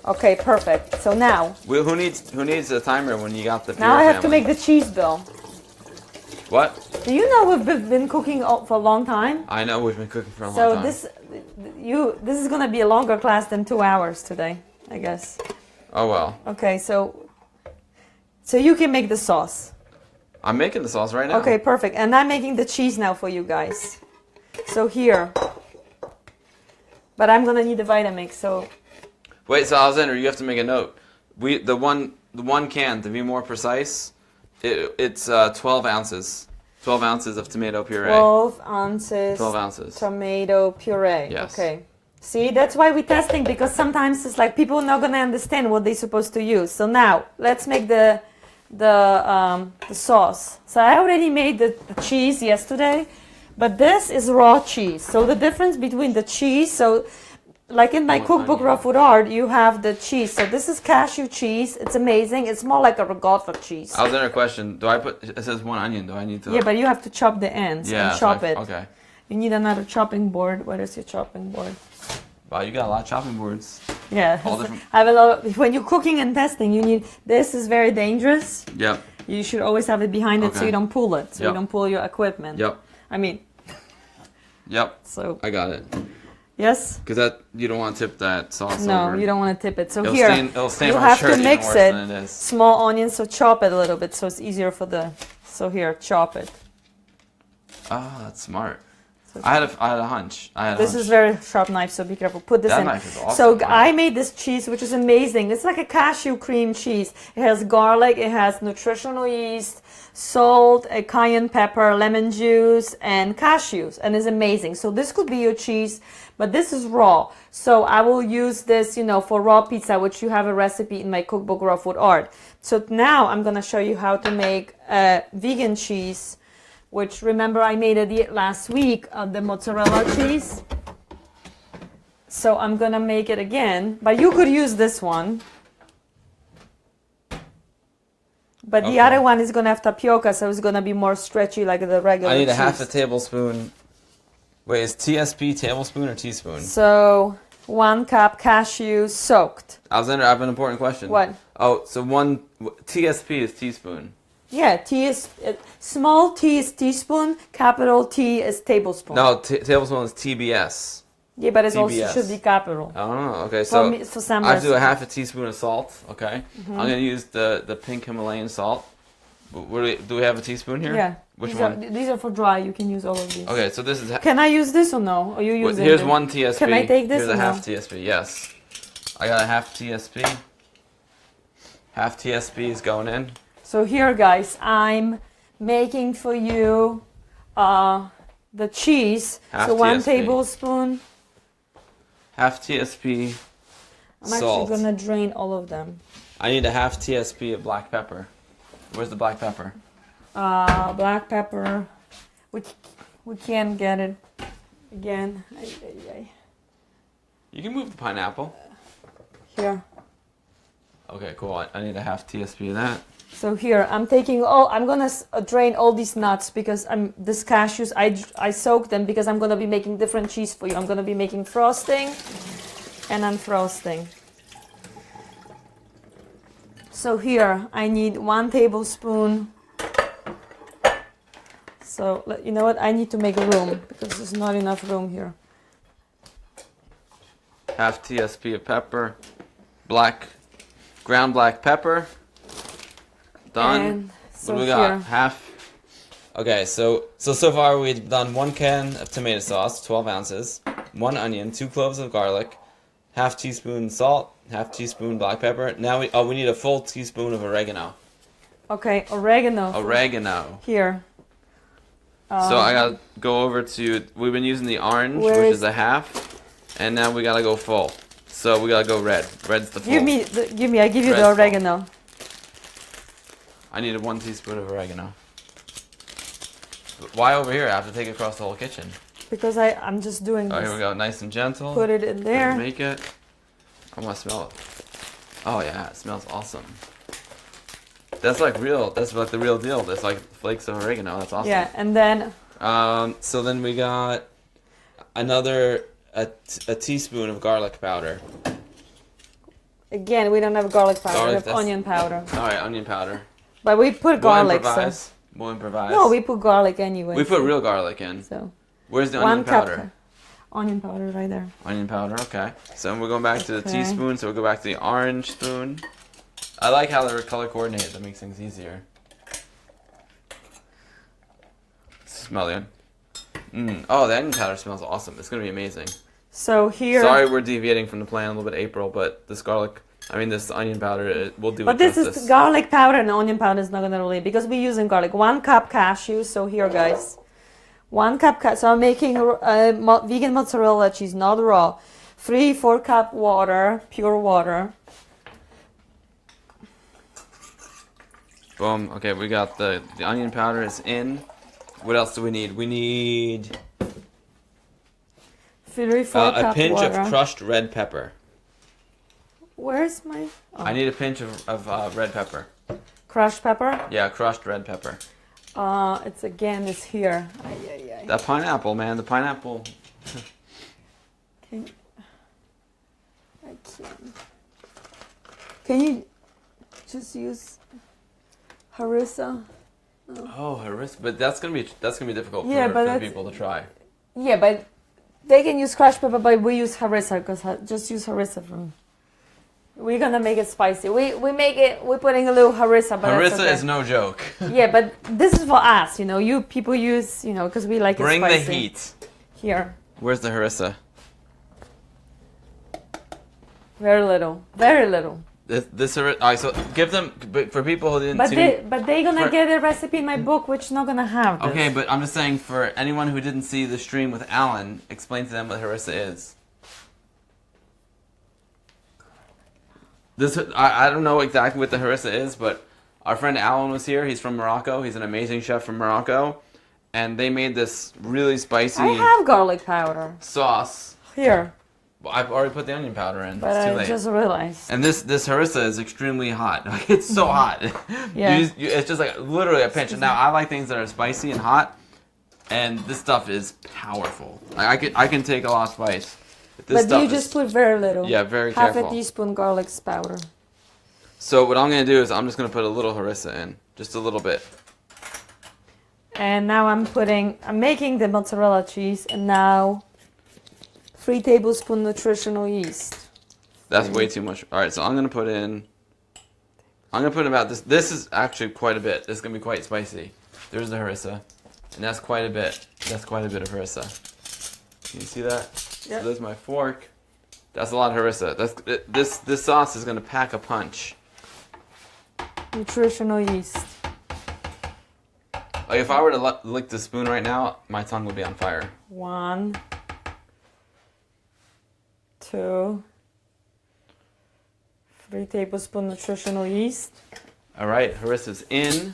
Okay, perfect. So now Who needs a timer when you got the Pierre I have to family? make the cheese bill. What? Do you know we've been cooking for a long time? I know we've been cooking for a long So time. this is gonna be a longer class than 2 hours today, I guess. Oh well. Okay, so you can make the sauce. I'm making the sauce right now. Okay, perfect. And I'm making the cheese now for you guys. So here. But I'm gonna need the Vitamix, so Wait, so Alexander, you have to make a note. The one can, to be more precise, it's 12 ounces. 12 ounces of tomato puree. 12 ounces 12 ounces. tomato puree. Yes. Okay. See, that's why we're testing, because sometimes it's like people are not gonna understand what they're supposed to use. So now let's make the sauce. So I already made the cheese yesterday, but this is raw cheese. So the difference between the cheese, so like in my cookbook Raw Food Art, you have the cheese. So this is cashew cheese. It's amazing. It's more like a ricotta cheese. Alexander, question. It says 1 onion. Do I need to? Yeah, but you have to chop the ends and chop it. Okay. You need another chopping board. Where is your chopping board? Wow, you got a lot of chopping boards. Yeah, All different- I have a lot. When you're cooking and testing, you need. This is very dangerous. Yep. You should always have it behind it so Okay. you don't pull it. So you Yep. don't pull your equipment. Yep. I mean, Yep. so I got it. yes. Because you don't want to tip that sauce No, over. you don't want to tip it. So It'll here, it'll stain you my have shirt to even mix worse it. than it is. Small onions, so chop it a little bit, so it's easier for the. So here, chop it. Oh, that's smart. So I had a hunch. This is very sharp knife, so be careful. Put this That in. knife is awesome. So Wow. I made this cheese, which is amazing. It's like a cashew cream cheese. It has garlic, it has nutritional yeast, salt, a cayenne pepper, lemon juice, and cashews, and it's amazing. So this could be your cheese, but this is raw. So I will use this, for raw pizza, which you have a recipe in my cookbook, Raw Food Art. So now I'm gonna show you how to make a vegan cheese, which remember I made it last week, the mozzarella cheese. So I'm gonna make it again, but you could use this one. But the Okay. other one is gonna have tapioca, so it's gonna be more stretchy like the regular I need a cheese. half a tablespoon. Wait, is TSP tablespoon or teaspoon? So 1 cup cashews soaked. Alexander, I have an important question. What? Oh, so one TSP is teaspoon. Yeah, T is small T is teaspoon, capital T is tablespoon. No, tablespoon is TBS. Yeah, but it also TBS. should be capital. Oh, okay. So For some I have to do a recipes. half a teaspoon of salt. Okay. I'm gonna use the pink Himalayan salt. Do we have a teaspoon here? Yeah. Which these one? These are for dry. You can use all of these. Okay, so this is. Can I use this or no? Or you use it? Here's one TSP. Can I take this Here's or a no? half TSP. Yes. I got a half TSP. Half TSP is going in. So here, guys, I'm making for you the cheese. Half so 1 TSP. tablespoon. Half TSP. I'm Salt. actually gonna drain all of them. I need a half TSP of black pepper. Where's the black pepper? Black pepper. We can't get it again. You can move the pineapple. Here. Okay, cool. I need a half TSP of that. So here, I'm taking all. I'm gonna drain all these nuts because this cashews. I soak them because I'm gonna be making different cheese for you. I'm gonna be making frosting and unfrosting. So here, I need 1 tablespoon. So you know what? I need to make room because there's not enough room here. Half TSP of pepper. Ground black pepper. Done. And so what do we got? here. Half. Okay, so far we've done 1 can of tomato sauce, 12 ounces, 1 onion, 2 cloves of garlic, half teaspoon salt, half teaspoon black pepper. Now we need a full teaspoon of oregano. Okay, oregano. Oregano. Here. So I gotta go over to. We've been using the orange, Where which is- is a half, and now we gotta go full. So we gotta go red. Red's the full. I give you Red's the full. oregano. I needed 1 teaspoon of oregano. Why over here? I have to take it across the whole kitchen. Because I'm just doing Oh, this. here we go. Nice and gentle. Put it in there. Make it. I want to smell it. Oh yeah, it smells awesome. That's like real. That's like the real deal. That's like flakes of oregano. That's awesome. Yeah, and then So then we got another a teaspoon of garlic powder. again, we don't have garlic powder. Garlic, we have that's- onion powder. All right, onion powder. But we put garlic. We'll So. improvise. We'll improvise. No, we put garlic anyway. We put real garlic in. So Where's the 1 onion cup. powder? Onion powder right there. Onion powder. Okay. So we're going back to the Okay. teaspoon. So we'll go back to the orange spoon. I like how they're color coordinated. That makes things easier. Smell it. Oh, the onion powder smells awesome. It's gonna be amazing. So here. Sorry, we're deviating from the plan a little bit, April. But this this onion powder, we'll do. But it this justice. is garlic powder and onion powder is not gonna really because we're using garlic. 1 cup cashews. So here, guys, 1 cup. So I'm making vegan mozzarella cheese, not raw. 3/4 cup water, pure water. Boom. Okay, we got the onion powder is in. What else do we need? We need 3/4 a cup pinch water. of crushed red pepper. Where's my I need a pinch of red pepper. crushed pepper? Yeah, crushed red pepper. It's here. Ay, ay, ay. That pineapple, man. The pineapple. Can, I can't. Can you just use harissa? Oh, harissa. But that's gonna be difficult Yeah, for but the that's- people to try. Yeah, but they can use crushed pepper, but we use harissa because just use harissa from. We're gonna make it spicy. We're putting a little harissa, but that's Harissa okay. is no joke. Yeah, but this is for us, you people use, because we like Bring it the spicy. heat. Here, Where's the harissa? very little, very little. This harissa. All right, so give them. But for people who didn't But see. they're gonna for- get a recipe in my book, which not gonna have this. Okay, but I'm just saying for anyone who didn't see the stream with Alan, explain to them what harissa is. I don't know exactly what the harissa is, but our friend Alan was here. He's from Morocco. He's an amazing chef from Morocco, and they made this really spicy I have garlic powder sauce. here. Well, I've already put the onion powder in. But it's too I late. just realized. And this harissa is extremely hot. Like, it's so hot. Yeah. It's just like literally a pinch. Now I like things that are spicy and hot, and this stuff is powerful. Like, I can take a lot of spice. This But you just put very little. Yeah, very Half careful. a teaspoon garlic powder. So what I'm gonna do is I'm just gonna put a little harissa in, just a little bit. And now I'm making the mozzarella cheese, and now 3 tablespoons nutritional yeast. That's way too much. All right, so I'm gonna put in about this. This is actually quite a bit. This is gonna be quite spicy. There's the harissa, and that's quite a bit. That's quite a bit of harissa. Can you see that? Yep. So there's my fork. That's a lot of harissa. This sauce is gonna pack a punch. Nutritional yeast. Like if I were to lick the spoon right now, my tongue would be on fire. 1, 2, 3 tablespoons nutritional yeast. All right, harissa's in.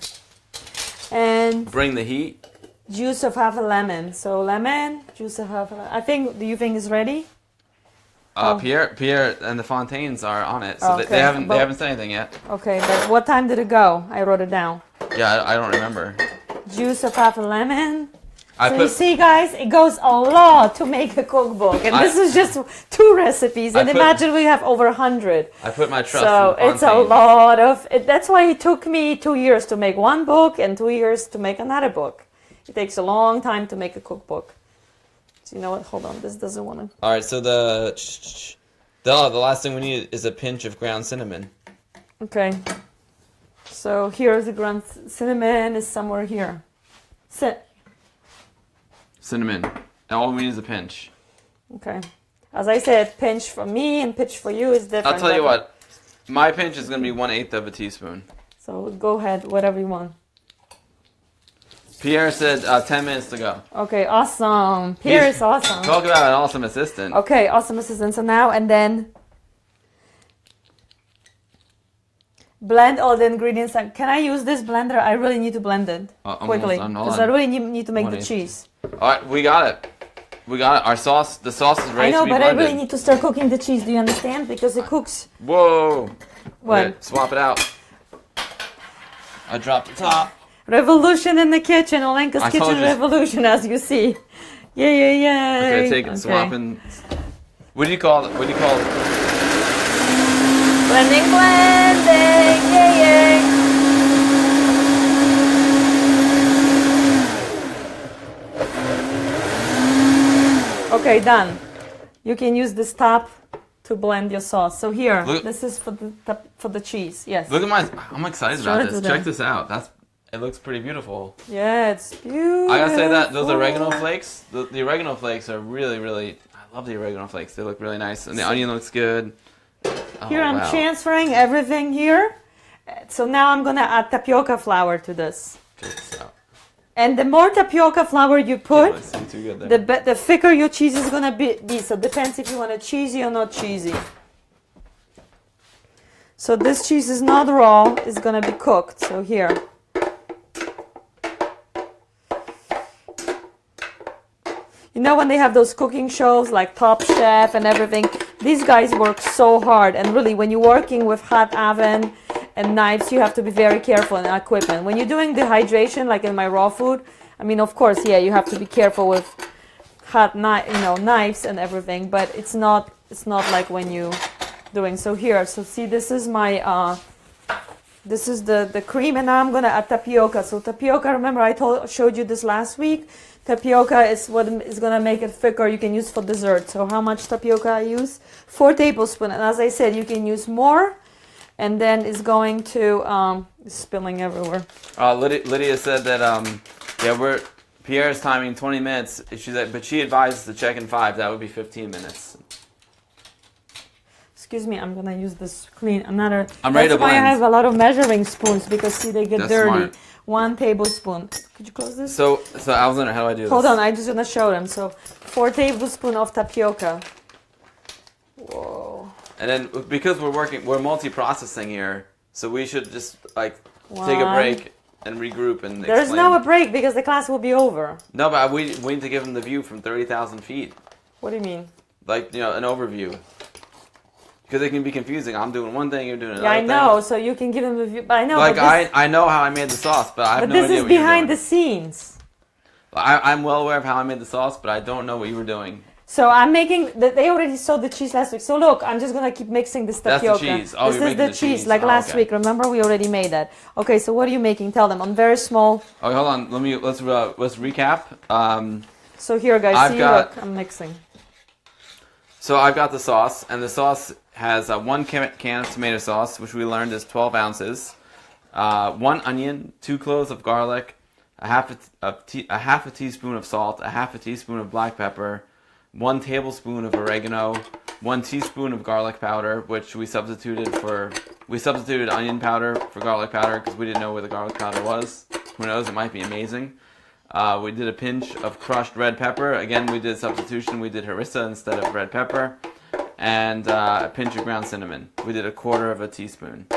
And Bring the heat. juice of half a lemon. So lemon, juice of half a lemon. Do you think it's ready? Oh. Pierre and the Fontaines are on it, so Okay, they haven't said anything yet. Okay, but what time did it go? I wrote it down. Yeah, I don't remember. Juice of half a lemon. I So put you see, guys, it goes a lot to make a cookbook, and this is just 2 recipes. And imagine we have over 100. I put my trust So in the it's a Fontaines. lot of. That's why it took me 2 years to make one book and 2 years to make another book. It takes a long time to make a cookbook. So you know what? Hold on, this doesn't want to. All right, so the last thing we need is a pinch of ground cinnamon. Okay. So here's the ground cinnamon is somewhere here. Cinnamon. And all we need is a pinch. Okay. As I said, pinch for me and pinch for you is different. I'll tell you what. My pinch is going to be 1/8 of a teaspoon. So go ahead, whatever you want. Pierre said 10 minutes to go. Okay, awesome. Pierre is awesome. Talk about an awesome assistant. Okay, awesome assistant. So now and then blend all the ingredients. Can I use this blender? I really need to blend it quickly because I really need to make the cheese. All right, we got it. We got it. The sauce is ready I know, to be but blended. I really need to start cooking the cheese. Do you understand? Because it cooks. Whoa. What? Okay, swap it out. I dropped the top. Revolution in the kitchen. Olenko's I told kitchen you. revolution, as you see. Yeah. Okay, take it, swap and... What do you call it? Blending. Yay. Okay, done. You can use this top to blend your sauce. So here, this is for the cheese. Yes. Look at I'm excited about this. Check this out. It looks pretty beautiful. Yeah, it's beautiful. I gotta say that those oregano flakes, the oregano flakes are really, really. I love the oregano flakes. They look really nice, and the onion looks good. Oh, Here I'm transferring everything here. So now I'm gonna add tapioca flour to this. Check this out. And the more tapioca flour you put, Too good there. the thicker your cheese is gonna be. So it depends if you want it cheesy or not cheesy. So this cheese is not raw; it's gonna be cooked. So here. You know when they have those cooking shows like Top Chef and everything, these guys work so hard. And really, when you're working with hot oven and knives, you have to be very careful in equipment. When you're doing dehydration, like in my raw food, I mean, of course, yeah, you have to be careful with hot knives and everything. But it's not like when you doing so here. So see, this is my this is the cream, and now I'm gonna add tapioca. So tapioca, remember I showed you this last week. Tapioca is what is going to make it thicker. You can use for dessert. So how much tapioca I use? 4 tablespoons. And as I said, you can use more. And then it's going to spilling everywhere. Lydia said that Pierre's timing 20 minutes. She's like, but she advises to check in 5. That would be 15 minutes. Excuse me, I'm gonna use this clean another. I'm ready to blend. That's why I have a lot of measuring spoons because see they get dirty. Smart. 1 tablespoon. Could you close this? So Alexander, how do I do this? Hold on, I'm just gonna show them. So 4 tablespoons of tapioca. Whoa. And then because we're multi-processing here, so we should just take a break and regroup and There's explain. no break because the class will be over. No, but we need to give them the view from 30,000 feet. What do you mean? like an overview. Because it can be confusing. I'm doing one thing, you're doing another Yeah, I thing. know. So you can give them a view. But I know. Like but I know how I made the sauce, but I have but no this idea is what you're behind doing. the scenes. I'm well aware of how I made the sauce, but I don't know what you were doing. So I'm making. They already saw the cheese last week. So look, I'm just gonna keep mixing this That's tapioca. the cheese. Oh, this you're is making the the cheese, cheese. like Oh, last okay. week. Remember, we already made that. Okay, so what are you making? Tell them on very small. Okay, hold on. Let's recap. So here, guys, I've got- look, I'm mixing. So I've got the sauce, and the sauce has 1 can of tomato sauce, which we learned is 12 ounces, 1 onion, 2 cloves of garlic, a half a teaspoon of salt, a half a teaspoon of black pepper, 1 tablespoon of oregano, 1 teaspoon of garlic powder, which we substituted onion powder for garlic powder because we didn't know where the garlic powder was. Who knows? It might be amazing. We did a pinch of crushed red pepper. Again, we did substitution. We did harissa instead of red pepper. And a pinch of ground cinnamon. We did 1/4 teaspoon.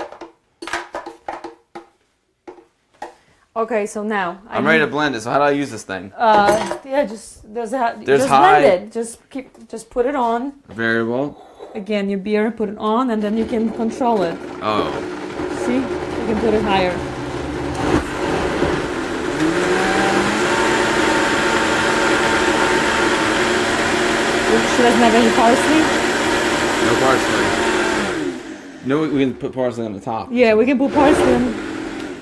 Okay, so now I'm ready to blend it. So how do I use this thing? Yeah, just There's just high- blend it. Just put it on. Variable. Again, your beer, put it on, and then you can control it. Oh. See, you can put it higher. She doesn't have any parsley. No parsley. No, we can put parsley on the top. Yeah, we can put parsley on.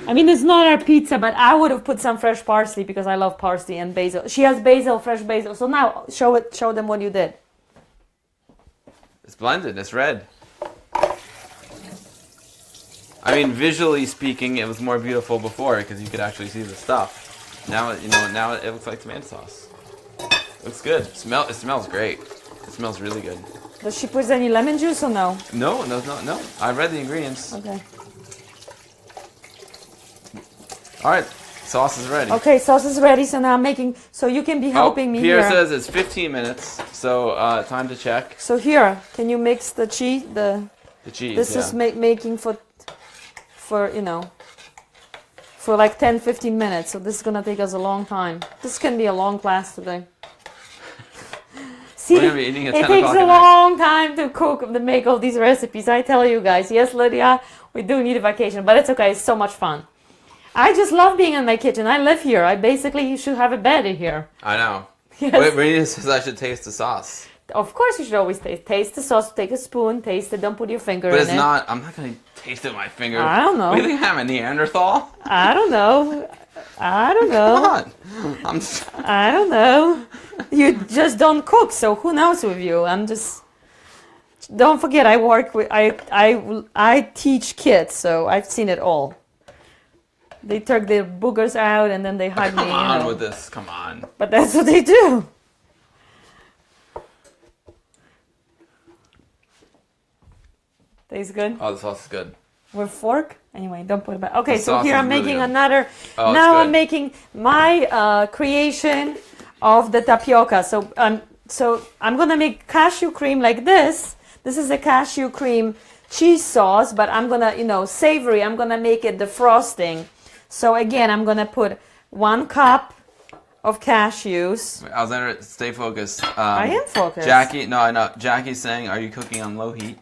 I mean, it's not our pizza, but I would have put some fresh parsley because I love parsley and basil. She has basil, fresh basil. So now show them what you did. It's blended. It's red. I mean, visually speaking, it was more beautiful before because you could actually see the stuff. Now, now it looks like tomato sauce. Looks good. It smells great. It smells really good. Does she put any lemon juice or no? No. I read the ingredients. Okay. All right, sauce is ready. Okay, sauce is ready. So now I'm making. So you can be helping me Pierre here. says it's 15 minutes, so time to check So here, can you mix the cheese? the cheese. This is making for for like 10-15 minutes. So this is gonna take us a long time. This can be a long class today. See, We're gonna be eating at it 10 takes o'clock a at night. long time to cook, to make all these recipes. I tell you guys. Yes, Lydia, we do need a vacation, but it's okay. It's so much fun. I just love being in my kitchen. I live here. You should have a bed in here. I know. Yes. Wait, Renita says I should taste the sauce. Of course, you should always taste the sauce. Take a spoon, taste it. Don't put your finger But in it's it. not, I'm not going to taste it with my finger. I don't know. What do you think I'm a Neanderthal? I don't know. I don't Come know. on. I'm just, I don't know. You just don't cook, so who knows with you? Don't forget, I work with. I teach kids, so I've seen it all. They took their boogers out and then they hug me. come on with this. Come on. But that's what they do. Tastes good. Oh, the sauce is good. With fork. Anyway, don't put it back. Okay, The so sauce here is I'm really making good. another. Oh, it's now I'm good. making my creation of the tapioca. So I'm gonna make cashew cream like this. This is a cashew cream cheese sauce, but I'm gonna, savory. I'm gonna make it the frosting. So again, I'm gonna put 1 cup of cashews. Wait, Alexander, stay focused. I am focused. Jackie, no, I know. Jackie's saying, are you cooking on low heat?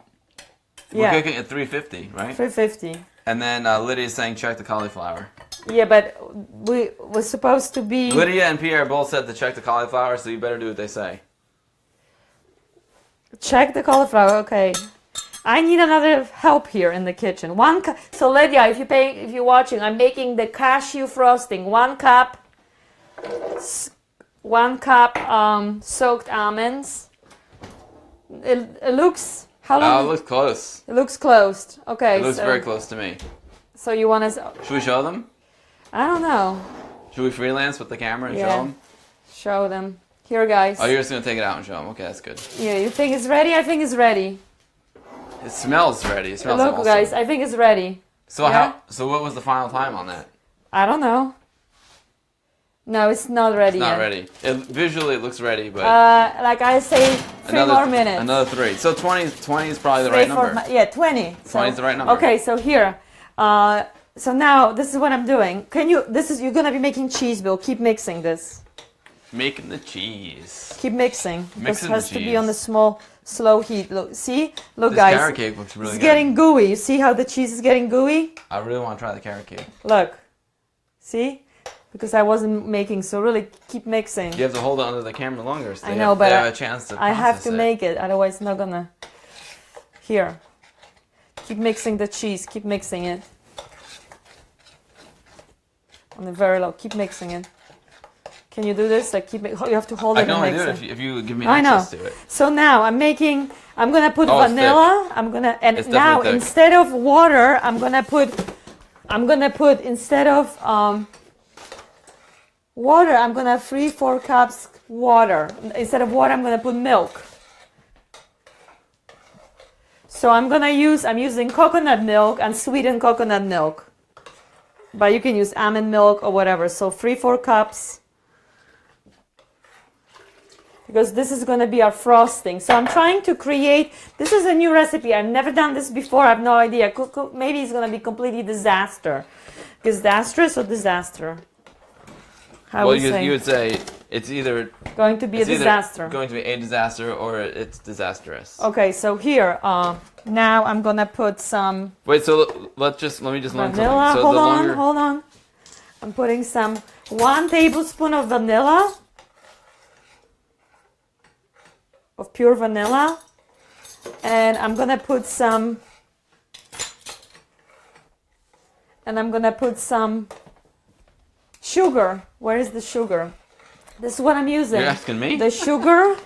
Yeah. We're cooking at 350, right? 350. And then Lydia's saying, check the cauliflower. Yeah, but we were supposed to be. Lydia and Pierre both said to check the cauliflower, so you better do what they say. Check the cauliflower. Okay. I need another help here in the kitchen. So Lydia, if you're watching, I'm making the cashew frosting. 1 cup. 1 cup soaked almonds. It looks. How long? Oh, it looks close. It looks closed. Okay. It looks very close to me. So you want to? Should we show them? I don't know. Should we freelance with the camera and show Yeah. them? Show them. Here, guys. Oh, you're just going to take it out and show them. Okay, that's good. Yeah, you think it's ready? I think it's ready. It smells ready. It smells Look, awesome. guys, I think it's ready. So Yeah? So what was the final time on that? I don't know. No, it's not ready It's not yet. ready. Visually, it looks ready, but Like I say, 3 more minutes. Another 3. So 20 is probably the right number. 20. 20 is the right number. Okay, so here. So now this is what I'm doing. You're gonna be making cheese, Bill. Keep mixing this. Making the cheese. Keep mixing. This Mixing has the to be on the cheese. small, slow heat. Look, see? Look, This guys. carrot cake looks really It's good. getting gooey. You see how the cheese is getting gooey? I really want to try the carrot cake. Look. See? Because I wasn't making, so really keep mixing. You have to hold it under the camera longer so I they know, have, but they have a chance to I have process to it. make it, otherwise it's not gonna. Here. Keep mixing the cheese. Keep mixing it. On the very low. Keep mixing it. Can you do this? Like you have to hold I it can and only mix do it. it if you give me I know. access to it. So now I'm gonna put Oh, it's vanilla. I'm gonna, and It's now definitely thick. instead of water, I'm gonna put instead of water, I'm gonna have 3-4 cups water. Instead of water, I'm gonna put milk. So I'm using coconut milk and sweetened coconut milk. But you can use almond milk or whatever. So 3-4 cups. Because this is going to be our frosting. So I'm trying to create, this is a new recipe. I've never done this before. I have no idea. Maybe it's going to be completely disaster. Disastrous or disaster? Well, you would say it's either going to be a disaster. Going to be a disaster or it's disastrous. Okay, so here, now I'm going to put some Wait, so let me just learn vanilla. something. So Hold on. I'm putting 1 tablespoon of vanilla. Of pure vanilla, and I'm gonna put some sugar. Where is the sugar? This is what I'm using. You're asking me? The sugar,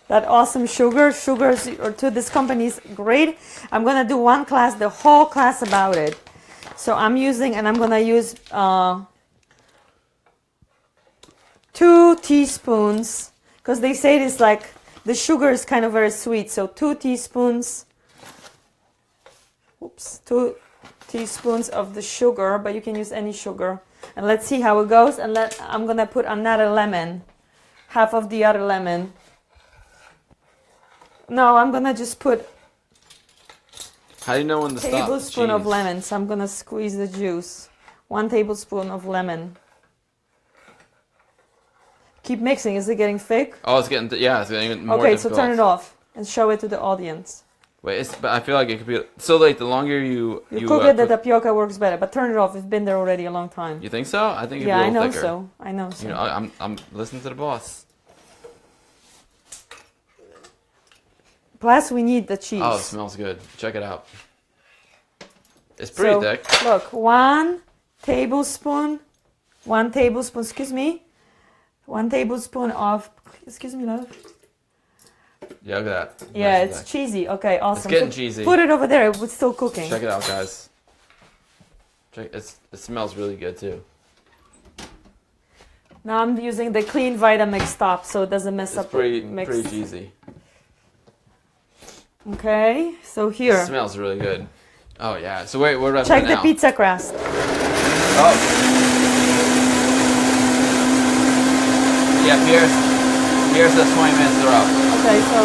that awesome sugar. Sugars or to this company is great. I'm gonna do one class, the whole class about it. So I'm gonna use 2 teaspoons, because they say it's like. The sugar is kind of very sweet, so 2 teaspoons. 2 teaspoons of the sugar, but you can use any sugar. And let's see how it goes. And I'm gonna put another lemon, half of the other lemon. No, I'm gonna just put How do you know when to stop? tablespoon of lemon. So I'm gonna squeeze the juice. 1 tablespoon of lemon. Keep mixing. Is it getting thick? Oh, it's getting it's getting more Okay, difficult. so turn it off and show it to the audience. Wait, but I feel like it could be so. Like the longer you cook it, the tapioca works better. But turn it off. It's been there already a long time. You think so? I think it'd Yeah, be a I little know thicker. so. I know so. You know, I'm listening to the boss. Plus, we need the cheese. Oh, it smells good. Check it out. It's pretty thick. Look, 1 tablespoon. 1 tablespoon. Excuse me. 1 tablespoon of. Excuse me, love. Yeah, look at that. Yeah, Nice it's thick. cheesy. Okay, awesome. It's getting cheesy. Put it over there. It's still cooking. Check it out, guys. It smells really good too. Now I'm using the clean Vitamix top so it doesn't mess up Pretty the mix. pretty cheesy. Okay, so here. It smells really good. Oh yeah. So wait, what do I Check put the now? pizza crust. Oh. Yeah, Pierre says 20 minutes are up. Okay, so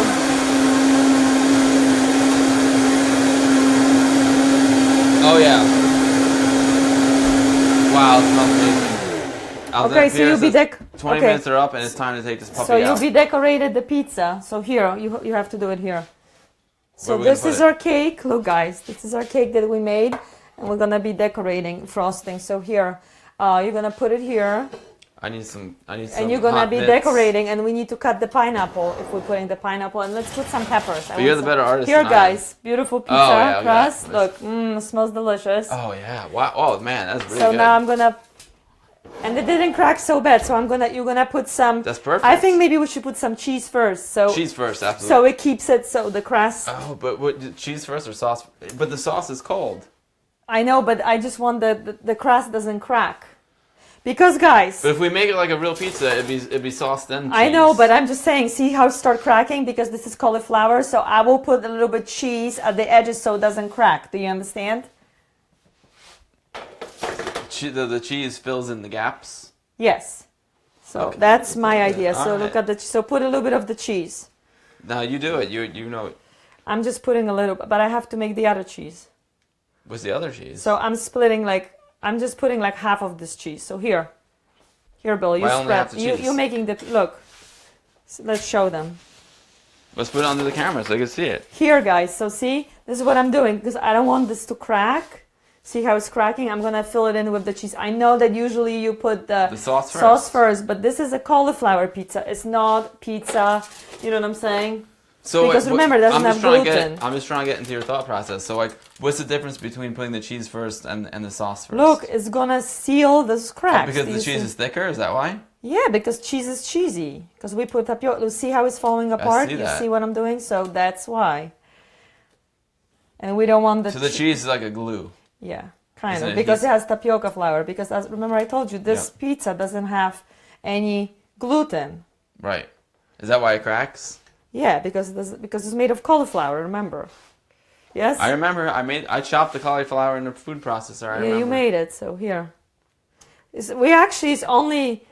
Oh yeah. Wow, it smells amazing. okay, so you'll be 20 minutes are up and it's time to take this puppy So out. you'll be decorated the pizza. So here, you have to do it here. So Where are we gonna this put is it? our cake. Look, guys, this is our cake that we made, and we're gonna be decorating frosting. So here, you're gonna put it here, I need some. and you're gonna hot be mitts. decorating. And we need to cut the pineapple if we're putting the pineapple. And let's put some peppers. But you're the better artist Here, than I am. guys, beautiful pizza yeah, okay. crust. Nice. Look, it smells delicious. Oh yeah! Wow! Oh man, that's really So good. now I'm gonna, and it didn't crack so bad. So you're gonna put some. That's perfect. I think maybe we should put some cheese first. So cheese first, absolutely. so it keeps it so the crust. Oh, but what? Cheese first or sauce? But the sauce is cold. I know, but I just want the crust doesn't crack, because guys. But if we make it like a real pizza, it'd be sauce then. Cheese. I know, but I'm just saying. See how it start cracking because this is cauliflower. So I will put a little bit cheese at the edges so it doesn't crack. Do you understand? The cheese fills in the gaps. Yes. So Okay. that's my idea. So All look right. at so put a little bit of the cheese. No, you do it. You know it. I'm just putting a little, but I have to make the other cheese. What's the other cheese? So I'm just putting like half of this cheese. So Here, Bill, you Why only half spread. the cheese? You're making the look. So let's show them. Let's put it under the camera so they can see it. Here, guys. So see, this is what I'm doing because I don't want this to crack. See how it's cracking? I'm gonna fill it in with the cheese. I know that usually you put the sauce first, but this is a cauliflower pizza. It's not pizza. You know what I'm saying? So because remember, it doesn't have gluten. I'm just trying to get into your thought process. So like, what's the difference between putting the cheese first and the sauce first? Look, it's gonna seal this cracks. Oh, because the cheese is thicker? Is that why? Yeah, because cheese is cheesy. Because we put tapioca. See how it's falling apart? see that. You see what I'm doing? So that's why. And we don't want the. So the cheese is like a glue. Yeah, kind Isn't of, it because it has tapioca flour. Because remember I told you this pizza doesn't have any gluten. Right. Is that why it cracks? Yeah, because it's made of cauliflower. Remember? Yes. I remember. I chopped the cauliflower in the food processor. I remember. You made it. So here. It's only.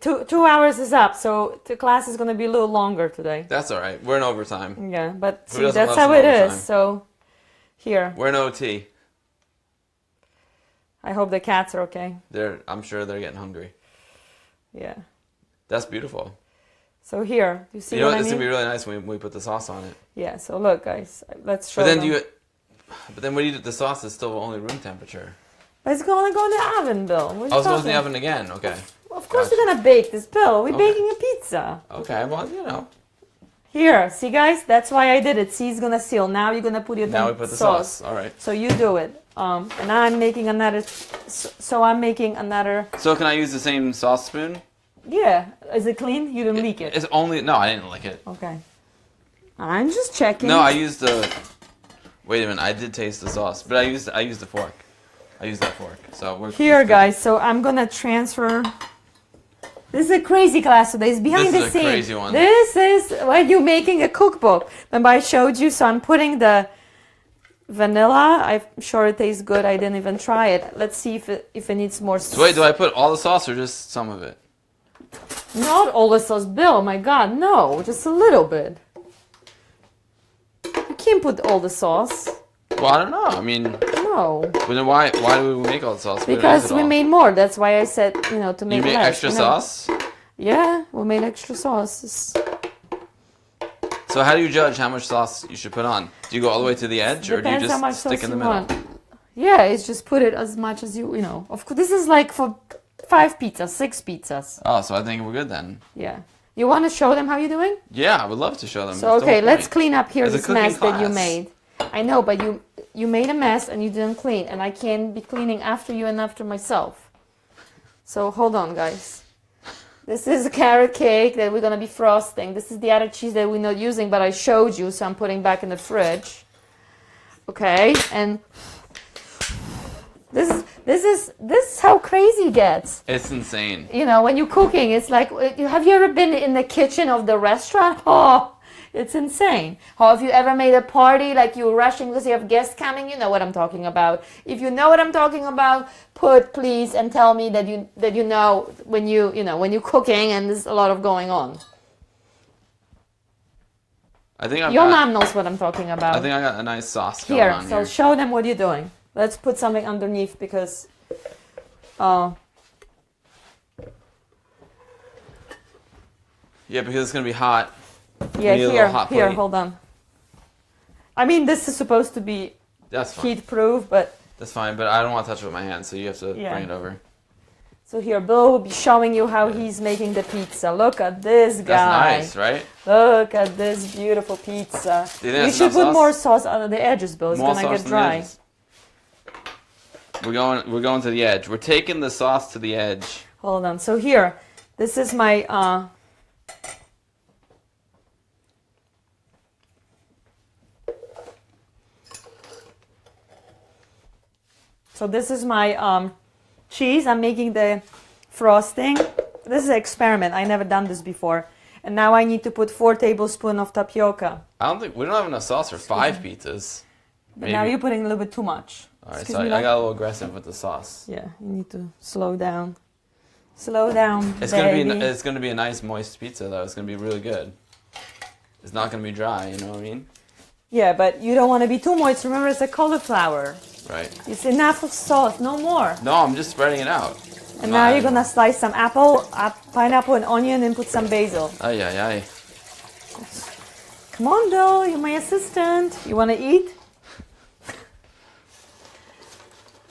2 hours is up, so the class is going to be a little longer today. That's all right. We're in overtime. Yeah, but Who see, doesn't that's love how some it overtime? is. So, here. We're in OT. I hope the cats are okay. I'm sure they're getting hungry. Yeah. That's beautiful. So here, do you see You know what I it's mean? gonna be really nice when we put the sauce on it. Yeah. So look, guys, let's show But then them. But then when you do the sauce, is still only room temperature. But it's going to go in the oven, Bill. What are you Oh, it's supposed to talking be in the oven again. Okay. Of course, Gotcha. we're gonna bake this, Bill. We're Okay. baking a pizza. Okay. Well, you know. Here, see, guys, that's why I did it. See, it's gonna seal. Now you're gonna put it. Now we put the sauce. All right. So you do it. And I'm making another. So I'm making another. So can I use the same sauce spoon? Yeah. Is it clean? You didn't leak it. It's only no, I didn't lick it. Okay. I'm just checking. No, I used the. Wait a minute, I did taste the sauce, but I used the fork. I used that fork. So we're Here, good. guys. So I'm gonna transfer. This is a crazy class today. It's behind This the is a scenes. crazy one. This is when you're making a cookbook. Remember I showed you. So I'm putting the vanilla. I'm sure it tastes good. I didn't even try it. Let's see if it needs more. So wait, do I put all the sauce or just some of it? Not all the sauce, Bill. My God, no, just a little bit. You can't put all the sauce. Well, I don't know. I mean, No, but then why do we make all the sauce? We don't use because it we all. made more. That's why I said, to make You made less. extra sauce. Yeah, we made extra sauce. So how do you judge how much sauce you should put on? Do you go all the way to the edge, or do you Depends how much just stick sauce in the you middle? want. Yeah, it's just put it as much as you know. Of course, this is like for 5 pizzas, 6 pizzas. Oh, so I think we're good then. Yeah. You want to show them how you're doing? Yeah, I would love to show them. So That's the okay, whole let's point. clean up here It's a this cooking mess that you class. made. I know, but you made a mess and you didn't clean, and I can't be cleaning after you and after myself. So hold on, guys. This is a carrot cake that we're gonna be frosting. This is the other cheese that we're not using, but I showed you, so I'm putting back in the fridge. Okay, and this is how crazy it gets. It's insane. When you're cooking, it's like, have you ever been in the kitchen of the restaurant? Oh, it's insane. Or if you ever made a party, like you're rushing because you have guests coming, you know what I'm talking about. If you know what I'm talking about, put please and tell me that you know when you're cooking and there's a lot of going on. I think Your mom knows what I'm talking about. I think I got a nice sauce going Here, on so here. show them what you're doing. Let's put something underneath because Yeah, because it's gonna be hot. yeah, We need a little hot here, plate. hold on. I mean, this is supposed to be That's fine. heat proof, but That's fine, but I don't want to touch it with my hands, so you have to Yeah. bring it over. so here, Bill will be showing you how he's making the pizza. Look at this guy. That's nice, right? Look at this beautiful pizza. Do you think You that's should enough put sauce? more sauce on the edges, Bill. It's More gonna sauce get than the dry. edges. We're going to the edge. We're taking the sauce to the edge. Hold on. So here, this is my So this is my cheese. I'm making the frosting. This is an experiment. I never done this before. And now I need to put 4 tablespoons of tapioca. We don't have enough sauce for 5 pizzas. But now you're putting a little bit too much. All right, Excuse so me, I love. got a little aggressive with the sauce. Yeah, you need to slow down. Slow down, It's gonna be a nice moist pizza though. It's gonna be really good. It's not gonna be dry. You know what I mean? Yeah, but you don't want to be too moist. Remember, it's a cauliflower. Right. It's enough of sauce, no more. No, I'm just spreading it out. And now you're gonna slice some pineapple and onion and put some basil. Ay, ay, ay. Come on, Bill, you're my assistant. You wanna eat?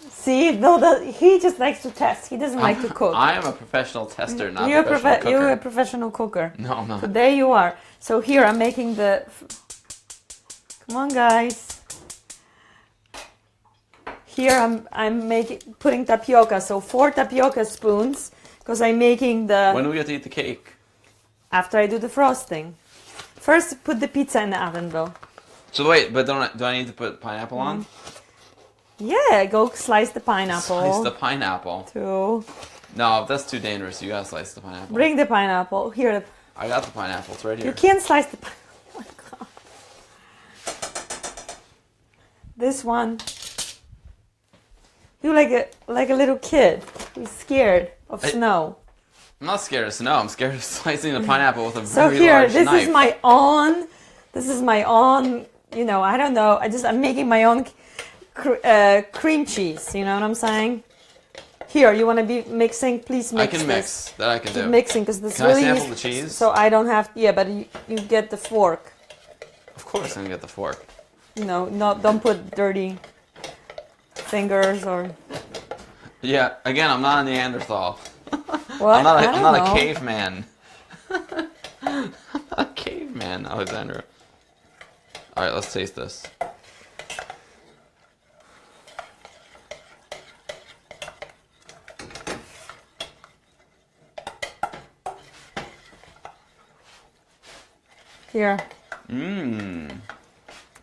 See, Bill, he just likes to test. He doesn't like to cook. I am a professional tester, not a professional cooker. You're a professional cooker. No, I'm not. So there you are. So here I'm making the... Come on, guys. Here I'm putting tapioca. So 4 tapioca spoons, because I'm making the... When do we get to eat the cake? After I do the frosting. First, put the pizza in the oven, Bill. So wait, but do I need to put pineapple on? Yeah, go slice the pineapple. Slice the pineapple. Too. No, that's too dangerous. You gotta slice the pineapple. Bring the pineapple. Here. I got the pineapple. It's right here. You can't slice the pineapple. Oh my God. This one. You like a little kid who's scared of snow. I'm not scared of snow. I'm scared of slicing the pineapple with a So very here, large this knife. is my own, I don't know. I'm making my own cream cheese. You know what I'm saying? Here, you want to be mixing? Please mix. I can mix. That I can do. Mixing, because this Can really I sample the cheese? So I don't have. Yeah, but you get the fork. Of course, I'm gonna get the fork. Don't put dirty fingers or. Yeah. Again, I'm not a Neanderthal. What? I'm not a caveman. I'm not a caveman, Alexandra. All right, let's taste this. Here. Mmm.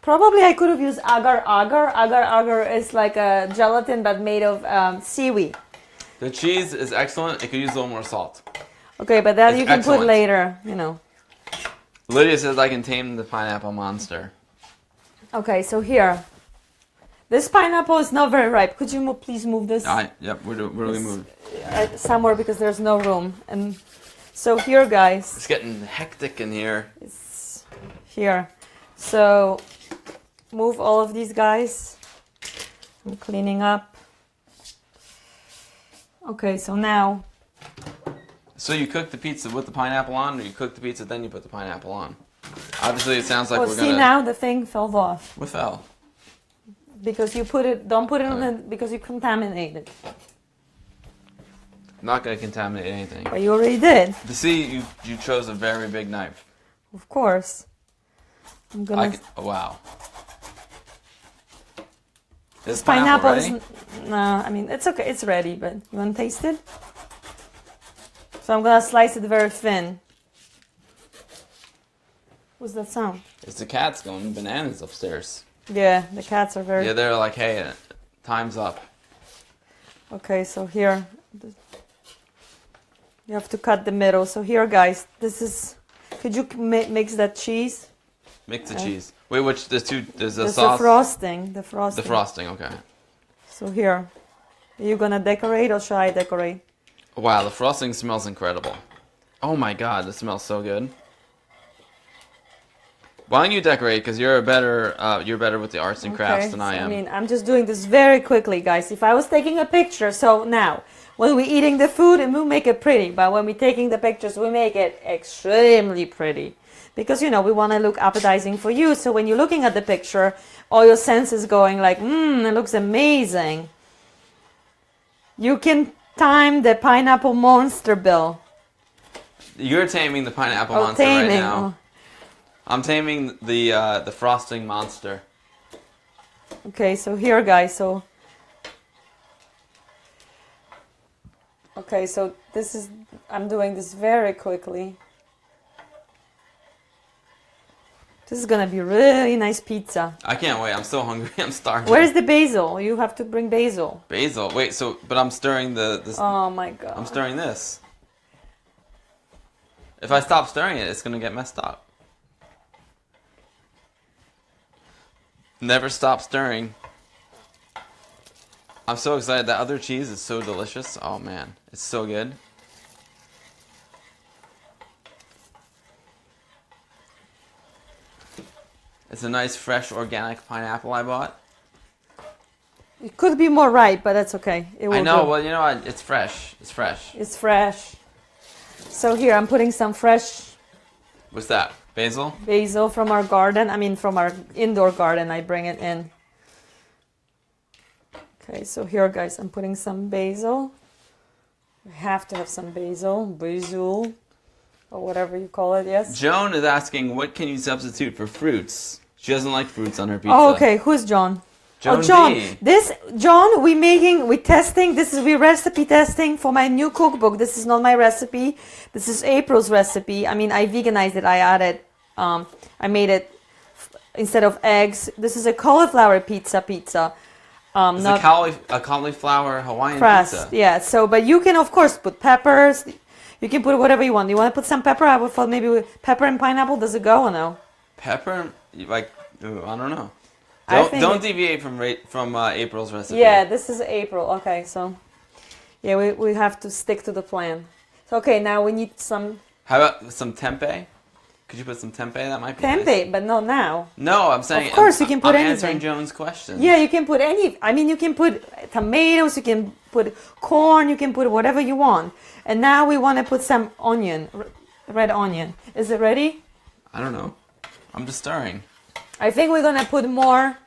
Probably I could have used agar agar. Agar agar is like a gelatin but made of seaweed. The cheese is excellent. It could use a little more salt. Okay, but that It's you can excellent. put later, Lydia says I can tame the pineapple monster. Okay, so here. This pineapple is not very ripe. Could you please move this Yep, where do we move? somewhere, because there's no room. And so here, guys. It's getting hectic in here. It's here. So move all of these guys. I'm cleaning up. Okay, so now. So you cook the pizza with the pineapple on, or you cook the pizza then you put the pineapple on? Obviously, it sounds like we're see gonna. Now the thing fell off What fell? because you don't put it on it because you contaminate it. I'm not gonna contaminate anything. But you already did, To see, you chose a very big knife. of course. I'm gonna. Oh, wow. Is Pineapple ready? no, I mean it's okay. It's ready, but you want to taste it? So I'm gonna slice it very thin. What's that sound? It's the cats going bananas upstairs. Yeah, the cats are very. Yeah, they're like, hey, time's up. Okay, so here, you have to cut the middle. So here, guys, this is. Could you mix that cheese? Mix the cheese. Wait, which there's the There's sauce. the frosting. The frosting. The frosting, okay. So here, are you gonna decorate or shall I decorate? Wow, the frosting smells incredible. Oh my god, this smells so good. Why don't you decorate? Because you're better with the arts and crafts than I am. I mean, I'm just doing this very quickly, guys. If I was taking a picture, so now, when we're eating the food, and we make it pretty, but when we're taking the pictures, we make it extremely pretty. Because, we want to look appetizing for you. So when you're looking at the picture, all your senses going like, it looks amazing. You can time the pineapple monster, Bill. You're taming the pineapple monster right now. Oh. I'm taming the frosting monster. Okay, so here, guys, okay, so I'm doing this very quickly. This is gonna be really nice pizza. I can't wait. I'm so hungry. I'm starving. Where's the basil? You have to bring basil. Basil? Wait, but I'm stirring this. Oh my god. I'm stirring this. If I stop stirring it, it's gonna get messed up. Never stop stirring. I'm so excited. That other cheese is so delicious. Oh man, it's so good. It's a nice, fresh, organic pineapple I bought. It could be more ripe, but that's okay. It will I know. do. Well, you know what? It's fresh. It's fresh. It's fresh. So here I'm putting some fresh What's that? Basil? basil from our garden. I mean, from our indoor garden. I bring it in. Okay, so here, guys, I'm putting some basil. You have to have some basil, or whatever you call it. Yes. Joan is asking, what can you substitute for fruits? She doesn't like fruits on her pizza. Oh, okay. Who's John? Joan Oh, John. B. John, we testing. We recipe testing for my new cookbook. This is not my recipe. This is April's recipe. I mean, I veganized it. I added, I made it instead of eggs. This is a cauliflower pizza. It's Not a cauliflower Hawaiian crust. pizza. Yeah. So, but you can of course put peppers. You can put whatever you want. You want to put some pepper? I would thought maybe with pepper and pineapple. Does it go or no? Pepper? Like, ooh, I don't know. I think Don't deviate from April's recipe. Yeah, this is April. Okay, so yeah, we have to stick to the plan. So okay, now we need some How about some tempeh? Could you put some tempeh? That might be nice. tempeh, but not now. No, I'm saying. Of course, you can put I'm anything. answering Joan's question. Yeah, you can put any. I mean, you can put tomatoes. You can put corn. You can put whatever you want. And now we want to put some onion, red onion. Is it ready? I don't know. I'm just stirring. I think we're gonna put more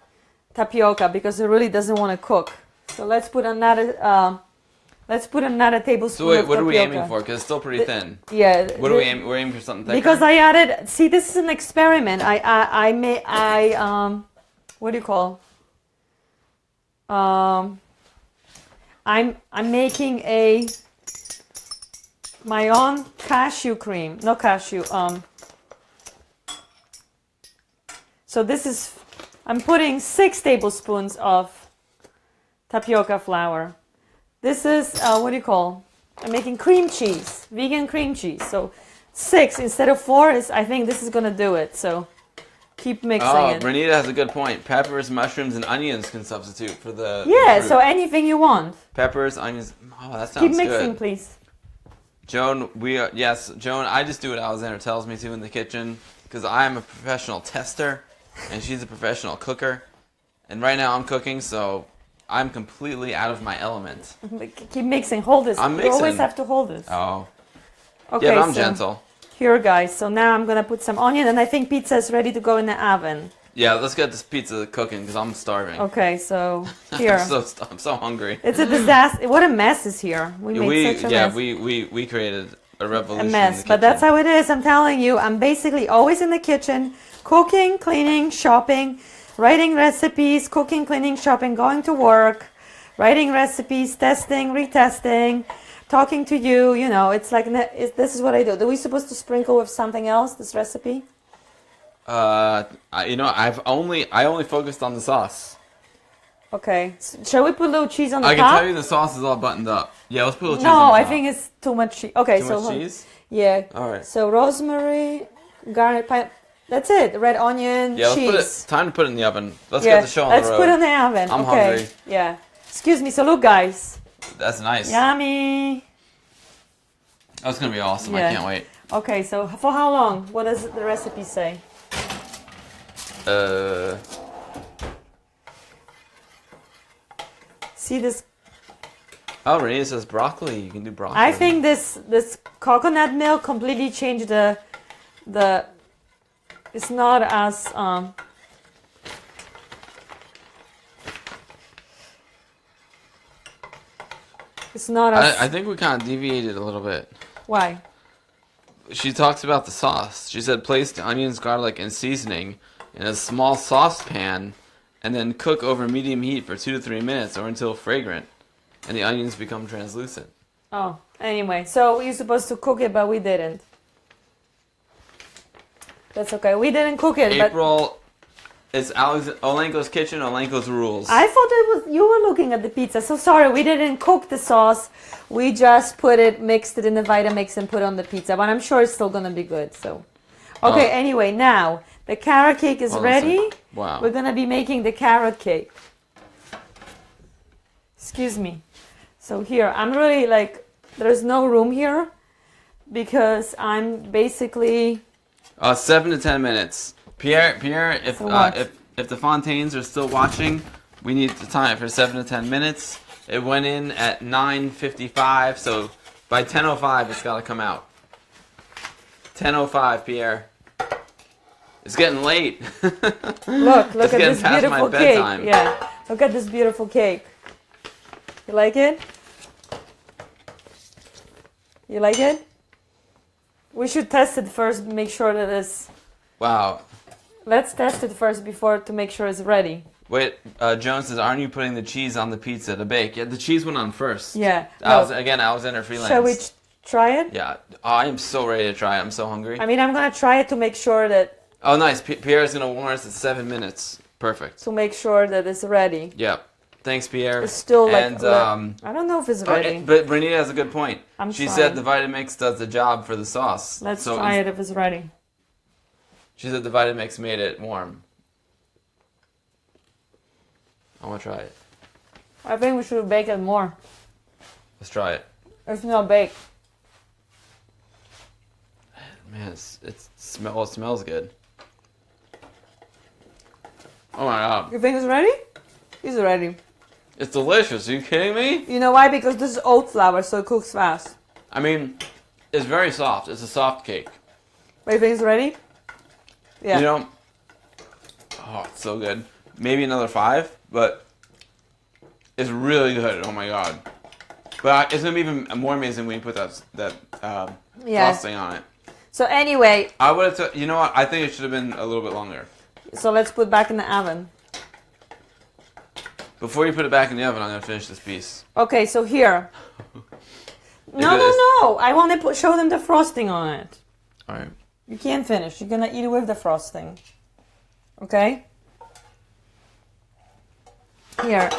tapioca because it really doesn't want to cook. So let's put another tablespoon. So wait, of what are we tapioca. aiming for? Because it's still pretty thin. Yeah. What are we aiming? We're aiming for something thicker. Because I added. See, this is an experiment. What do you call? I'm making my own cashew cream. No cashew. So this is. I'm putting 6 tablespoons of tapioca flour. This is what do you call? I'm making cream cheese, vegan cream cheese. So 6 instead of 4 is. I think this is gonna do it. So keep mixing it. Renita has a good point. Peppers, mushrooms, and onions can substitute for the Yeah. fruit. So anything you want. Peppers, onions. Oh, that sounds Keep mixing, good. please. Joan, yes, Joan. I just do what Alexander tells me to in the kitchen because I'm a professional tester, and she's a professional cooker. And right now I'm cooking, so I'm completely out of my element. Keep mixing. Hold this. I'm You always mixing. have to hold this. Oh, Okay. yeah, but I'm so gentle. Here, guys. So now I'm gonna put some onion, and I think pizza is ready to go in the oven. Yeah, let's get this pizza cooking because I'm starving. Okay. So here. I'm so hungry. It's a disaster. What a mess is here. We made such a mess. we created a revolution. A mess. In the But that's kitchen. how it is. I'm telling you. I'm basically always in the kitchen, cooking, cleaning, shopping, writing recipes, cooking, cleaning, shopping, going to work, writing recipes, testing, retesting, talking to you. You know, it's like this is what I do. Are we supposed to sprinkle with something else? This recipe? I only focused on the sauce. Okay. Shall we put a little cheese on the I top? can tell you the sauce is all buttoned up. Yeah, let's put a little cheese No, on the I top. think it's too much cheese. Okay, Too so much cheese? yeah. All right. So rosemary, garlic, that's it. Red onion, Yeah, cheese. let's time to put it in the oven. Let's Yeah, get the show on let's the road. put it in the oven. I'm okay. hungry. Yeah. Excuse me. So look, guys. That's nice. Yummy. That's gonna be awesome. Yeah. I can't wait. Okay. So for how long? What does the recipe say? See this? Oh, Renee says broccoli. You can do broccoli. I think this coconut milk completely changed the. It's not as It's not as. I think we kind of deviated a little bit. Why? She talks about the sauce. She said place the onions, garlic, and seasoning in a small saucepan and then cook over medium heat for 2 to 3 minutes or until fragrant and the onions become translucent. Oh, anyway. So you're supposed to cook it, but we didn't. That's okay. We didn't cook it, but April, it's Olenko's kitchen, Olenko's rules. I thought it was you were looking at the pizza. So sorry, we didn't cook the sauce. We just mixed it in the Vitamix and put it on the pizza. But I'm sure it's still gonna be good. So, okay. Oh. Anyway, now the carrot cake is Hold on a ready. second. Wow. We're gonna be making the carrot cake. Excuse me. So here, I'm really there's no room here because I'm basically 7 to 10 minutes. Pierre, So what? if the Fontaines are still watching, We need to time it for 7 to 10 minutes. It went in at 9:55, so by 10:05 it's got to come out. 10:05, Pierre. It's getting late. Look It's at getting this past beautiful my cake. bedtime. Yeah, look at this beautiful cake. You like it? You like it? We should test it first, make sure that it's... Wow. Let's test it first before to make sure it's ready. Wait, Jones says, aren't you putting the cheese on the pizza to bake? Yeah, the cheese went on first. Yeah. Alexander Freelance. Shall we try it? Yeah. I am so ready to try it. I'm so hungry. I mean, I'm going to try it to make sure that... Oh, nice. Pierre's going to warn us at 7 minutes. Perfect. To make sure that it's ready. Yeah. Thanks, Pierre. It's still like... And, I don't know if it's ready. But Renita has a good point. She trying. said the Vitamix does the job for the sauce. Let's try it if it's ready. She said the Vitamix made it warm. I want to try it. I think we should bake it more. Let's try it. It's not baked. Man, it smells good. Oh my god. You think it's ready? It's ready. It's delicious. Are you kidding me? You know why? Because this is oat flour, so it cooks fast. I mean, it's very soft. It's a soft cake. But you think it's ready? Yeah. You know, oh, it's so good. Maybe another 5, but it's really good. Oh my god. But it's gonna be even more amazing when you put that frosting on it. So anyway. I would have. You know what? I think it should have been a little bit longer. So let's put it back in the oven. Before you put it back in the oven, I'm gonna finish this piece. Okay, so here. No. I want to show them the frosting on it. All right. You can't finish. You're gonna eat it with the frosting. Okay? Here.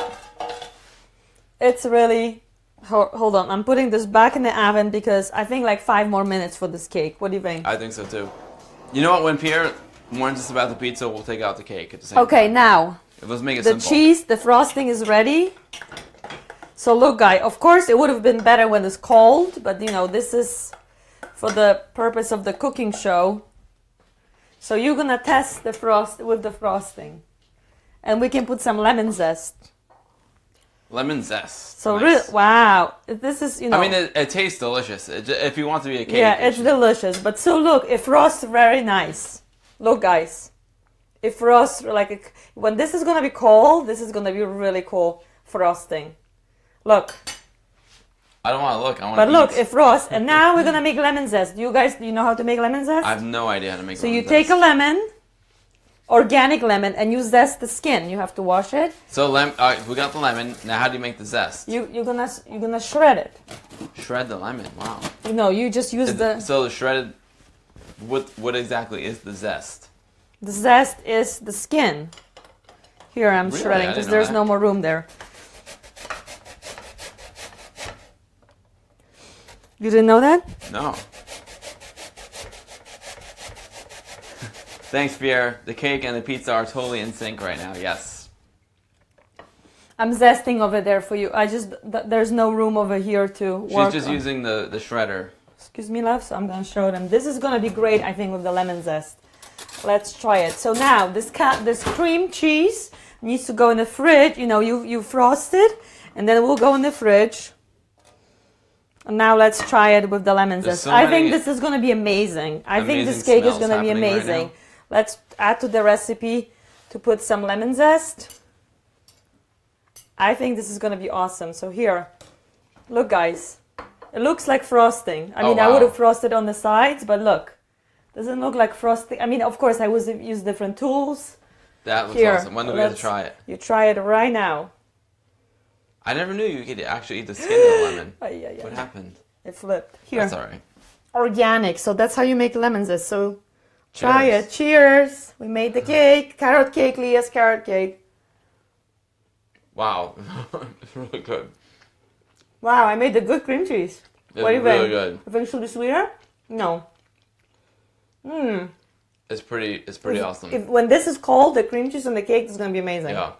It's really... Hold on. I'm putting this back in the oven because I think like 5 more minutes for this cake. What do you think? I think so too. You know what? When Pierre warns us about the pizza, we'll take out the cake at the same time. Okay, now. Let's make it the simple. Cheese, the frosting is ready. So look, guys. Of course, it would have been better when it's cold. But, you know, this is for the purpose of the cooking show. So you're going to test the frost with the frosting. And we can put some lemon zest. Lemon zest. So nice. Wow, this is, you know. I mean, it tastes delicious. If you want to be a cake. Yeah, it's delicious. But so look, it frosts very nice. Look, guys, it frosts like when this is gonna be cold. This is gonna be really cool frosting. Look. I don't want to look. I want to. But look, it frosts, and now we're gonna make lemon zest. Do you know how to make lemon zest? I have no idea how to make. So you take a lemon. Organic lemon, and you zest the skin. You have to wash it. So we got the lemon. Now, how do you make the zest? You're gonna shred it. Shred the lemon. Wow. No, you just use So the shredded. What exactly is the zest? The zest is the skin. Here I'm Really? shredding because there's no more room there. You didn't know that? No. Thanks, Pierre. The cake and the pizza are totally in sync right now. Yes. I'm zesting over there for you. There's no room over here to work. She's just using the shredder. Excuse me, love. So I'm gonna show them. This is gonna be great, I think, with the lemon zest. Let's try it. So now this cream cheese needs to go in the fridge. You know, you frost it, and then it will go in the fridge. And now let's try it with the lemon zest. I think this is gonna be amazing. I think this cake is gonna be amazing. Right, let's add to the recipe to put some lemon zest. I think this is going to be awesome. So here, look, guys. It looks like frosting. I mean, wow. I would have frosted on the sides, but look. Doesn't look like frosting. I mean, of course, I would use different tools. That looks awesome. When do we have to try it? You try it right now. I never knew you could actually eat the skin of the lemon. Yeah. What happened? It flipped. Here. That's all right. Organic. So that's how you make lemon zest. So try it. Cheers. We made the cake. Carrot cake, Leah's carrot cake. Wow. It's really good. Wow, I made the good cream cheese. It's what do you think? Really good. You think it should be sweeter? No. It's pretty awesome. When this is cold, the cream cheese on the cake is going to be amazing. Yeah.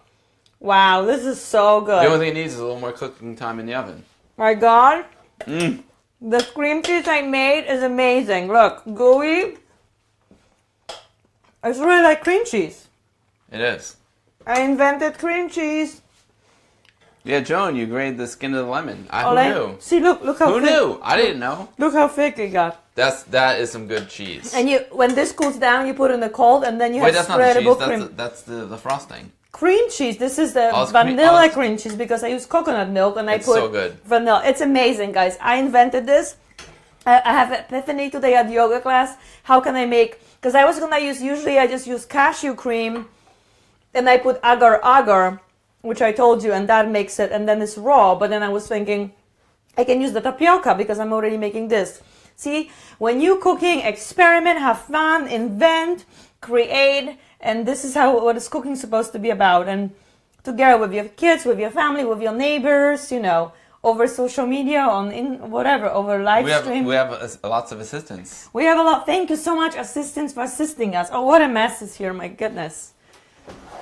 Wow, this is so good. The only thing it needs is a little more cooking time in the oven. My God. The cream cheese I made is amazing. Look, gooey. It's really like cream cheese. It is. I invented cream cheese. Yeah, Joan, you grade the skin of the lemon. Who knew? See, look how Who thick. knew? I didn't know. Look how thick it got. That is some good cheese. And when this cools down, you put it in the cold, and then you have that's not the spreadable cheese. cream. That's the frosting. Cream cheese. This is the it's vanilla cream cheese because I use coconut milk and I It's put so good. vanilla. It's amazing, guys. I invented this. I have an epiphany today at yoga class. How can I make? Because I was gonna usually I just use cashew cream, and I put agar, which I told you, and that makes it, and then it's raw. But then I was thinking, I can use the tapioca because I'm already making this. See, when you cooking, experiment, have fun, invent, create, and this is what is cooking supposed to be about. And together with your kids, with your family, with your neighbors, over social media, over live stream. We have lots of assistants. We have a lot. Thank you so much, assistants, for assisting us. Oh, what a mess is here! My goodness.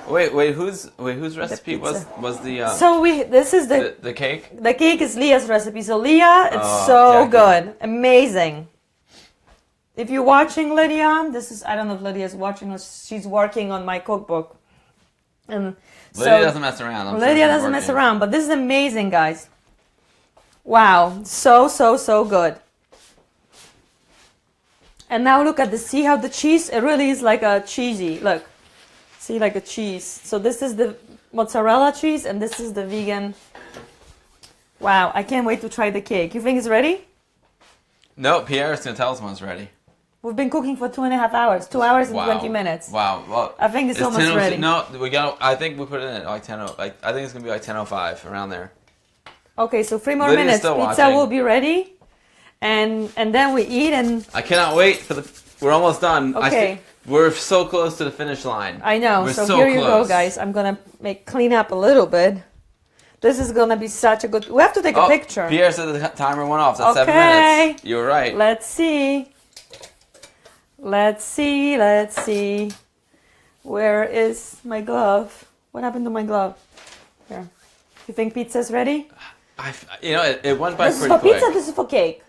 Wait, whose recipe was the? So this is the cake. The cake is Leah's recipe. So Leah, it's so good, amazing. If you're watching, Lydia, I don't know if Lydia is watching us. She's working on my cookbook, and Lydia doesn't mess around. Lydia doesn't mess around, but this is amazing, guys. Wow, so good. And now look at see how the cheese, it really is like a cheesy, look. See, like a cheese. So this is the mozzarella cheese and this is the vegan. Wow, I can't wait to try the cake. You think it's ready? No, Pierre's going to tell us when it's ready. We've been cooking for 2.5 hours. 2 hours and 20 minutes. Wow. Well, I think it's almost ready. No, I think we put it in at like 10. I think it's going to be like 10:05, around there. Okay, so 3 more minutes. Pizza watching. will be ready. And then we eat and... I cannot wait we're almost done. Okay. We're so close to the finish line. I know. We're so here you go, guys. I'm going to clean up a little bit. This is going to be such a good... We have to take a picture. Pierre said the timer went off. That's 7 minutes. You were right. Let's see. Where is my glove? What happened to my glove? Here. You think pizza's ready? It went by pretty quick. This is for pizza, this is for cake?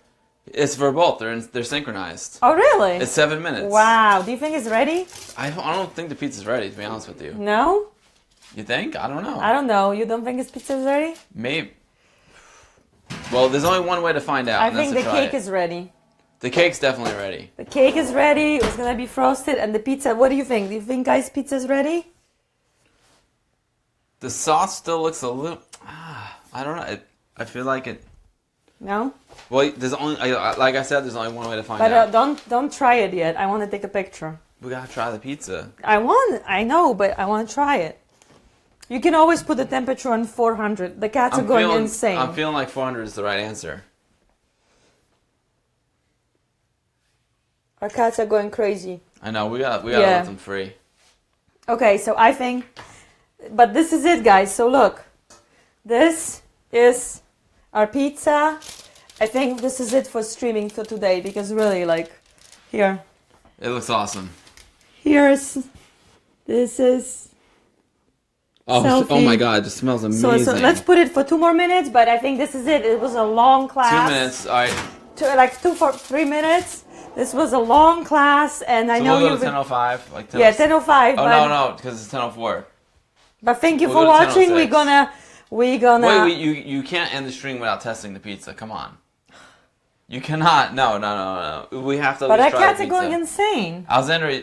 It's for both. They're synchronized. Oh, really? It's 7 minutes. Wow. Do you think it's ready? I don't think the pizza's ready, to be honest with you. No? You think? I don't know. I don't know. You don't think pizza's ready? Maybe. Well, there's only one way to find out. I think the cake is ready. The cake's definitely ready. The cake is ready. It's going to be frosted. And the pizza, what do you think? Do you think, guys, pizza's ready? The sauce still looks a little... I don't know. I feel like it... No? Well, there's only... Like I said, there's only one way to find out. But don't try it yet. I want to take a picture. We got to try the pizza. I know, but I want to try it. You can always put the temperature on 400. The cats are going insane. I'm feeling like 400 is the right answer. Our cats are going crazy. I know. We got to let them free. Okay, so I think... But this is it, guys. So look. This is our pizza. I think this is it for streaming for today. Because really, here. It looks awesome. This is... Oh my God, it just smells amazing. So let's put it for 2 more minutes, but I think this is it. It was a long class. 2 minutes, all right. 3 minutes. This was a long class, and I know we'll go to 10:05. Like 10:05. Yeah, 10:05. Oh, no, because it's 10:04. But thank you for watching. We're gonna... Wait, you can't end the stream without testing the pizza. Come on. You cannot. No. We have to at least try the pizza. But our cats are going insane. Alexandra,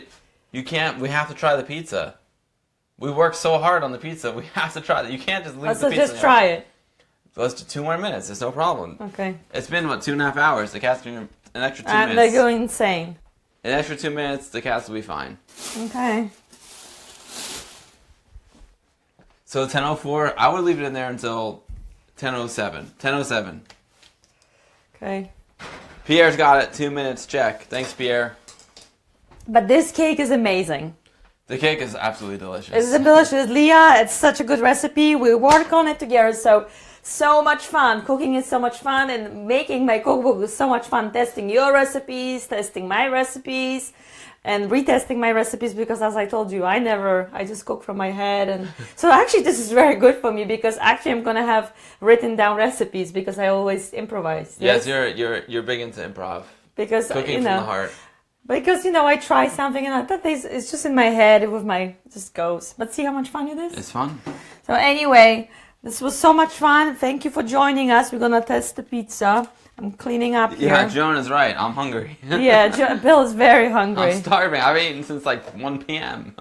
you can't... We have to try the pizza. We worked so hard on the pizza. We have to try it. You can't just leave the pizza. Let's just try it. Let's do 2 more minutes. It's no problem. Okay. It's been, 2.5 hours. The cat's doing an extra 2 minutes. They're going insane. An extra 2 minutes, the cats will be fine. Okay. So 10:04, I would leave it in there until 10:07. 10:07. Okay. Pierre's got it. 2 minutes. Check. Thanks, Pierre. But this cake is amazing. The cake is absolutely delicious. It's delicious. Leah, it's such a good recipe. We work on it together. So much fun. Cooking is so much fun. And making my cookbook is so much fun. Testing your recipes, testing my recipes, and retesting my recipes. Because as I told you, I just cook from my head. And so actually this is very good for me. Because actually I'm going to have written down recipes. Because I always improvise. Yes, you're big into improv. Because, cooking from the heart. Because, I try something and I thought it's just in my head, it just goes. But see how much fun it is? It's fun. So anyway, this was so much fun. Thank you for joining us. We're going to test the pizza. I'm cleaning up here. Yeah, Joan is right. I'm hungry. Yeah, Bill is very hungry. I'm starving. I've eaten since like 1 p.m.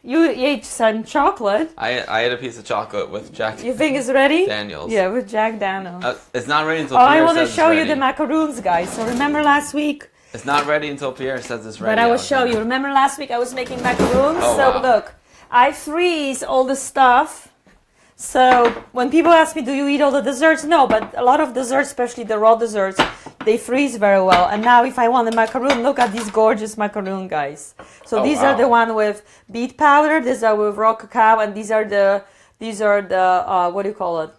You ate some chocolate. I ate a piece of chocolate with Jack You think it's ready? Daniels. Yeah, with Jack Daniels. It's not ready until Oh, Pierre I want to says show it's you the ready. macaroons, guys. So remember last week? It's not ready until Pierre says it's ready. But I will show you. Remember last week I was making macaroons? Oh, So wow. look, I freeze all the stuff. So when people ask me, do you eat all the desserts? No, but a lot of desserts, especially the raw desserts, they freeze very well. And now if I want a macaroon, look at these gorgeous macaroon, guys. So Oh, these wow. are the one with beet powder, these are with raw cacao, and these are the what do you call it?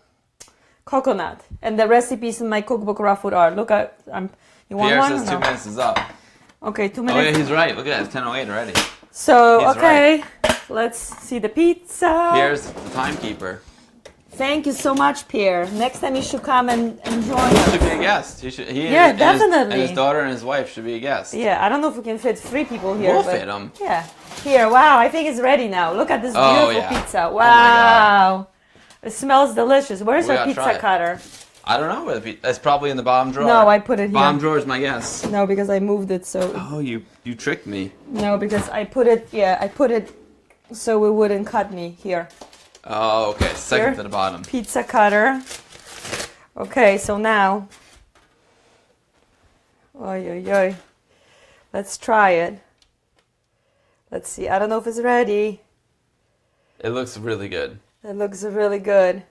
Coconut. And the recipes in my cookbook Raw Food are. Look at, you want Pierre one? says or 2 no? minutes is up. Okay, 2 Oh minutes. yeah, he's right. Look at that. It's 10:08 already. So, He's okay, let's see the pizza. Pierre's the timekeeper. Thank you so much, Pierre. Next time you should come and join He us. should be a guest. He should. Yeah, definitely. And his daughter and his wife should be a guest. Yeah, I don't know if we can fit 3 people here. We'll but fit 'em. Yeah. Here, wow, I think it's ready now. Look at this Oh, beautiful yeah. pizza. Oh, my God. Wow. It smells delicious. Where's We our gotta try pizza it. cutter? I don't know where it's probably in the bottom drawer. No, I put it here. Bottom drawer is my guess. No, because I moved it so... Oh, you tricked me. No, because I put it so it wouldn't cut me here. Oh, okay. Second Here. to the bottom. Pizza cutter. Okay, so now... Oy, oy, oy. Let's try it. Let's see. I don't know if it's ready. It looks really good. It looks really good.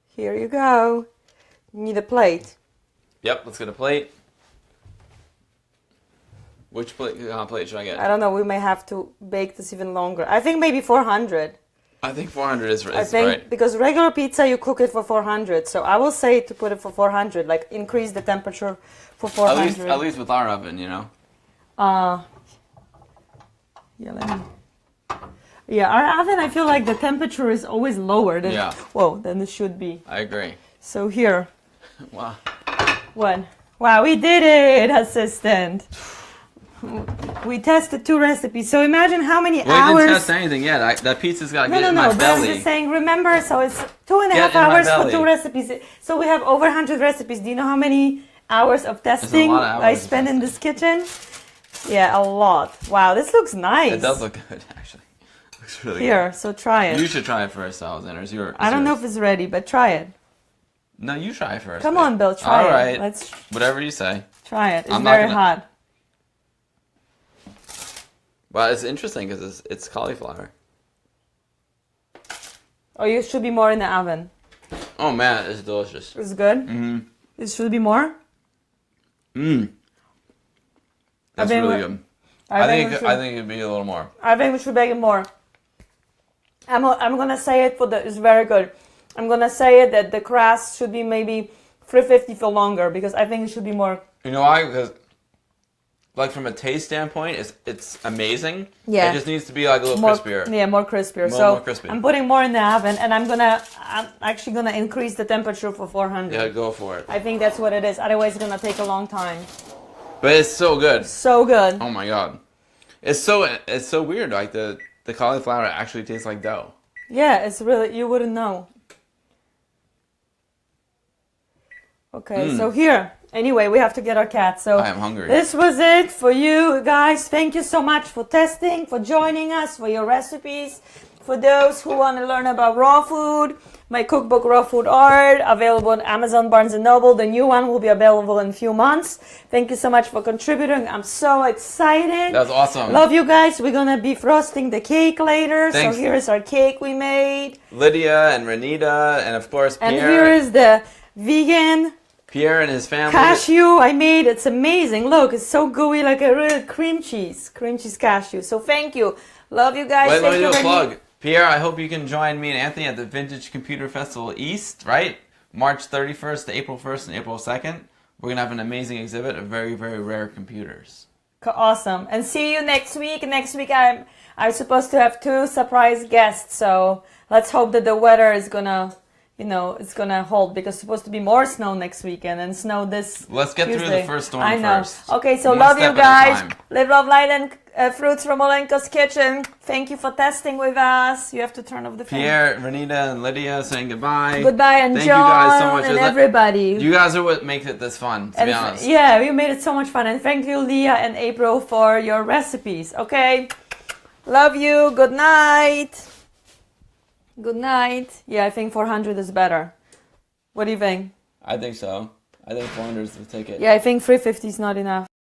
Here you go. You need a plate. Yep. Let's get a plate. Which plate should I get? I don't know. We may have to bake this even longer. I think maybe 400. I think 400 is I think right. because regular pizza you cook it for 400. So I will say to put it for 400. Like increase the temperature for 400. At least with our oven, you know. Yeah, yeah, our oven, I feel like the temperature is always lower than, Yeah. than it should be. I agree. So here, Wow. what? Wow, we did it, assistant. We tested 2 recipes. So imagine how many We hours. didn't test anything yet. That pizza's got to get in No, my but I'm belly. just saying, remember, so it's 2.5 Get in my hours for belly. 2 recipes. So we have over 100 recipes. Do you know how many hours of testing lot of hours I of spent in this kitchen? Yeah, a lot. Wow, this looks nice. It does look good, actually. It looks really Here, so try good. You it. should try it first, Alexander. I don't know if it's ready, but try it. No, you try it first. Come babe. on, Bill, try All it. right. Let's Whatever you say. try it. It's I'm not very gonna- hot. But it's interesting because it's cauliflower. Oh, you should be more in the oven. Oh man, it's delicious. It's good? Mm-hmm. It should be more? Mmm. That's think really we- good. I think I think it'd be a little more. I think we should bake it more. I'm gonna say it it's very good. I'm gonna say it that the crust should be maybe 350 for longer because I think it should be more. You know why? Because, like, from a taste standpoint, it's amazing. Yeah. It just needs to be like a little More, crispier. Yeah, more crispier. More crispy. I'm putting more in the oven and I'm actually gonna increase the temperature for 400. Yeah, go for it. I think that's what it is. Otherwise it's gonna take a long time. But it's so good. So good. Oh my god. It's so weird. Like the cauliflower actually tastes like dough. Yeah, it's really, you wouldn't know. Okay, so here, anyway, we have to get our cat. So I am hungry. this was it for you guys. Thank you so much for testing, for joining us, for your recipes. For those who want to learn about raw food, my cookbook Raw Food Art, available on Amazon, Barnes & Noble. The new one will be available in a few months. Thank you so much for contributing. I'm so excited. That's awesome. Love you guys. We're going to be frosting the cake later. Thanks. So here is our cake we made. Lydia and Renita and of course And Pierre. here is the vegan Pierre and his family. cashew I made. It's amazing. Look, it's so gooey, like a real cream cheese cashew. So thank you. Love you guys. Wait, let Thank me do you, a Renee. plug. Pierre, I hope you can join me and Anthony at the Vintage Computer Festival East, right? March 31st to April 1st and April 2nd. We're going to have an amazing exhibit of very, very rare computers. Awesome. And see you next week. Next week I'm supposed to have 2 surprise guests. So let's hope that the weather is gonna, it's gonna hold, because it's supposed to be more snow next weekend and snow this Let's get through Tuesday. the first storm I know. first. Okay, so One love you step at a guys. time. Live, love, light, and fruits from Olenko's kitchen. Thank you for testing with us. You have to turn off the fan. Pierre, Renita, and Lydia saying goodbye. Goodbye, and Thank John, you guys so much. and everybody. You guys are what makes it this fun, to be honest. Yeah, you made it so much fun. And thank you, Leah and April, for your recipes. Okay? Love you. Good night. Good night. Yeah, I think 400 is better. What do you think? I think so. I think 400 is the ticket. Yeah, I think 350 is not enough.